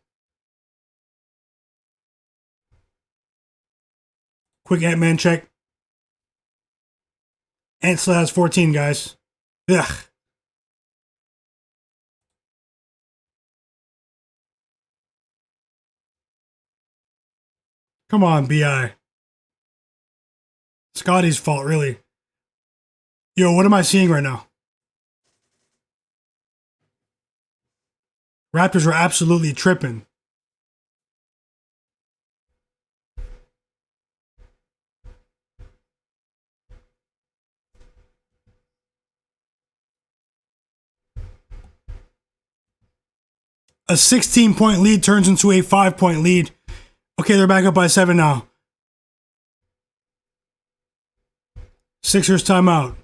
Quick Ant-Man check. Ant still has 14, guys. Ugh. Come on, BI. Scottie's fault, really. Yo, what am I seeing right now? Raptors are absolutely tripping. A 16-point lead turns into a 5-point lead. Okay, they're back up by 7 now. Sixers timeout.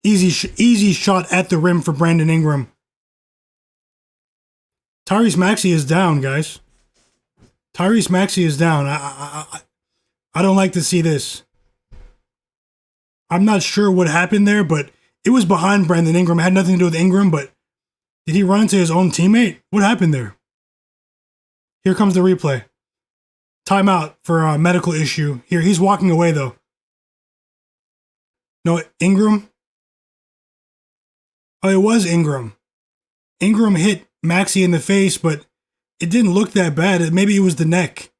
Easy shot at the rim for Brandon Ingram. Tyrese Maxey is down, guys. Tyrese Maxey is down. I don't like to see this. I'm not sure what happened there, but it was behind Brandon Ingram. It had nothing to do with Ingram, but did he run into his own teammate? What happened there? Here comes the replay. Timeout for a medical issue. Here, he's walking away, though. No, Ingram? Oh, it was Ingram. Ingram hit Maxey in the face, but it didn't look that bad. Maybe it was the neck.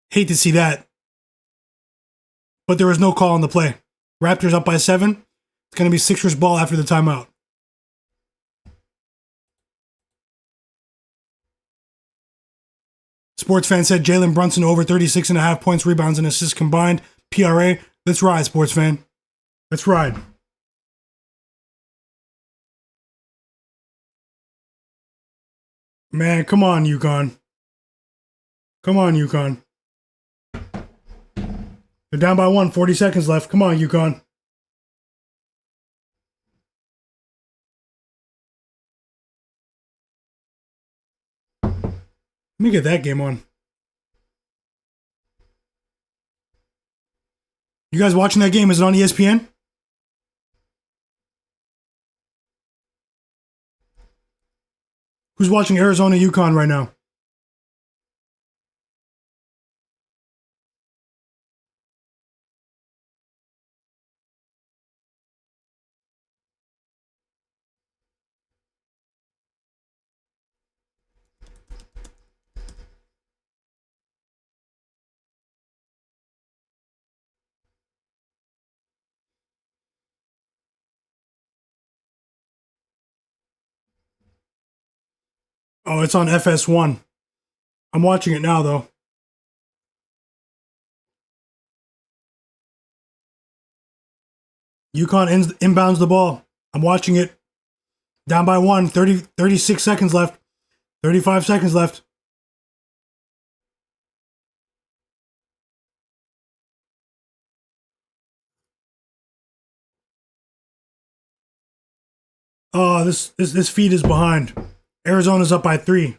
Hate to see that. But there was no call on the play. Raptors up by 7. It's going to be Sixers ball after the timeout. Sports fan said Jalen Brunson over 36.5 points, rebounds, and assists combined. PRA. Let's ride, sports fan. Let's ride. Man, come on, UConn. Come on, UConn. They're down by 1, 40 seconds left. Come on, UConn. Let me get that game on. You guys watching that game? Is it on ESPN? Who's watching Arizona UConn right now? Oh, it's on FS1. I'm watching it now, though. UConn inbounds the ball. I'm watching it. Down by 1, 36 seconds left. 35 seconds left. Oh, this feed is behind. Arizona's up by 3.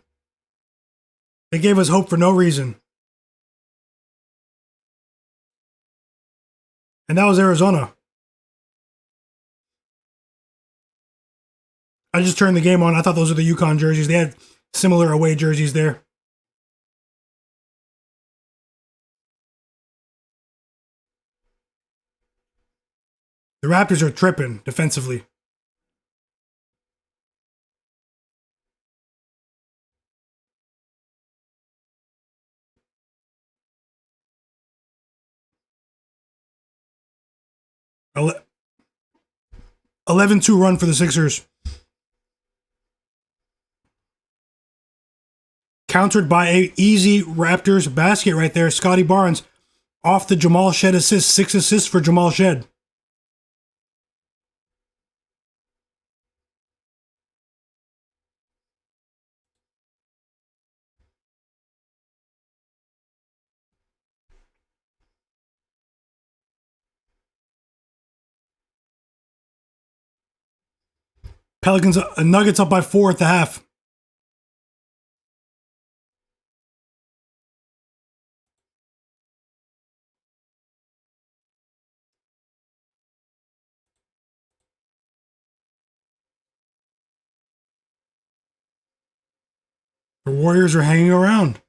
They gave us hope for no reason. And that was Arizona. I just turned the game on. I thought those were the UConn jerseys. They had similar away jerseys there. The Raptors are tripping defensively. Ele- 11-2 run for the Sixers. Countered by a easy Raptors basket right there. Scottie Barnes off the Jamal Shed assist. 6 assists for Jamal Shed. Pelicans, Nuggets up by 4 at the half. The Warriors are hanging around.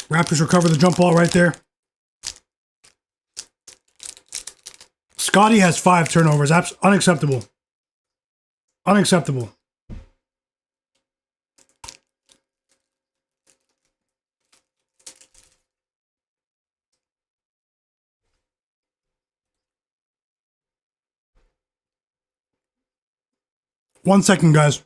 Raptors recover the jump ball right there. Scottie has 5 turnovers. Unacceptable. Unacceptable. One second, guys.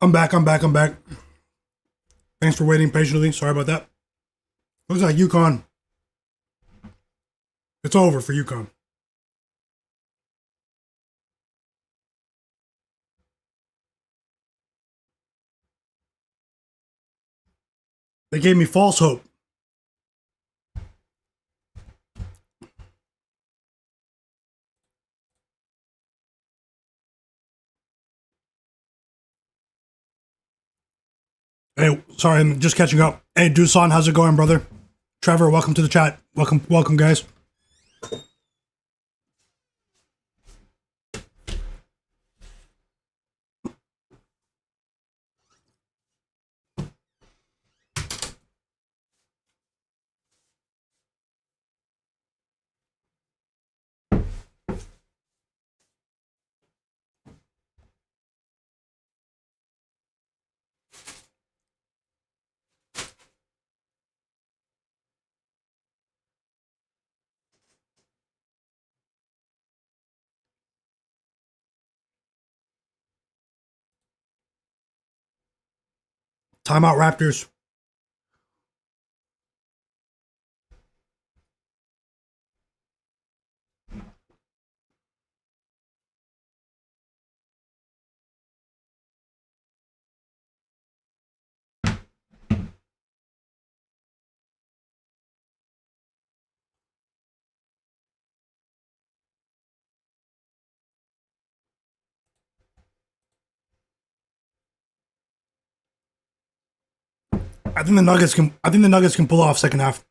I'm back. Thanks for waiting patiently. Sorry about that. Looks like UConn. It's over for UConn. They gave me false hope. Hey, sorry, I'm just catching up. Hey, Dusan, how's it going, brother? Trevor, welcome to the chat. Welcome, guys. Timeout, Raptors. I think the Nuggets can pull off second half.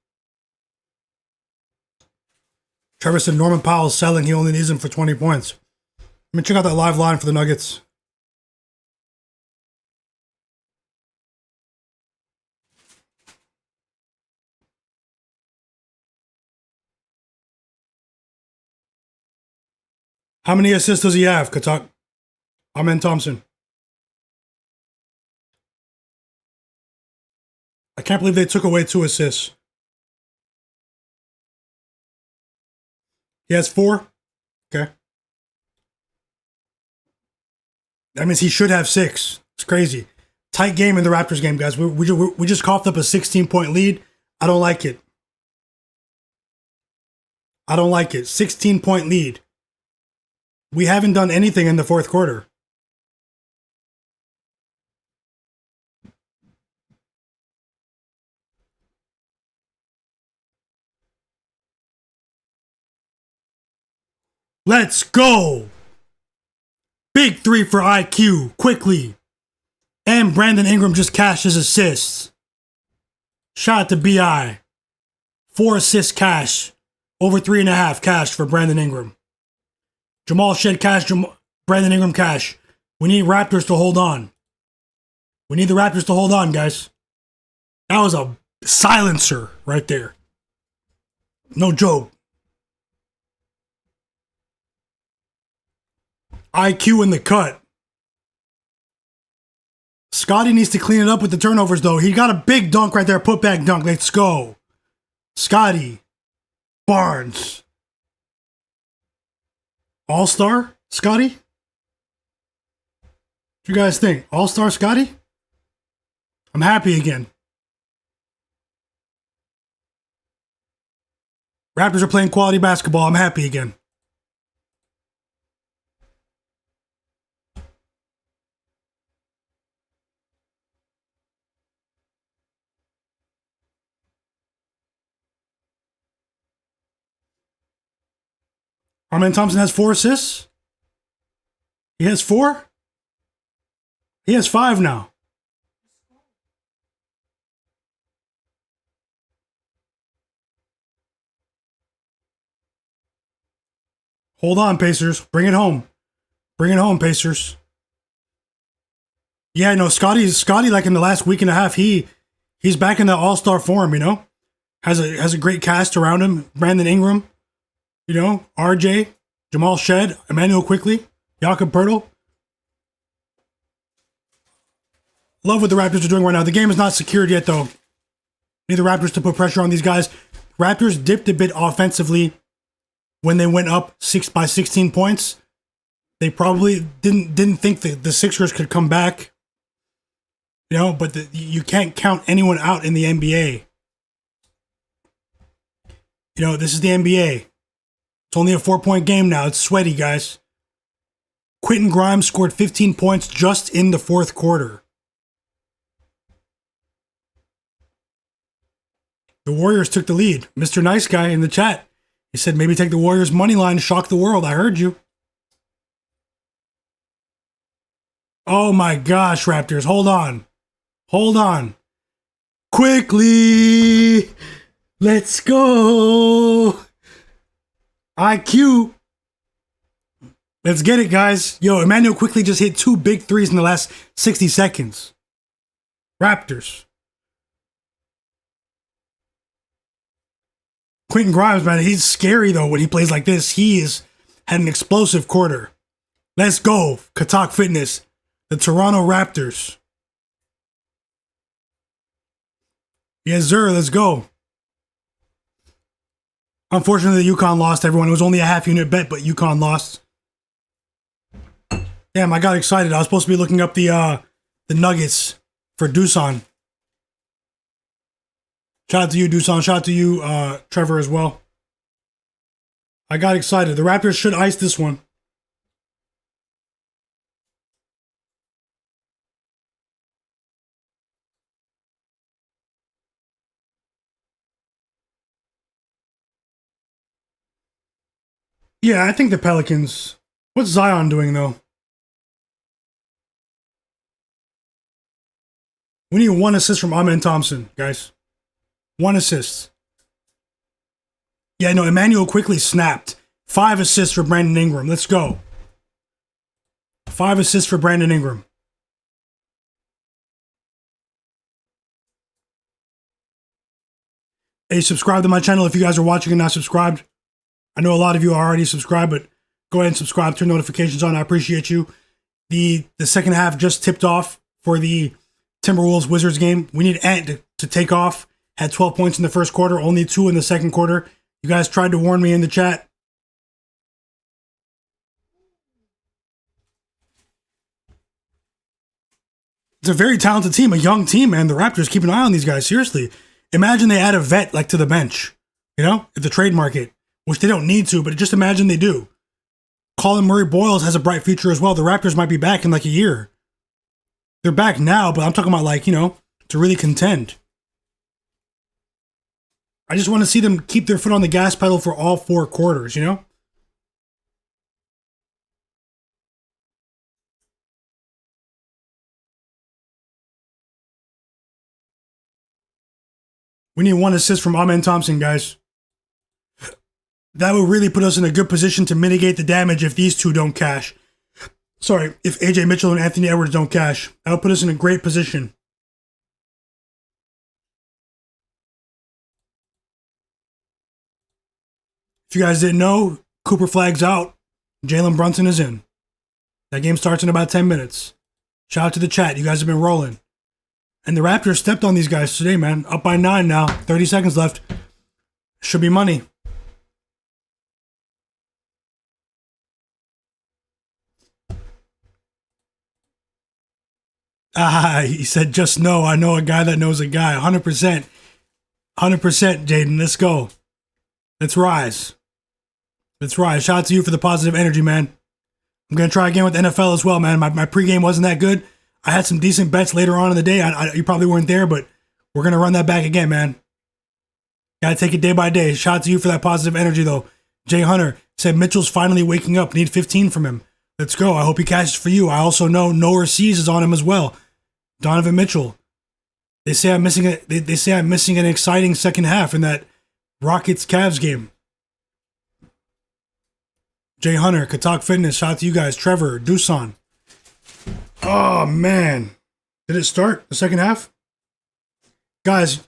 Trevor said Norman Powell's selling. He only needs him for 20 points. Let me check out that live line for the Nuggets. How many assists does he have, Katak? Amen Thompson. I can't believe they took away 2 assists. He has 4? Okay. That means he should have 6. It's crazy. Tight game in the Raptors game, guys. We just coughed up a 16-point lead. I don't like it. 16-point lead. We haven't done anything in the fourth quarter. Let's go. Big 3 for IQ, quickly. And Brandon Ingram just cashed his assists. Shout out to BI. 4 assists cash. Over 3.5 cash for Brandon Ingram. Jamal Shed cash, Brandon Ingram cash. We need Raptors to hold on. We need the Raptors to hold on, guys. That was a silencer right there. No joke. IQ in the cut. Scottie needs to clean it up with the turnovers, though. He got a big dunk right there. Put back dunk. Let's go. Scottie Barnes. All-star Scottie? What you guys think? All-star Scottie? I'm happy again. Raptors are playing quality basketball. I'm happy again. Amen Thompson has 4 assists? He has 4? He has 5 now. Hold on, Pacers. Bring it home. Bring it home, Pacers. Yeah, no, Scottie, like in the last week and a half, he's back in the all-star form, you know? Has a great cast around him. Brandon Ingram, you know, RJ, Jamal Shed, Emmanuel Quickly, Jakob Poeltl. Love what the Raptors are doing right now. The game is not secured yet, though. Need the Raptors to put pressure on these guys. Raptors dipped a bit offensively when they went up 16 points. They probably didn't think that the Sixers could come back. You know, but you can't count anyone out in the NBA. You know, this is the NBA. It's only a 4-point game now. It's sweaty, guys. Quentin Grimes scored 15 points just in the fourth quarter. The Warriors took the lead. Mr. Nice Guy in the chat. He said maybe take the Warriors money line, shock the world. I heard you. Oh my gosh, Raptors. Hold on. Hold on. Quickly. Let's go. IQ. Let's get it, guys. Yo, Emmanuel quickly just hit 2 big threes in the last 60 seconds. Raptors. Quentin Grimes, man, he's scary, though, when he plays like this. He had an explosive quarter. Let's go, Katak Fitness. The Toronto Raptors. Yes, sir, let's go. Unfortunately, UConn lost, everyone. It was only a half-unit bet, but UConn lost. Damn, I got excited. I was supposed to be looking up the Nuggets for Doosan. Shout out to you, Doosan. Shout out to you, Trevor, as well. I got excited. The Raptors should ice this one. Yeah, I think the Pelicans. What's Zion doing, though? We need 1 assist from Amen Thompson, guys. 1 assist. Yeah, no, Emmanuel quickly snapped. 5 assists for Brandon Ingram. Let's go. 5 assists for Brandon Ingram. Hey, subscribe to my channel if you guys are watching and not subscribed. I know a lot of you are already subscribed, but go ahead and subscribe, turn notifications on. I appreciate you. The second half just tipped off for the Timberwolves-Wizards game. We need Ant to take off. Had 12 points in the first quarter, only 2 in the second quarter. You guys tried to warn me in the chat. It's a very talented team, a young team, man. The Raptors, keep an eye on these guys, seriously. Imagine they add a vet like to the bench, you know, at the trade market, which they don't need to, but just imagine they do. Colin Murray-Boyles has a bright future as well. The Raptors might be back in like a year. They're back now, but I'm talking about like, you know, to really contend. I just want to see them keep their foot on the gas pedal for all 4 quarters, you know? We need 1 assist from Amen Thompson, guys. That would really put us in a good position to mitigate the damage if these two don't cash. Sorry, if AJ Mitchell and Anthony Edwards don't cash. That would put us in a great position. If you guys didn't know, Cooper Flag's out. Jalen Brunson is in. That game starts in about 10 minutes. Shout out to the chat. You guys have been rolling. And the Raptors stepped on these guys today, man. Up by 9 now. 30 seconds left. Should be money. He said, just know. I know a guy that knows a guy. 100%. 100%, Jaden. Let's go. Let's rise. Let's rise. Shout out to you for the positive energy, man. I'm going to try again with NFL as well, man. My pregame wasn't that good. I had some decent bets later on in the day. You probably weren't there, but we're going to run that back again, man. Got to take it day by day. Shout out to you for that positive energy, though. Jay Hunter said Mitchell's finally waking up. Need 15 from him. Let's go. I hope he catches for you. I also know Noah Seas is on him as well. Donovan Mitchell. They say I'm missing it. They say I'm missing an exciting second half in that Rockets-Cavs game. Jay Hunter, Katak Fitness, shout out to you guys. Trevor, Doosan. Oh, man. Did it start the second half? Guys.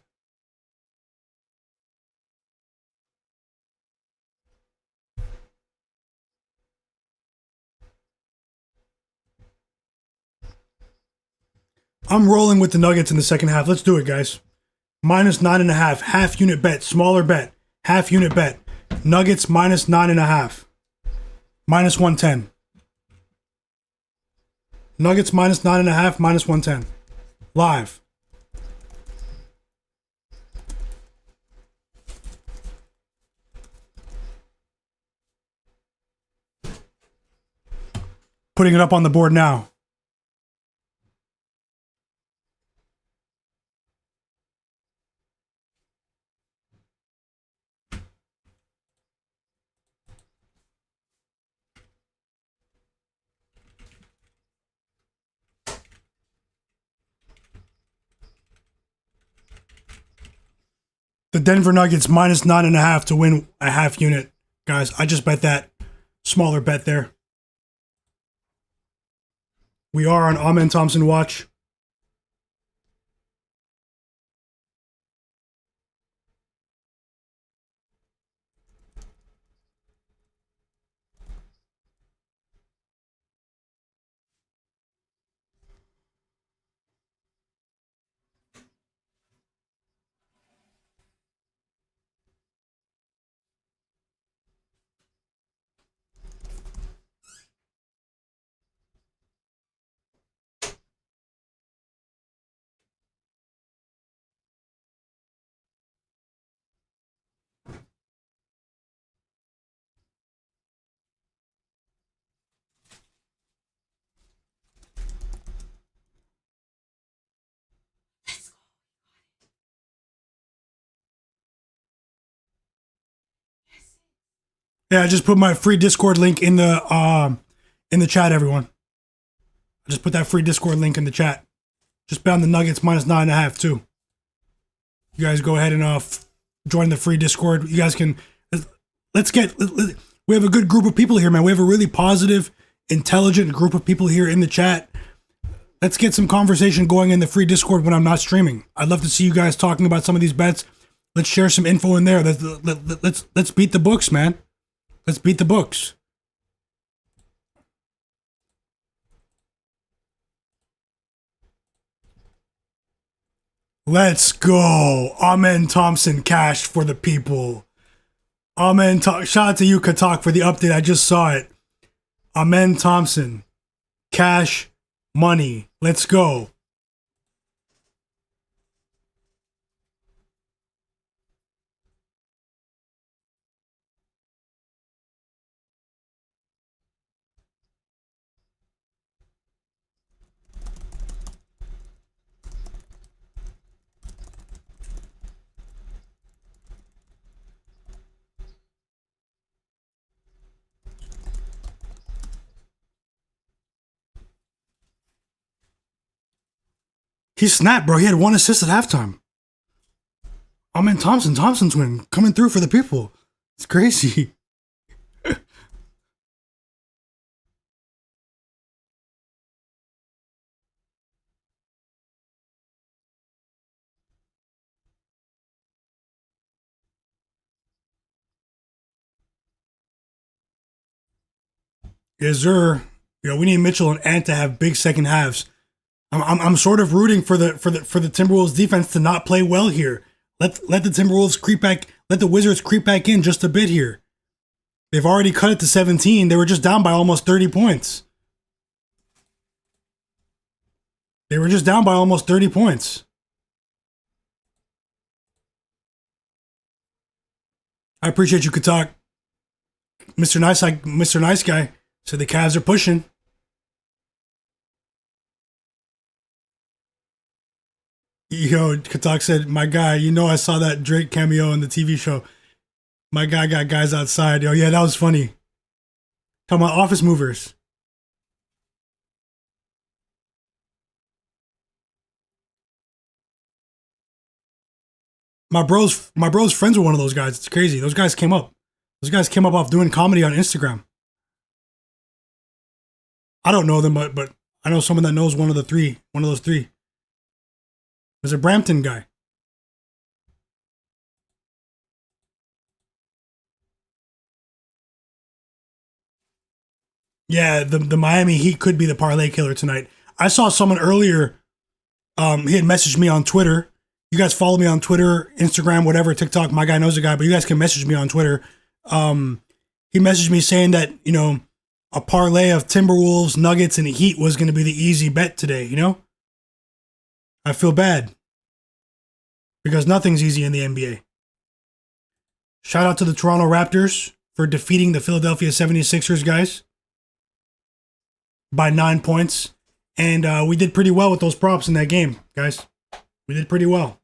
I'm rolling with the Nuggets in the second half. Let's do it, guys. Minus 9.5. Half unit bet. Smaller bet. Half unit bet. Nuggets minus 9.5. Minus 110. Nuggets minus 9.5. Minus 110. Live. Putting it up on the board now. The Denver Nuggets minus 9.5 to win a half unit. Guys, I just bet that. Smaller bet there. We are on Amen Thompson watch. Yeah, I just put my free Discord link in the chat, everyone. I just put that free Discord link in the chat. Just bet on the Nuggets minus 9.5 too. You guys go ahead and join the free Discord. You guys can we have a good group of people here, man. We have a really positive, intelligent group of people here in the chat. Let's get some conversation going in the free Discord when I'm not streaming. I'd love to see you guys talking about some of these bets. Let's share some info in there. Let's beat the books, man. Let's beat the books. Let's go. Amen Thompson cash for the people. Amen. Shout out to you, Katak, for the update. I just saw it. Amen Thompson. Cash money. Let's go. He snapped, bro. He had 1 assist at halftime. Amen Thompson twin coming through for the people. It's crazy. Yes, sir. We need Mitchell and Ant to have big second halves. I'm sort of rooting for the Timberwolves defense to not play well here. Let the Timberwolves creep back. Let the Wizards creep back in just a bit here. They've already cut it to 17. They were just down by almost 30 points. They were just down by almost 30 points. I appreciate you, Katak. Mr. Nice Guy said the Cavs are pushing. Yo, Katak said, my guy, I saw that Drake cameo in the TV show. My guy got guys outside. Yo, yeah, that was funny. Talking about office movers. My bro's friends were one of those guys. It's crazy. Those guys came up off doing comedy on Instagram. I don't know them, but I know someone that knows one of those three. There's a Brampton guy. Yeah, the Miami Heat could be the parlay killer tonight. I saw someone earlier. He had messaged me on Twitter. You guys follow me on Twitter, Instagram, whatever, TikTok. Myguyknowsaguy, but you guys can message me on Twitter. He messaged me saying that a parlay of Timberwolves, Nuggets, and Heat was going to be the easy bet today. I feel bad. Because nothing's easy in the NBA. Shout out to the Toronto Raptors for defeating the Philadelphia 76ers, guys, by 9 points. And we did pretty well with those props in that game, guys. We did pretty well.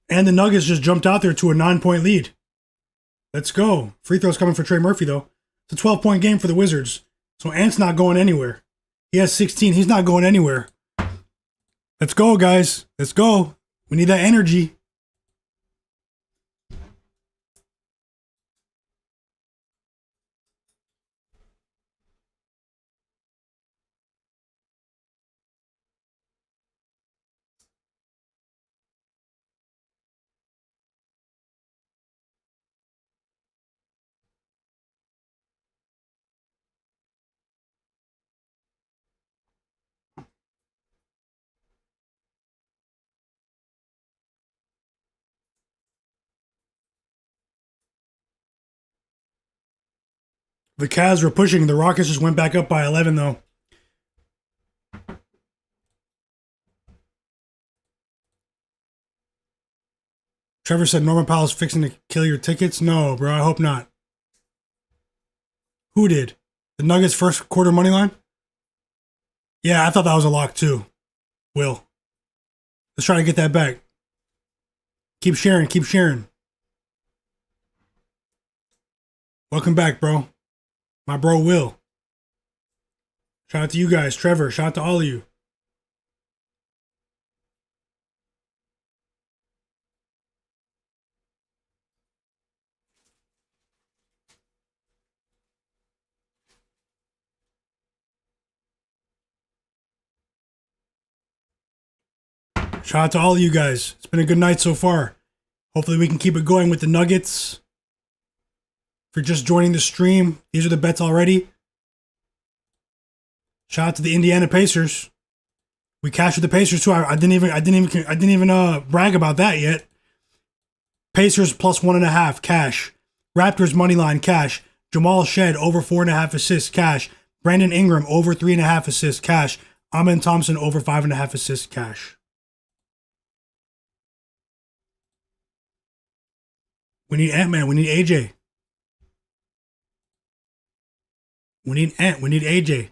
And the Nuggets just jumped out there to a 9-point lead. Let's go. Free throws coming for Trey Murphy, though. It's a 12-point game for the Wizards. So Ant's not going anywhere. He has 16. He's not going anywhere. Let's go, guys. Let's go. We need that energy. The Cavs were pushing. The Rockets just went back up by 11, though. Trevor said Norman Powell's fixing to kill your tickets. No, bro, I hope not. Who did? The Nuggets first quarter money line? Yeah, I thought that was a lock too. Will. Let's try to get that back. Keep sharing, keep sharing. Welcome back, bro. My bro Will. Shout out to you guys. Trevor, shout out to all of you. Shout out to all of you guys. It's been a good night so far. Hopefully we can keep it going with the Nuggets. If you're just joining the stream, these are the bets already. Shout out to the Indiana Pacers. We cashed with the Pacers too. I didn't even brag about that yet. Pacers plus 1.5 cash. Raptors money line cash. Jamal Shed over 4.5 assists cash. Brandon Ingram over 3.5 assists cash. Amen Thompson over 5.5 assists cash. We need Ant-Man. We need AJ. We need Ant. We need AJ.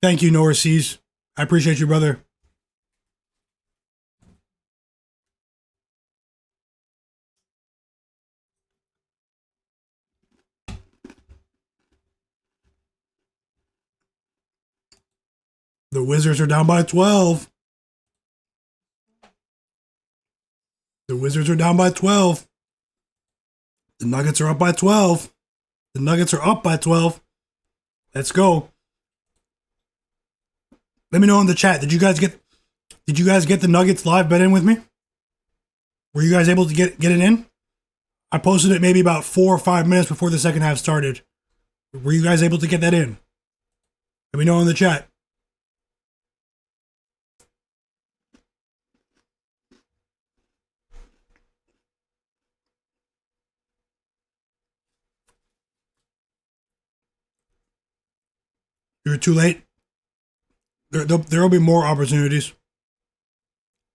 Thank you, Norseas. I appreciate you, brother. The Wizards are down by 12. The Wizards are down by 12. The Nuggets are up by 12. The Nuggets are up by 12. Let's go. Let me know in the chat. Did you guys get the Nuggets live bet in with me? Were you guys able to get it in? I posted it maybe about 4 or 5 minutes before the second half started. Were you guys able to get that in? Let me know in the chat. You're too late. There will be more opportunities.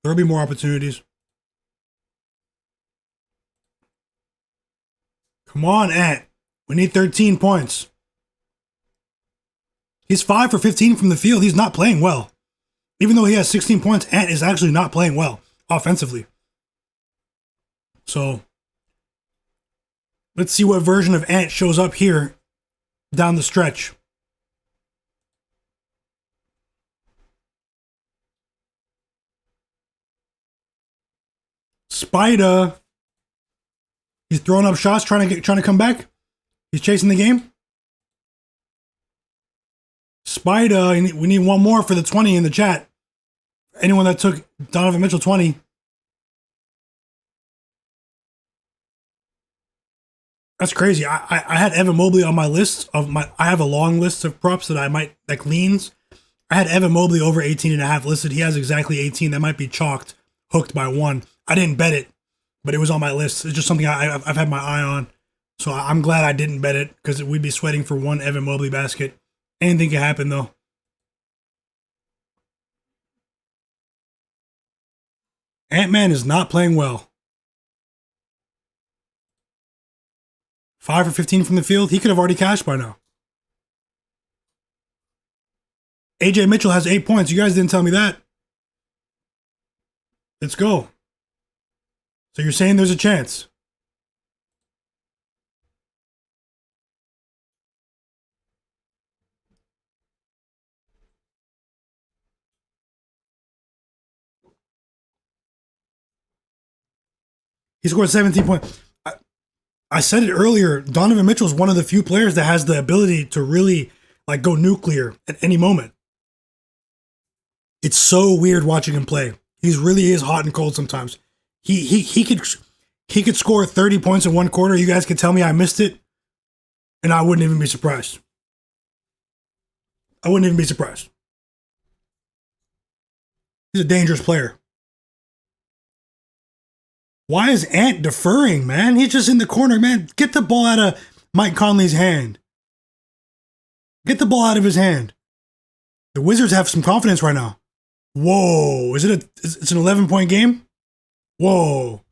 There will be more opportunities. Come on, Ant. We need 13 points. He's 5 for 15 from the field. He's not playing well. Even though he has 16 points, Ant is actually not playing well offensively. So, let's see what version of Ant shows up here down the stretch. Spider. He's throwing up shots, trying to come back. He's chasing the game. Spider, we need one more for the 20 in the chat. Anyone that took Donovan Mitchell 20. That's crazy. I had Evan Mobley on my list I have a long list of props that I might, like leans. I had Evan Mobley over 18.5 listed. He has exactly 18. That might be chalked, hooked by 1. I didn't bet it, but it was on my list. It's just something I've had my eye on. So I'm glad I didn't bet it because we'd be sweating for one Evan Mobley basket. Anything can happen though. Ant-Man is not playing well. 5 for 15 from the field. He could have already cashed by now. AJ Mitchell has 8 points. You guys didn't tell me that. Let's go. So you're saying there's a chance? He scored 17 points. I said it earlier. Donovan Mitchell is one of the few players that has the ability to really like go nuclear at any moment. It's so weird watching him play. He really is hot and cold sometimes. He could score 30 points in one quarter. You guys could tell me I missed it, and I wouldn't even be surprised. I wouldn't even be surprised. He's a dangerous player. Why is Ant deferring, man? He's just in the corner, man. Get the ball out of Mike Conley's hand. Get the ball out of his hand. The Wizards have some confidence right now. Whoa. It's an 11-point game? Whoa.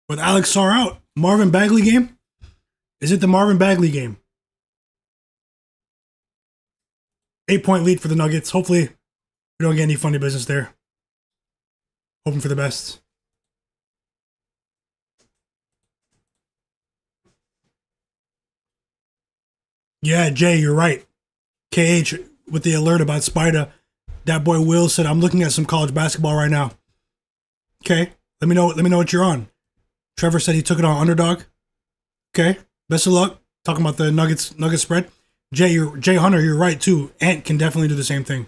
With Alex Sarr out. Marvin Bagley game? Is it the Marvin Bagley game? 8-point lead for the Nuggets. Hopefully, we don't get any funny business there. Hoping for the best. Yeah, Jay, you're right. KH with the alert about Spida. That boy Will said, I'm looking at some college basketball right now. Okay. Let me know what you're on. Trevor said he took it on underdog. Okay. Best of luck. Talking about the Nuggets spread. Jay Hunter, you're right too. Ant can definitely do the same thing.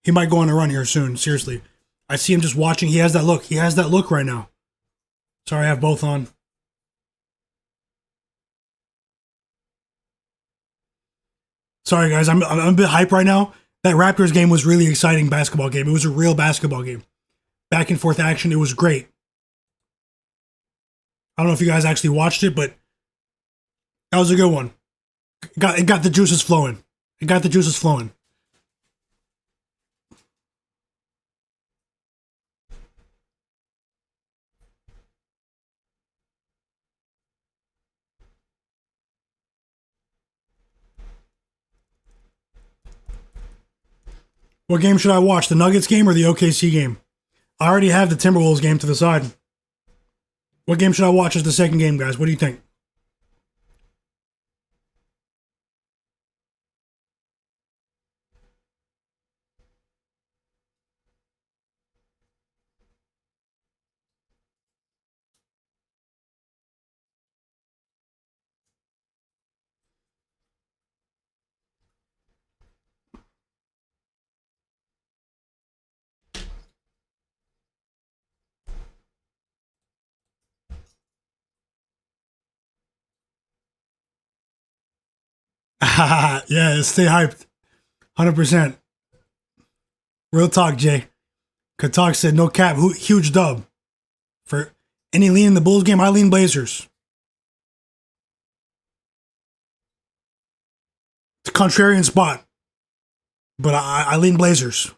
He might go on a run here soon. Seriously. I see him just watching. He has that look. He has that look right now. Sorry, I have both on. Sorry, guys. I'm a bit hyped right now. That Raptors game was really exciting basketball game. It was a real basketball game. Back and forth action. It was great. I don't know if you guys actually watched it, but that was a good one. It got the juices flowing. It got the juices flowing. What game should I watch? The Nuggets game or the OKC game? I already have the Timberwolves game to the side. What game should I watch as the second game, guys? What do you think? Yeah, stay hyped. 100%. Real talk, Jay. Katak said, no cap, huge dub. For any lean in the Bulls game, I lean Blazers. It's a contrarian spot. But I lean Blazers.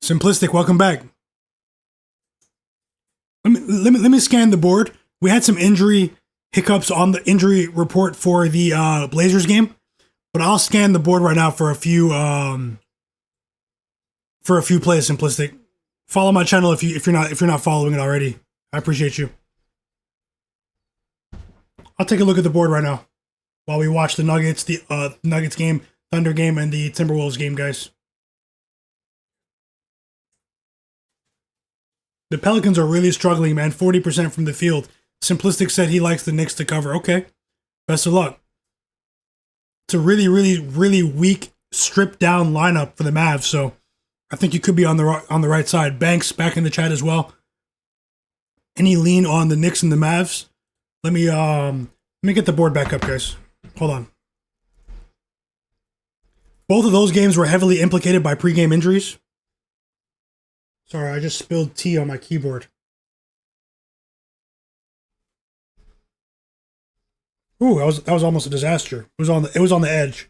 Simplistic, welcome back. Let me scan the board. We had some injury hiccups on the injury report for the Blazers game, but I'll scan the board right now for a few plays. Simplistic. Follow my channel if you're not following it already. I appreciate you. I'll take a look at the board right now while we watch the Nuggets game, Thunder game, and the Timberwolves game, guys. The Pelicans are really struggling, man. 40% from the field. Simplistic said he likes the Knicks to cover. Okay. Best of luck. It's a really, really, really weak, stripped down lineup for the Mavs, so I think you could be on the right side. Banks back in the chat as well. Any lean on the Knicks and the Mavs? Let me get the board back up, guys. Hold on. Both of those games were heavily implicated by pregame injuries. Sorry, I just spilled tea on my keyboard. Ooh, that was almost a disaster. It was on the edge.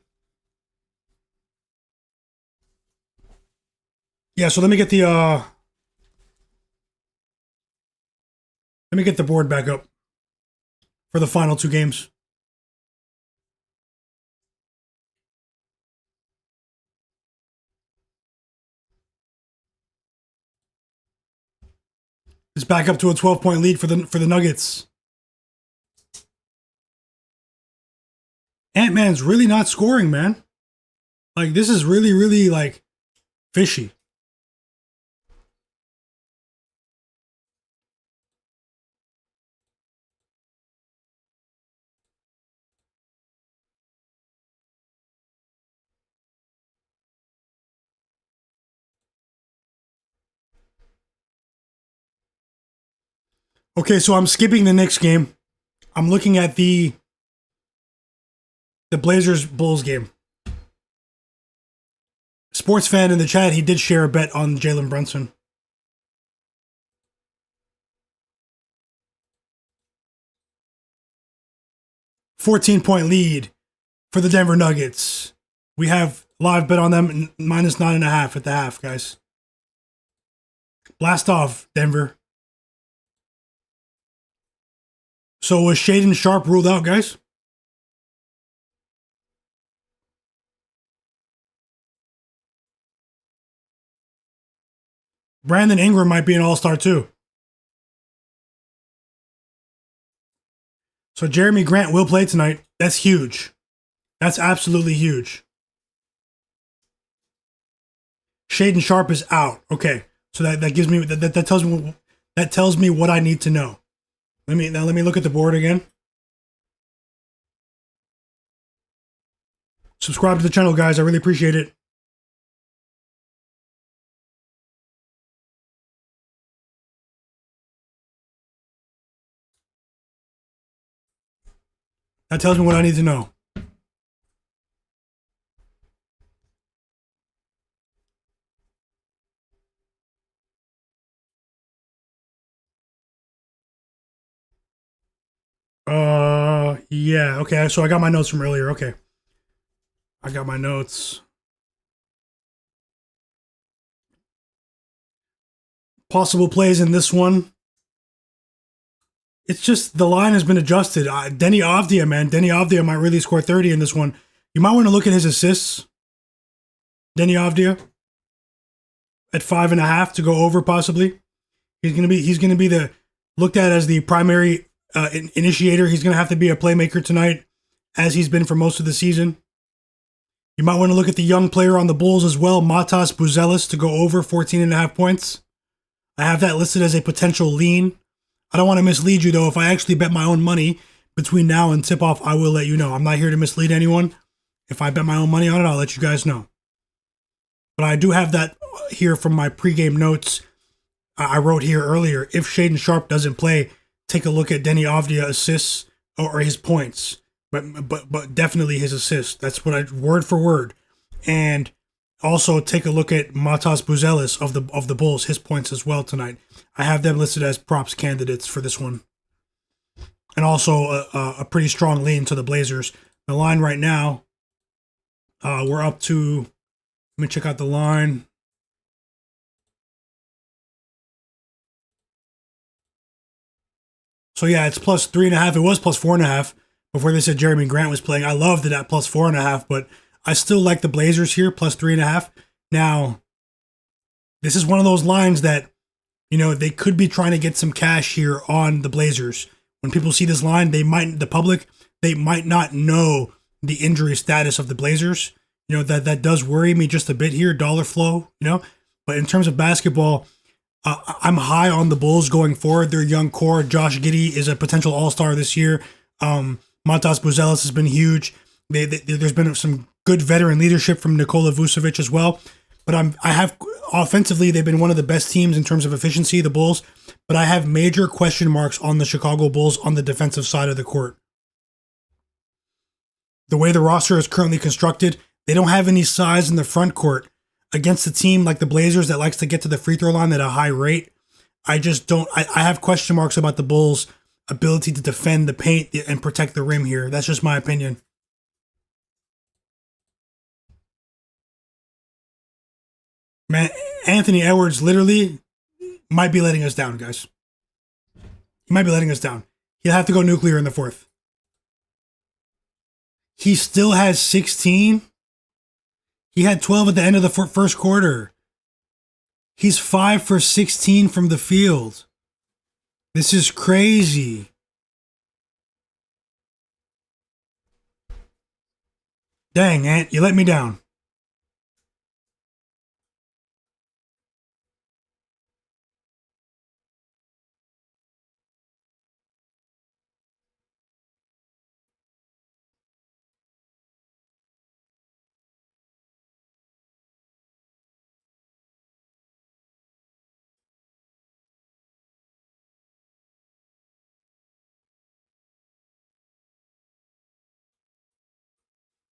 Yeah, so let me get the board back up for the final two games. It's back up to a 12-point lead for the Nuggets. Ant-Man's really not scoring, man. Like, this is really, really, like, fishy. Okay, so I'm skipping the Knicks game. I'm looking at the Blazers Bulls game. Sports fan in the chat, he did share a bet on Jalen Brunson. 14-point lead for the Denver Nuggets. We have live bet on them minus 9.5 at the half, guys. Blast off, Denver. So was Shaedon Sharpe ruled out, guys? Brandon Ingram might be an all-star too. So Jeremy Grant will play tonight. That's huge. That's absolutely huge. Shaedon Sharpe is out. Okay. So that gives me that tells me what I need to know. Let me look at the board again. Subscribe to the channel, guys. I really appreciate it. That tells me what I need to know. Yeah, okay, so I got my notes from earlier, okay. I got my notes. Possible plays in this one. It's just the line has been adjusted. Denny Avdia, man. Denny Avdia might really score 30 in this one. You might want to look at his assists. Denny Avdia at 5.5 to go over possibly. He's gonna be the looked at as the primary initiator. He's gonna have to be a playmaker tonight, as he's been for most of the season. You might want to look at the young player on the Bulls as well, Matas Buzelis, to go over 14.5 points. I have that listed as a potential lean. I don't want to mislead you, though. If I actually bet my own money between now and tip-off, I will let you know. I'm not here to mislead anyone. If I bet my own money on it, I'll let you guys know. But I do have that here from my pregame notes I wrote here earlier. If Shaedon Sharpe doesn't play, take a look at Denny Avdia assists or his points. But definitely his assists. That's what word for word. And also take a look at Matas Buzelis of the Bulls, his points as well tonight. I have them listed as props candidates for this one. And also a pretty strong lean to the Blazers. The line right now, we're up to, let me check out the line. So yeah, it's plus 3.5. It was plus 4.5 before they said Jeremy Grant was playing. I loved it at plus 4.5, but I still like the Blazers here, plus 3.5. Now, this is one of those lines that, you know, they could be trying to get some cash here on the Blazers. When people see this line, the public, they might not know the injury status of the Blazers. You know, that does worry me just a bit here, dollar flow, you know. But in terms of basketball, I'm high on the Bulls going forward. Their young core, Josh Giddey, is a potential all-star this year. Matas Buzelis has been huge. There's been some good veteran leadership from Nikola Vucevic as well. But I have offensively, they've been one of the best teams in terms of efficiency, the Bulls. But I have major question marks on the Chicago Bulls on the defensive side of the court. The way the roster is currently constructed, they don't have any size in the front court against a team like the Blazers that likes to get to the free throw line at a high rate. I just don't. I have question marks about the Bulls ability to defend the paint and protect the rim here. That's just my opinion. Man, Anthony Edwards literally might be letting us down, guys. He might be letting us down. He'll have to go nuclear in the fourth. He still has 16. He had 12 at the end of the first quarter. He's 5 for 16 from the field. This is crazy. Dang, Ant, you let me down.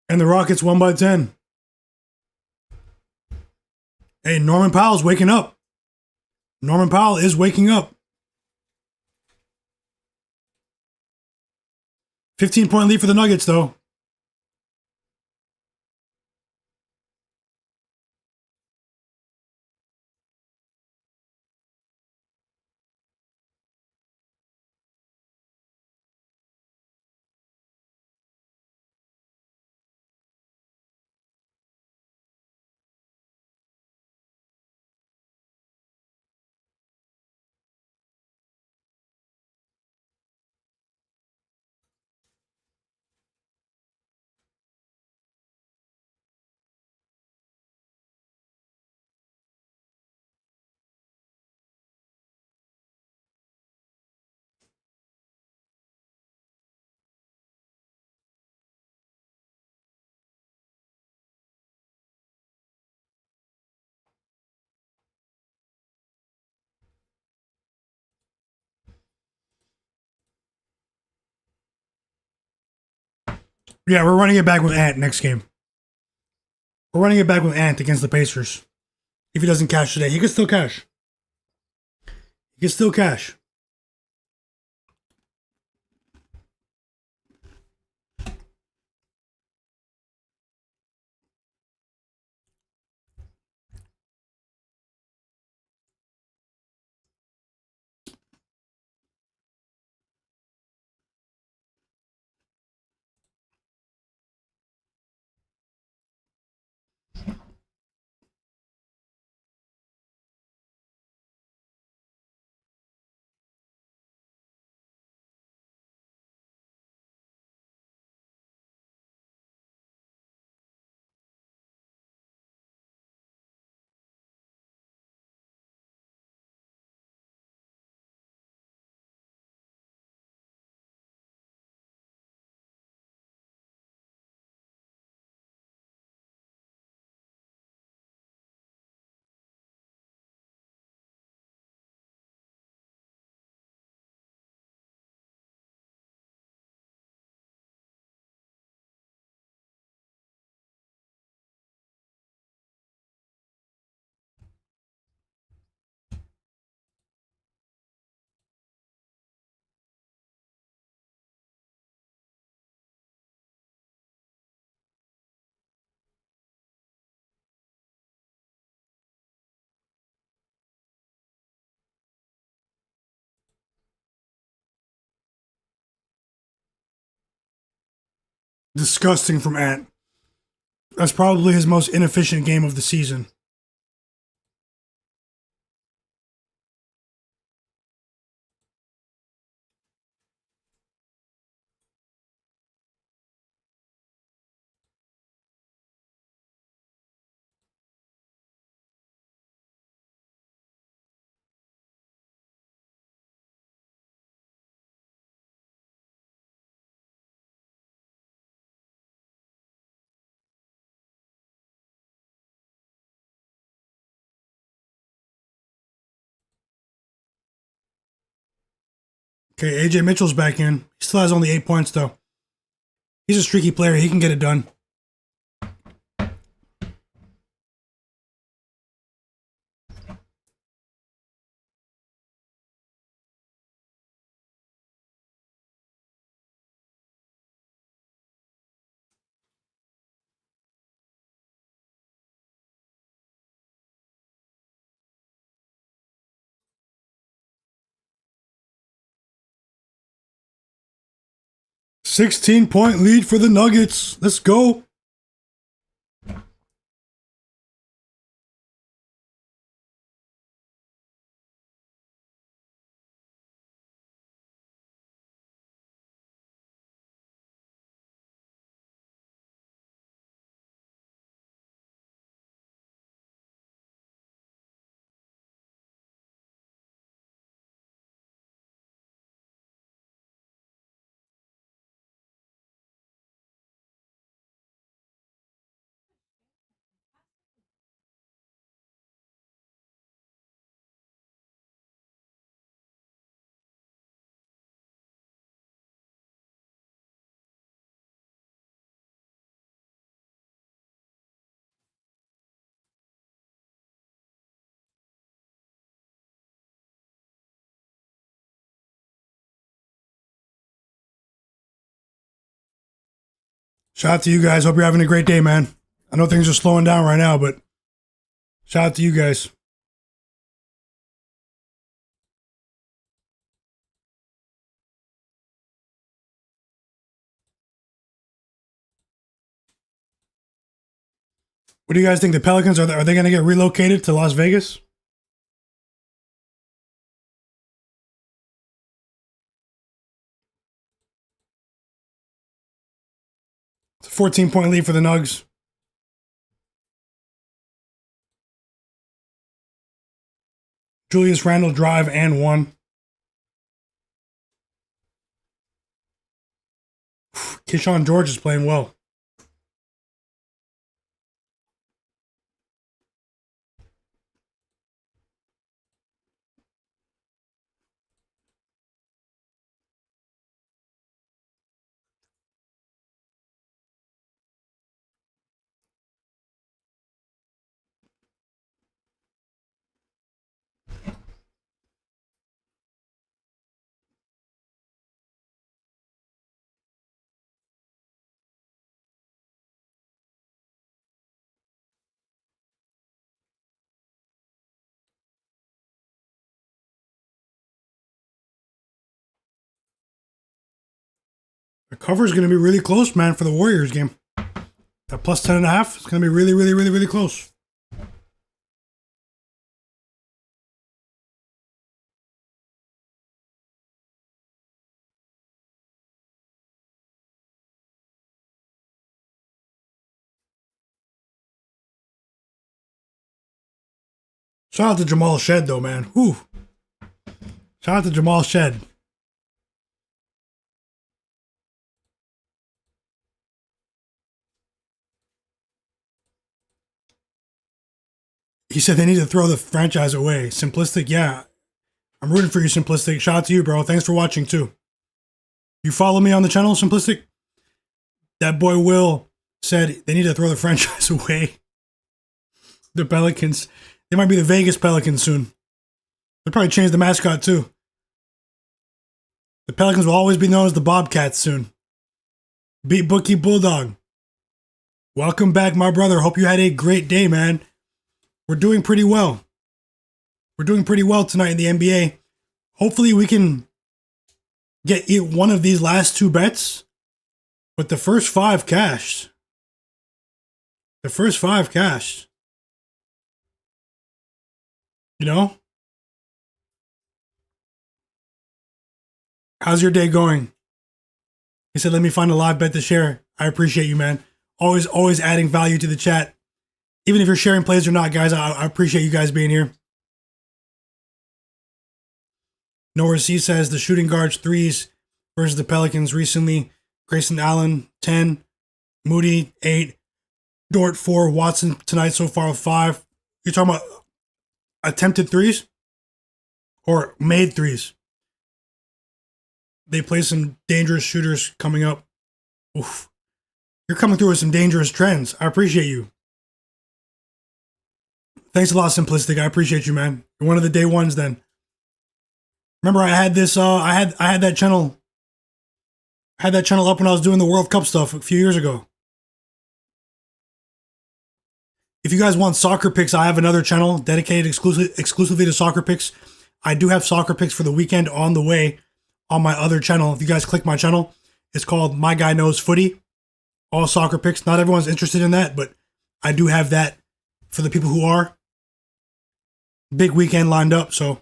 And the Rockets won by 10. Hey, Norman Powell's waking up. Norman Powell is waking up. 15-point lead for the Nuggets, though. Yeah, we're running it back with Ant next game. We're running it back with Ant against the Pacers. If he doesn't cash today, he can still cash. He can still cash. Disgusting from Ant. That's probably his most inefficient game of the season. Okay, AJ Mitchell's back in. He still has only 8 points, though. He's a streaky player. He can get it done. 16-point lead for the Nuggets. Let's go. Shout out to you guys. Hope you're having a great day, man. I know things are slowing down right now, but shout out to you guys. What do you guys think? The Pelicans, are they going to get relocated to Las Vegas? It's a 14-point lead for the Nugs. Julius Randle drive and one. Keyshawn George is playing well. The cover is going to be really close, man, for the Warriors game. That plus 10.5 is going to be really, really, really, really close. Shout out to Jamal Shed, though, man. Whew. Shout out to Jamal Shed. He said they need to throw the franchise away. Simplistic, yeah. I'm rooting for you, Simplistic. Shout out to you, bro. Thanks for watching, too. You follow me on the channel, Simplistic? That boy Will said they need to throw the franchise away. The Pelicans. They might be the Vegas Pelicans soon. They'll probably change the mascot, too. The Pelicans will always be known as the Bobcats soon. Beat Bookie Bulldog. Welcome back, my brother. Hope you had a great day, man. We're doing pretty well. We're doing pretty well tonight in the NBA. Hopefully we can get one of these last two bets, but the first 5 cashed. The first 5 cashed. You know? How's your day going? He said, let me find a live bet to share. I appreciate you, man. Always adding value to the chat. Even if you're sharing plays or not, guys, I appreciate you guys being here. Norris C says the shooting guards 3s versus the Pelicans recently. Grayson Allen, 10. Moody, 8. Dort, 4. Watson tonight so far with 5. You're talking about attempted 3s? Or made 3s? They play some dangerous shooters coming up. Oof. You're coming through with some dangerous trends. I appreciate you. Thanks a lot, Simplistic. I appreciate you, man. You're one of the day ones then. Remember I had this I had that channel up when I was doing the World Cup stuff a few years ago. If you guys want soccer picks, I have another channel dedicated exclusively to soccer picks. I do have soccer picks for the weekend on the way on my other channel. If you guys click my channel, It's called My Guy Knows Footy. All soccer picks. Not everyone's interested in that, but I do have that for the people who are. Big weekend lined up, so.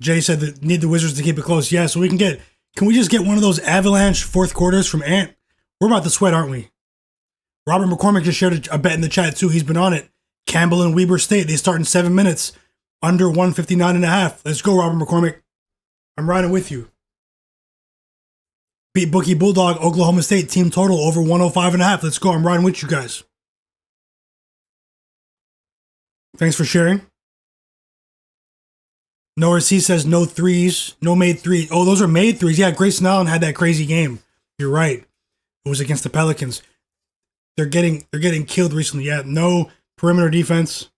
Jay said that need the Wizards to keep it close. Yeah, so we can we just get one of those avalanche fourth quarters from Ant? We're about to sweat, aren't we? Robert McCormick just shared a bet in the chat too. He's been on it. Campbell and Weber State. They start in 7 minutes. Under 159.5. Let's go, Robert McCormick. I'm riding with you. Beat Bookie Bulldog, Oklahoma State. Team total over 105.5. Let's go. I'm riding with you guys. Thanks for sharing. Norris C says no threes. No made threes. Oh, those are made threes. Yeah, Grayson Allen had that crazy game. You're right. It was against the Pelicans. They're getting killed recently. Yeah, no perimeter defense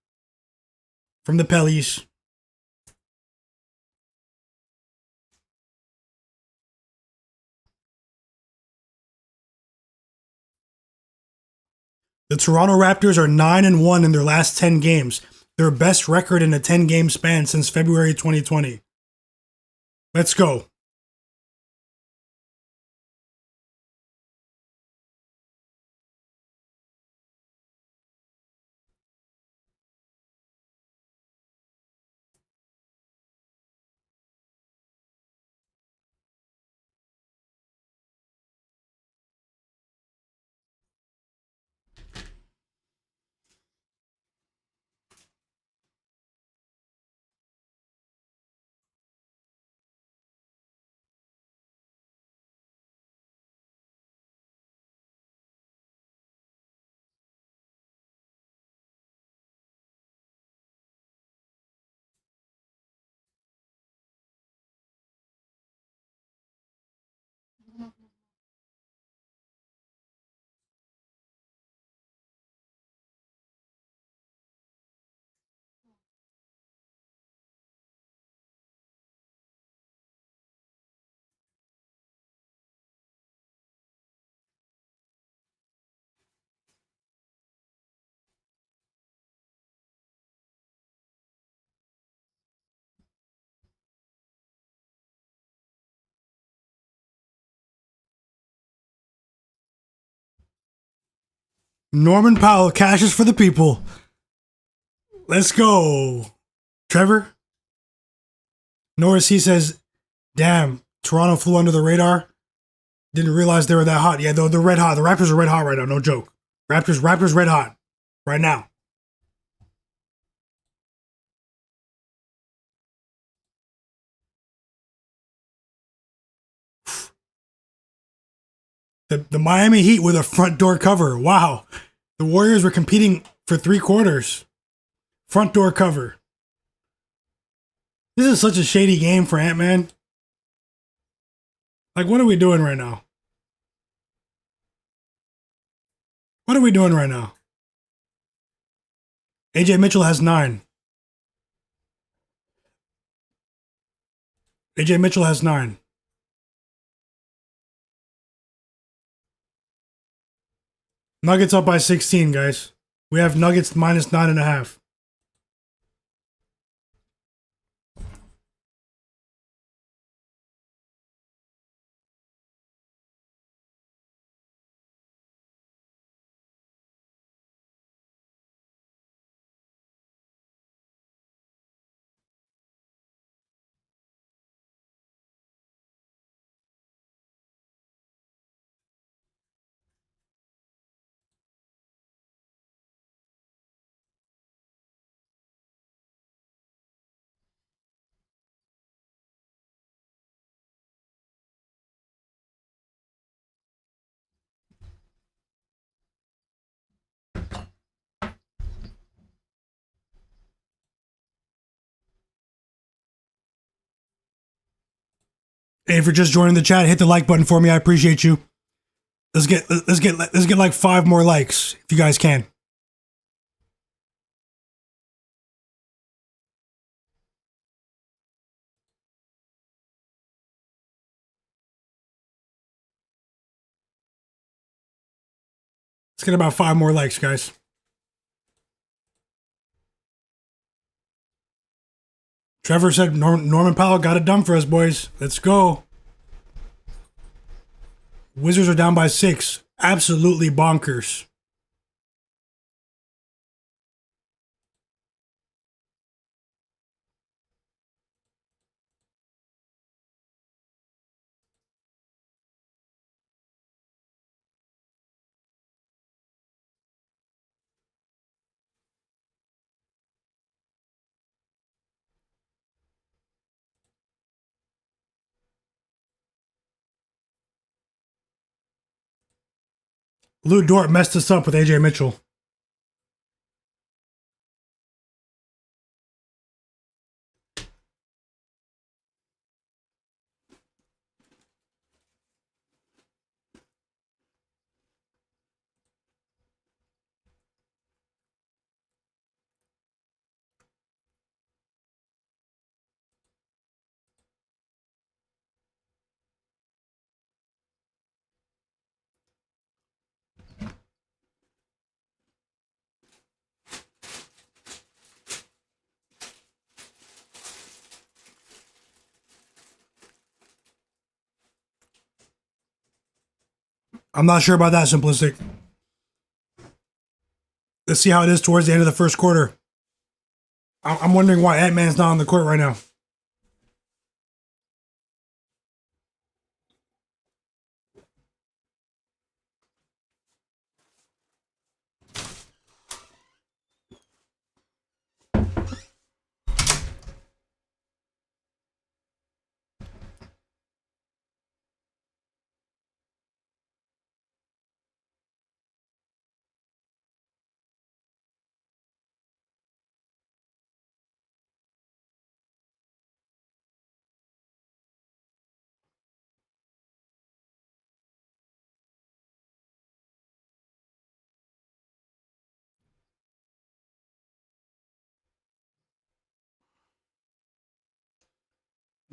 from the Pellies. The Toronto Raptors are 9-1 in their last 10 games. Their best record in a 10-game span since February 2020. Let's go. Norman Powell cashes for the people. Let's go. Trevor? Norris, he says, damn, Toronto flew under the radar. Didn't realize they were that hot. Yeah, they're red hot. The Raptors are red hot right now. No joke. Raptors red hot right now. The Miami Heat with a front door cover. Wow. The Warriors were competing for 3 quarters. Front door cover. This is such a shady game for Ant-Man. Like, what are we doing right now? What are we doing right now? AJ Mitchell has 9. AJ Mitchell has 9. Nuggets up by 16, guys. We have Nuggets minus 9.5. Hey, if you're just joining the chat, hit the like button for me. I appreciate you. Let's get like 5 more likes if you guys can. Let's get about 5 more likes, guys. Trevor said Norman Powell got it done for us, boys. Let's go. Wizards are down by 6. Absolutely bonkers. Lou Dort messed us up with AJ Mitchell. I'm not sure about that, Simplistic. Let's see how it is towards the end of the first quarter. I'm wondering why Ant-Man's not on the court right now.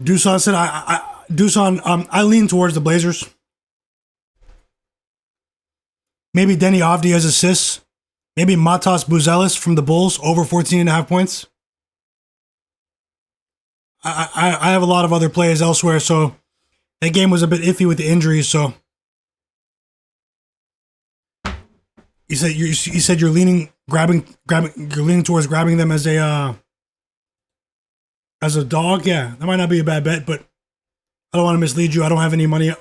Dusan said, I lean towards the Blazers. Maybe Denny Avdia's assists. Maybe Matas Buzelis from the Bulls over 14.5 points. I have a lot of other plays elsewhere, so that game was a bit iffy with the injuries. So you said you're leaning towards grabbing them as a dog. Yeah, that might not be a bad bet, but I don't want to mislead you. I don't have any money,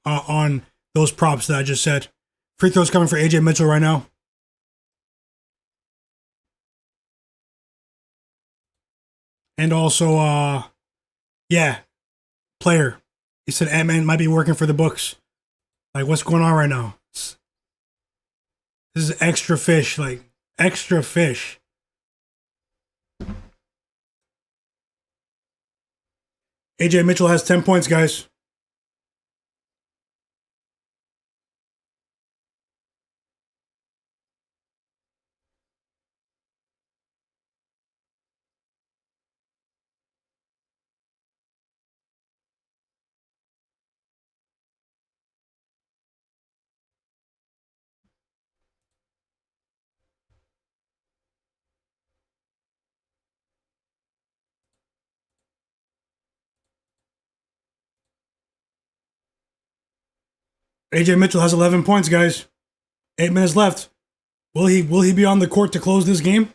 on those props that I just said. Free throws coming for AJ Mitchell right now. And also, player. He said Ant-Man might be working for the books. Like, what's going on right now? This is extra fish, like, extra fish. AJ Mitchell has 10 points, guys. AJ Mitchell has 11 points, guys. 8 minutes left. Will he be on the court to close this game?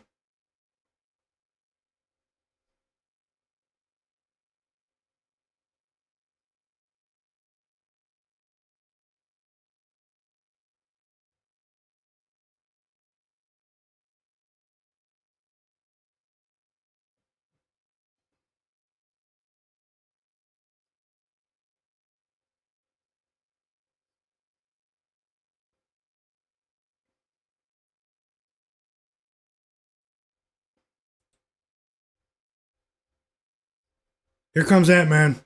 Here comes Ant-Man.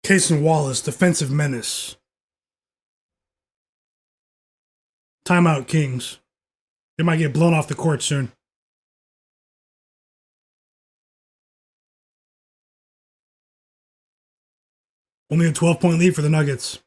Cason Wallace, defensive menace. Timeout, Kings. They might get blown off the court soon. Only a 12-point lead for the Nuggets.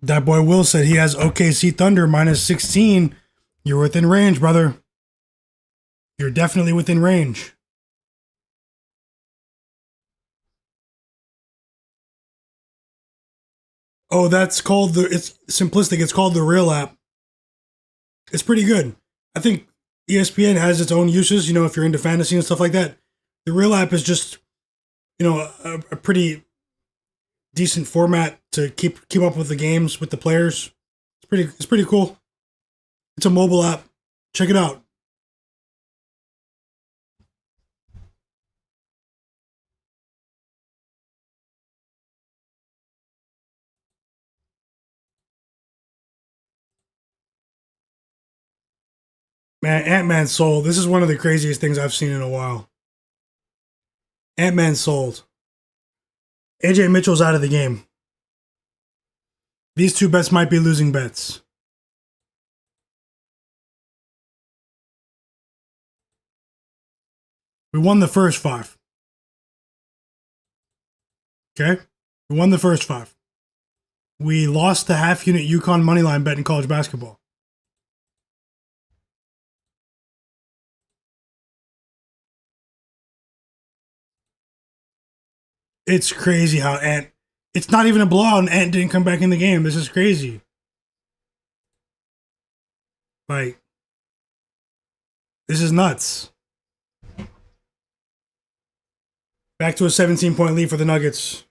That boy Will said he has OKC Thunder minus 16. You're within range, brother. You're definitely within range. Oh, that's called it's simplistic. It's called the Real app. It's pretty good. I think ESPN has its own uses, if you're into fantasy and stuff like that. The Real app is just, a pretty decent format to keep up with the games with the players. It's pretty cool. It's a mobile app. Check it out. Man, Ant-Man sold. This is one of the craziest things I've seen in a while. Ant-Man sold. AJ Mitchell's out of the game. These two bets might be losing bets. We won the first five. Okay? We won the first five. We lost the half unit UConn moneyline bet in college basketball. It's crazy how Ant. It's not even a blowout and Ant didn't come back in the game. This is crazy. Like, this is nuts. Back to a 17-point lead for the Nuggets.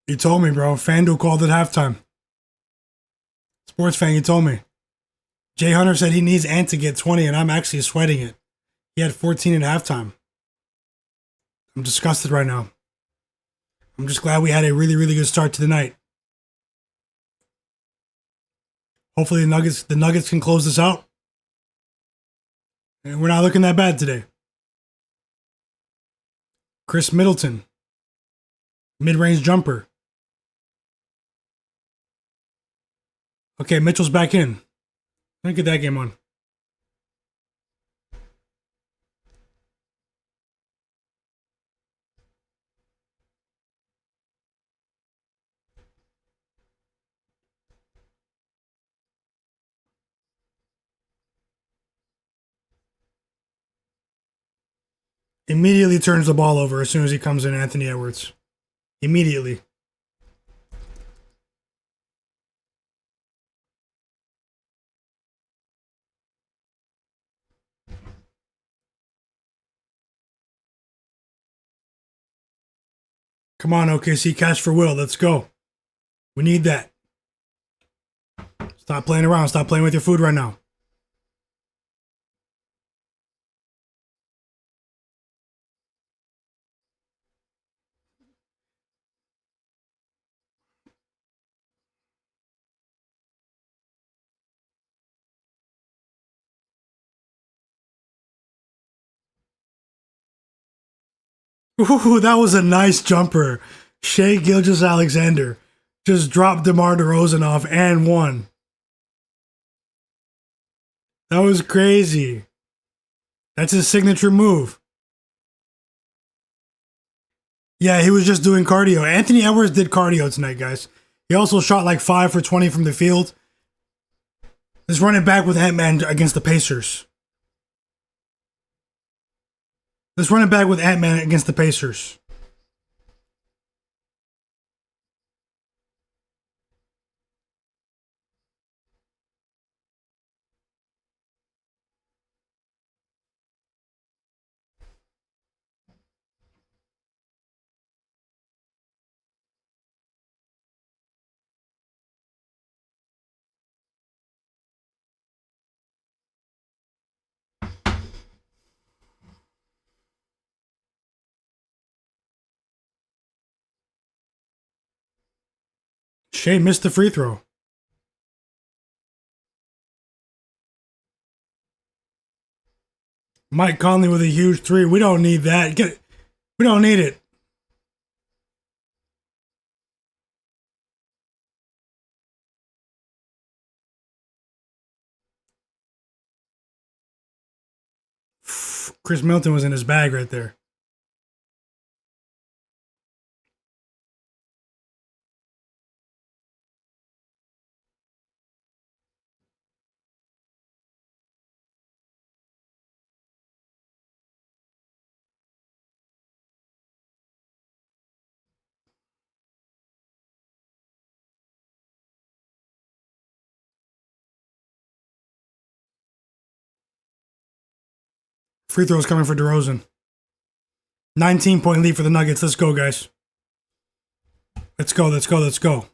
You told me, bro. FanDuel called at halftime. Sports fan, you told me. Jay Hunter said he needs Ant to get 20, and I'm actually sweating it. He had 14 at halftime. I'm disgusted right now. I'm just glad we had a really, really good start to the night. Hopefully the Nuggets can close this out. And we're not looking that bad today. Chris Middleton. Mid-range jumper. Okay, Mitchell's back in. Let me get that game on. Immediately turns the ball over as soon as he comes in, Anthony Edwards. Immediately. Come on, OKC, catch for Will. Let's go. We need that. Stop playing around. Stop playing with your food right now. Ooh, that was a nice jumper. Shai Gilgeous-Alexander just dropped DeMar DeRozan off and won. That was crazy. That's his signature move. Yeah, he was just doing cardio. Anthony Edwards did cardio tonight, guys. He also shot like 5 for 20 from the field. Let's run it back with Ant-Man against the Pacers. Let's run it back with Ant-Man against the Pacers. Shai missed the free throw. Mike Conley with a huge 3. We don't need that. We don't need it. Chris Middleton was in his bag right there. Free throws coming for DeRozan. 19-point lead for the Nuggets. Let's go, guys. Let's go, let's go, let's go.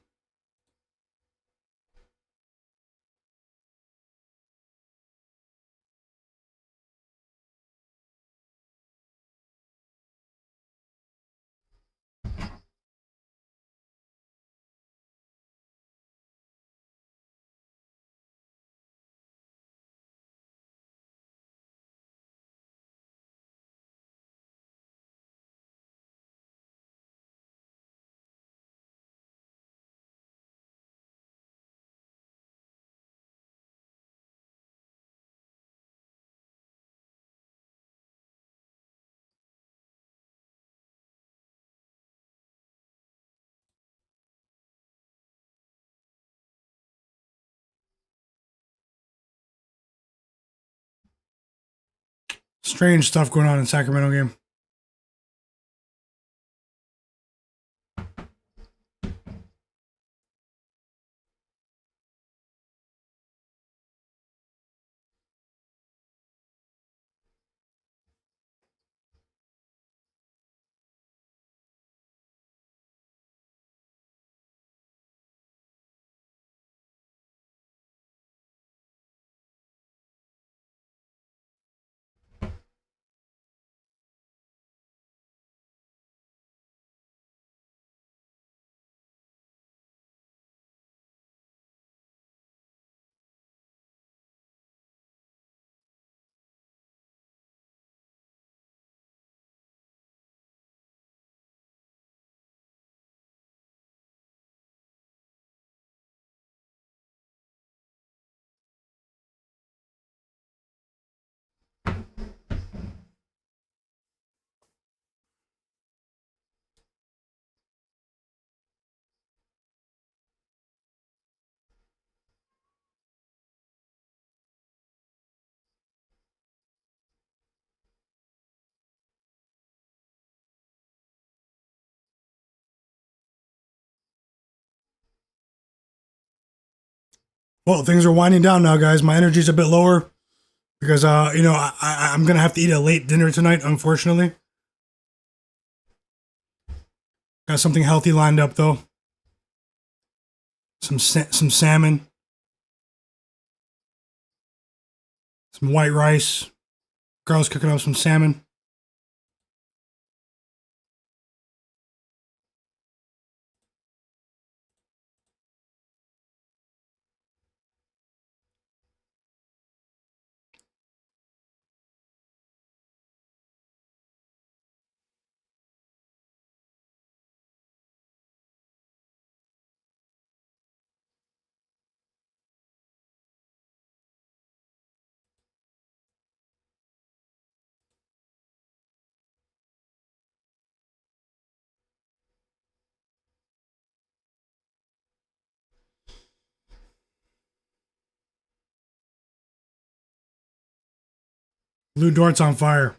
Strange stuff going on in Sacramento game. Well, things are winding down now, guys. My energy's a bit lower because, I'm going to have to eat a late dinner tonight, unfortunately. Got something healthy lined up, though. Some salmon. Some white rice. Girl's cooking up some salmon. Lou Dort's on fire.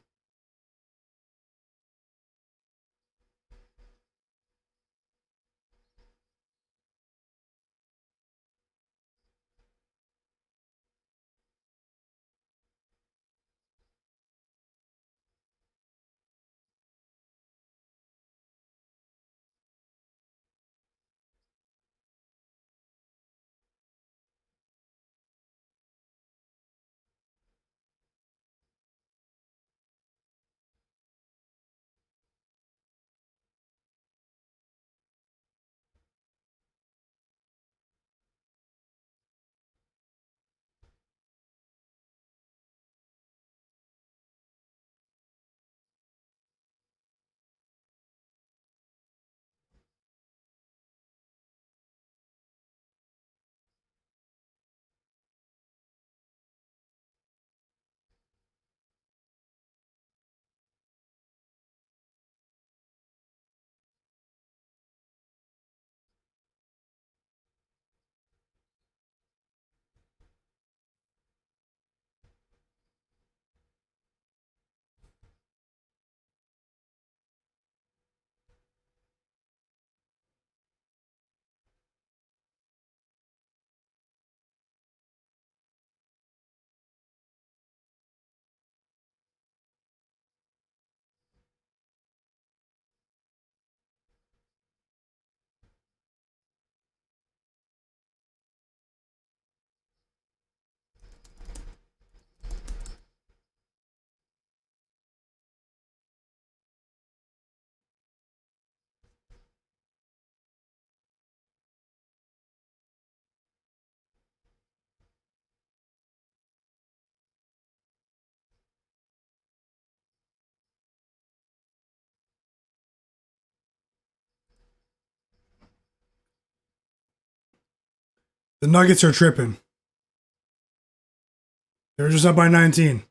The Nuggets are tripping. They're just up by 19.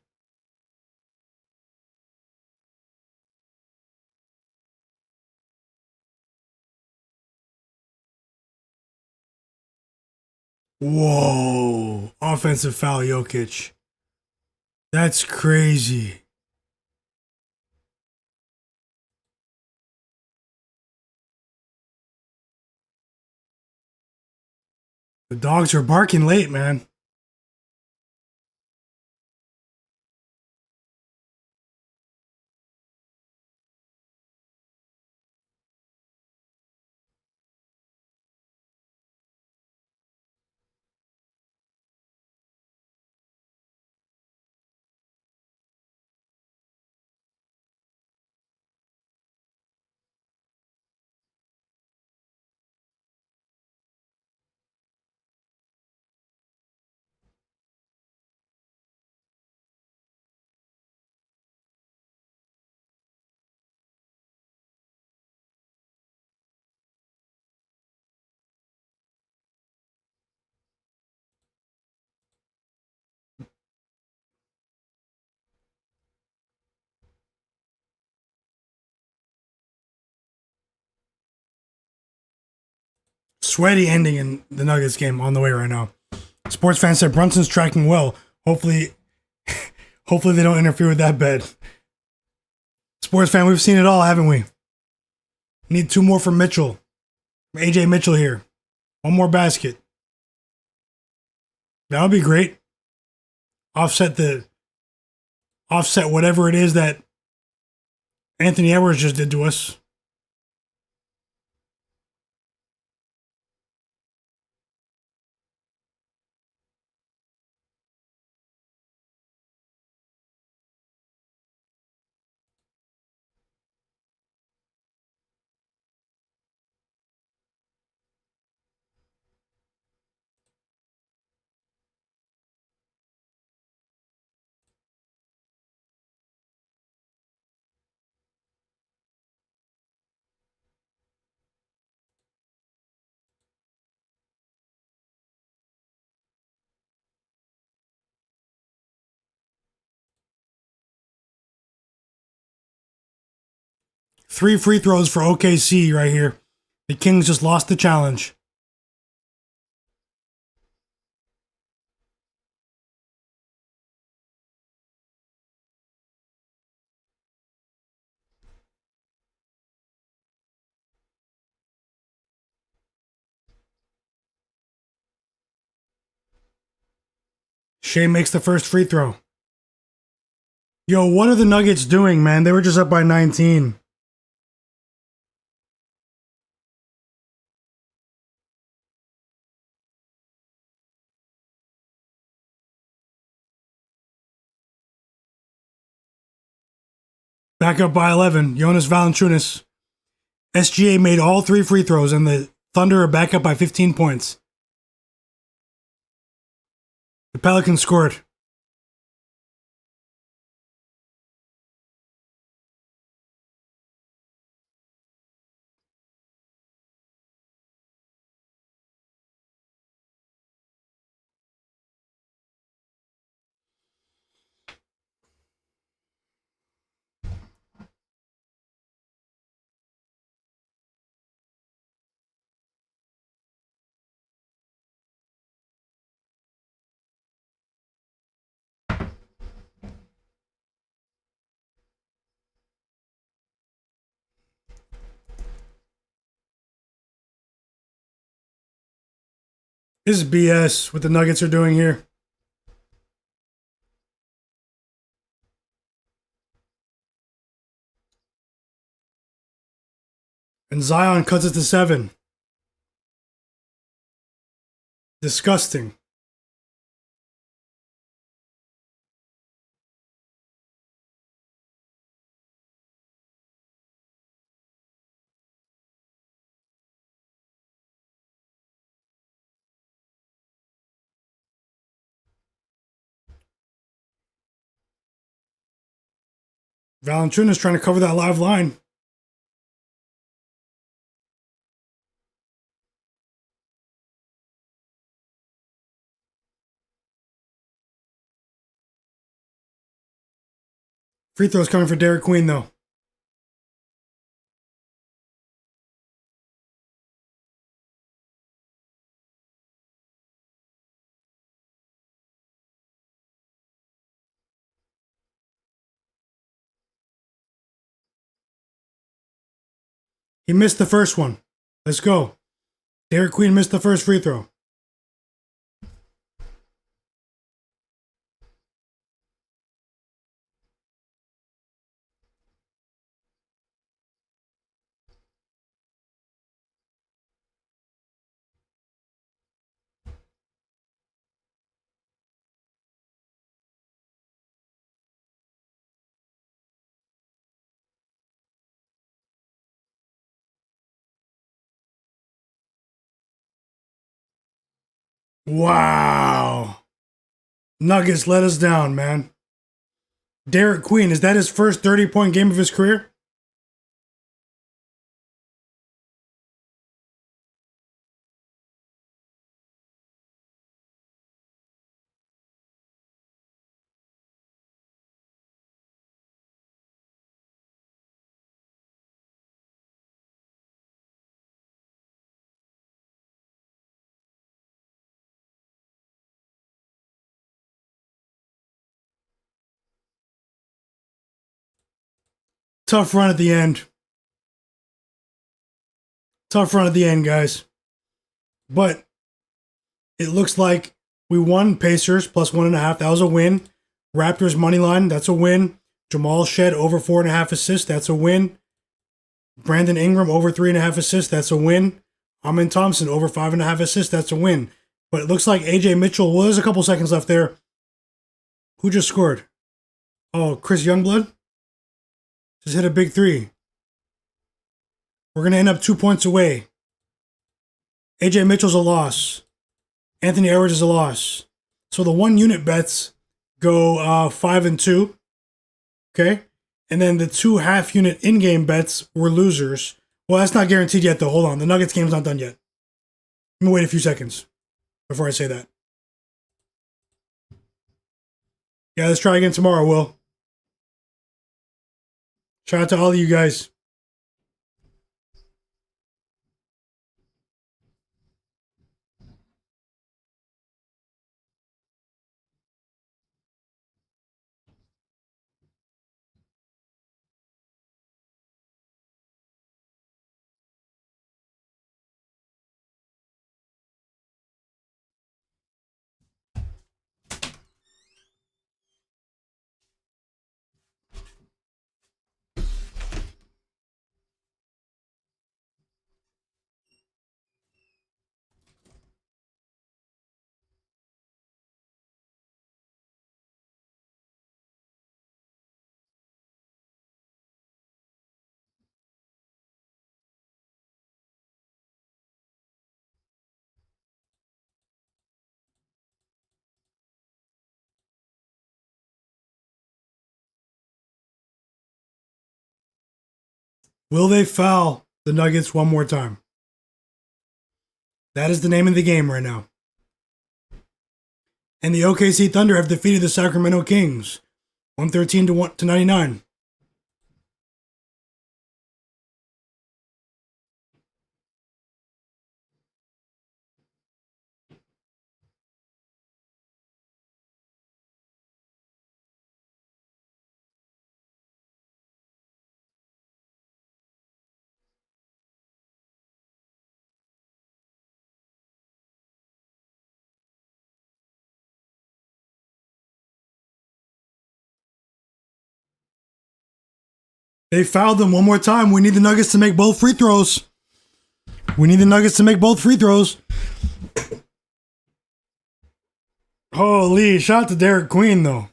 Whoa. Offensive foul, Jokic. That's crazy. The dogs are barking late, man. Sweaty ending in the Nuggets game on the way right now. Sports fan said Brunson's tracking well. Hopefully they don't interfere with that bed. Sports fan, we've seen it all, haven't we? Need 2 more from Mitchell. From AJ Mitchell here. 1 more basket. That would be great. Offset whatever it is that Anthony Edwards just did to us. Three free throws for OKC right here. The Kings just lost the challenge. Shai makes the first free throw. Yo, what are the Nuggets doing, man? They were just up by 19. Back up by 11. Jonas Valanciunas. SGA made all three free throws, and the Thunder are back up by 15 points. The Pelicans scored. This is BS what the Nuggets are doing here. And Zion cuts it to 7. Disgusting. Valanciunas trying to cover that live line. Free throws coming for Derek Queen, though. He missed the first one. Let's go. Derek Queen missed the first free throw. Wow. Nuggets let us down, man. Derek Queen, is that his first 30-point game of his career? Tough run at the end. Tough run at the end, guys. But it looks like We won Pacers plus 1.5. That was a win. Raptors money line. That's a win. Jamal Shed over 4.5 assists. That's a win. Brandon Ingram over 3.5 assists. That's a win. Amin Thompson over 5.5 assists. That's a win. But it looks like AJ Mitchell. Well, there's a couple seconds left there. Who just scored? Oh, Chris Youngblood just hit a big three. We're going to end up 2 points away. AJ Mitchell's a loss. Anthony Edwards is a loss. So the 1 unit bets go 5 and 2. Okay? And then the 2 half unit in-game bets were losers. Well, that's not guaranteed yet, though. Hold on. The Nuggets game's not done yet. Let me wait a few seconds before I say that. Yeah, let's try again tomorrow, Will. Shout out to all of you guys. Will they foul the Nuggets one more time? That is the name of the game right now. And the OKC Thunder have defeated the Sacramento Kings 113 to 99. They fouled them one more time. We need the Nuggets to make both free throws. We need the Nuggets to make both free throws. Holy, shout out to Derek Queen, though.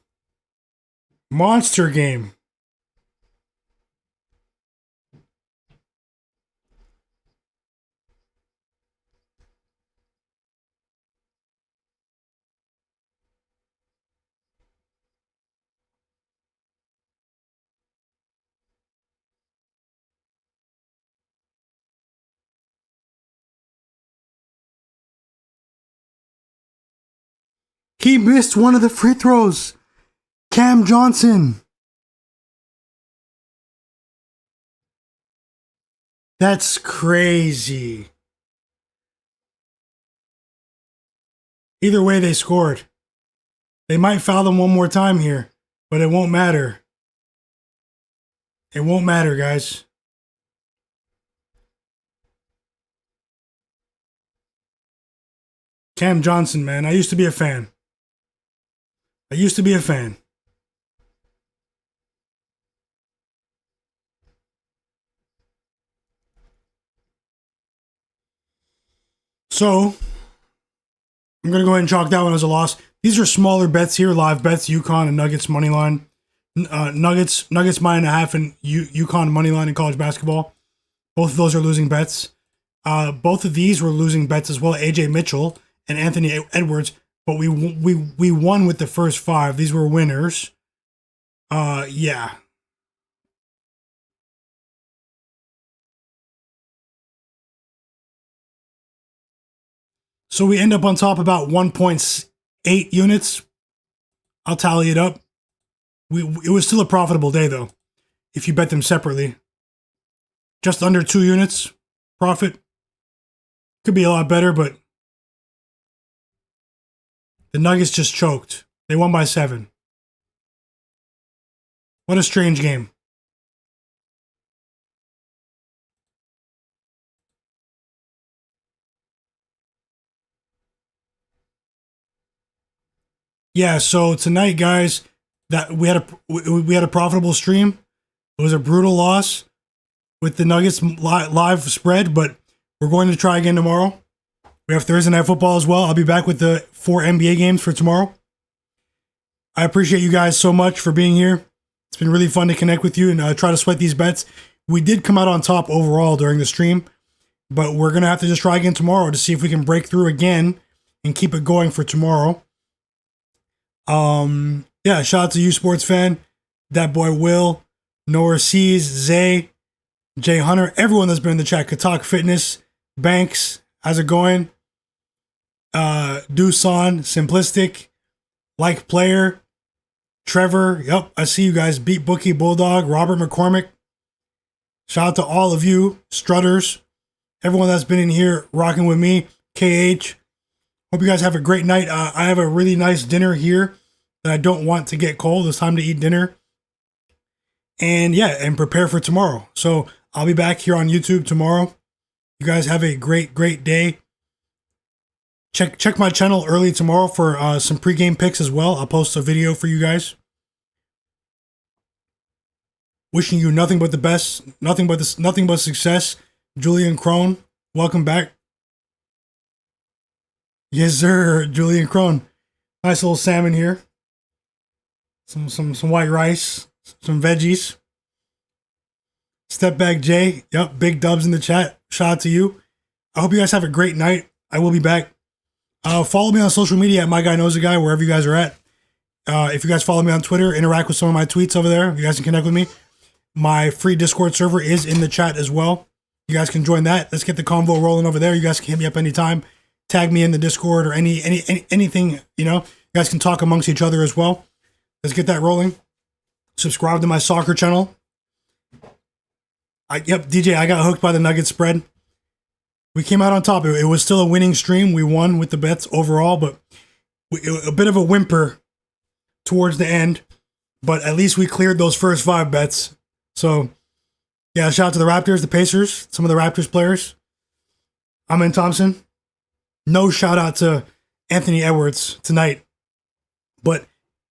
Monster game. He missed one of the free throws. Cam Johnson. That's crazy. Either way, they scored. They might foul them one more time here, but it won't matter. It won't matter, guys. Cam Johnson, man. I used to be a fan. So, I'm going to go ahead and chalk that one as a loss. These are smaller bets here, live bets, UConn and Nuggets money line. Nuggets -1.5 and UConn money line in college basketball. Both of those are losing bets. Both of these were losing bets as well. AJ Mitchell and Anthony Edwards, but we won with the first 5. These were winners. Yeah. So we end up on top about 1.8 units. I'll tally it up. It was still a profitable day, though, if you bet them separately. Just under 2 units profit. Could be a lot better, but the Nuggets just choked. They won by 7. What a strange game. Yeah, so tonight, guys, that we had a profitable stream. It was a brutal loss with the Nuggets live spread, but we're going to try again tomorrow. We have Thursday Night Football as well. I'll be back with the 4 NBA games for tomorrow. I appreciate you guys so much for being here. It's been really fun to connect with you and try to sweat these bets. We did come out on top overall during the stream, but we're going to have to just try again tomorrow to see if we can break through again and keep it going for tomorrow. Yeah, shout out to you, sports fan, that boy Will, Noah Sees, Zay, Jay Hunter, everyone that's been in the chat. Katak Fitness, Banks, how's it going? Doosan, Simplistic, Like Player, Trevor, yep, I see you guys. Beat Bookie, Bulldog, Robert McCormick. Shout out to all of you, Strutters, everyone that's been in here rocking with me, KH. Hope you guys have a great night. I have a really nice dinner here that I don't want to get cold. It's time to eat dinner. And yeah, and prepare for tomorrow. So I'll be back here on YouTube tomorrow. You guys have a great day. Check my channel early tomorrow for some pregame picks as well. I'll post a video for you guys. Wishing you nothing but the best, nothing but success. Julian Crone, welcome back. Yes, sir, Julian Crone. Nice little salmon here. Some white rice, some veggies. Step back, Jay. Yep, big dubs in the chat. Shout out to you. I hope you guys have a great night. I will be back. Follow me on social media at Myguyknowsaguy, wherever you guys are at. If you guys follow me on Twitter, interact with some of my tweets over there. You guys can connect with me. My free Discord server is in the chat as well. You guys can join that. Let's get the convo rolling over there. You guys can hit me up anytime. Tag me in the Discord or anything, you know. You guys can talk amongst each other as well. Let's get that rolling. Subscribe to my soccer channel. Yep, DJ, I got hooked by the Nuggets spread. We came out on top. It was still a winning stream. We won with the bets overall, but a bit of a whimper towards the end. But at least we cleared those first 5 bets. So, yeah, shout out to the Raptors, the Pacers, some of the Raptors players. Amen Thompson. No shout out to Anthony Edwards tonight. But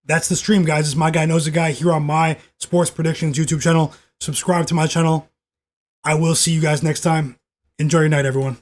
that's the stream, guys. It's Myguyknowsaguy here on my Sports Predictions YouTube channel. Subscribe to my channel. I will see you guys next time. Enjoy your night, everyone.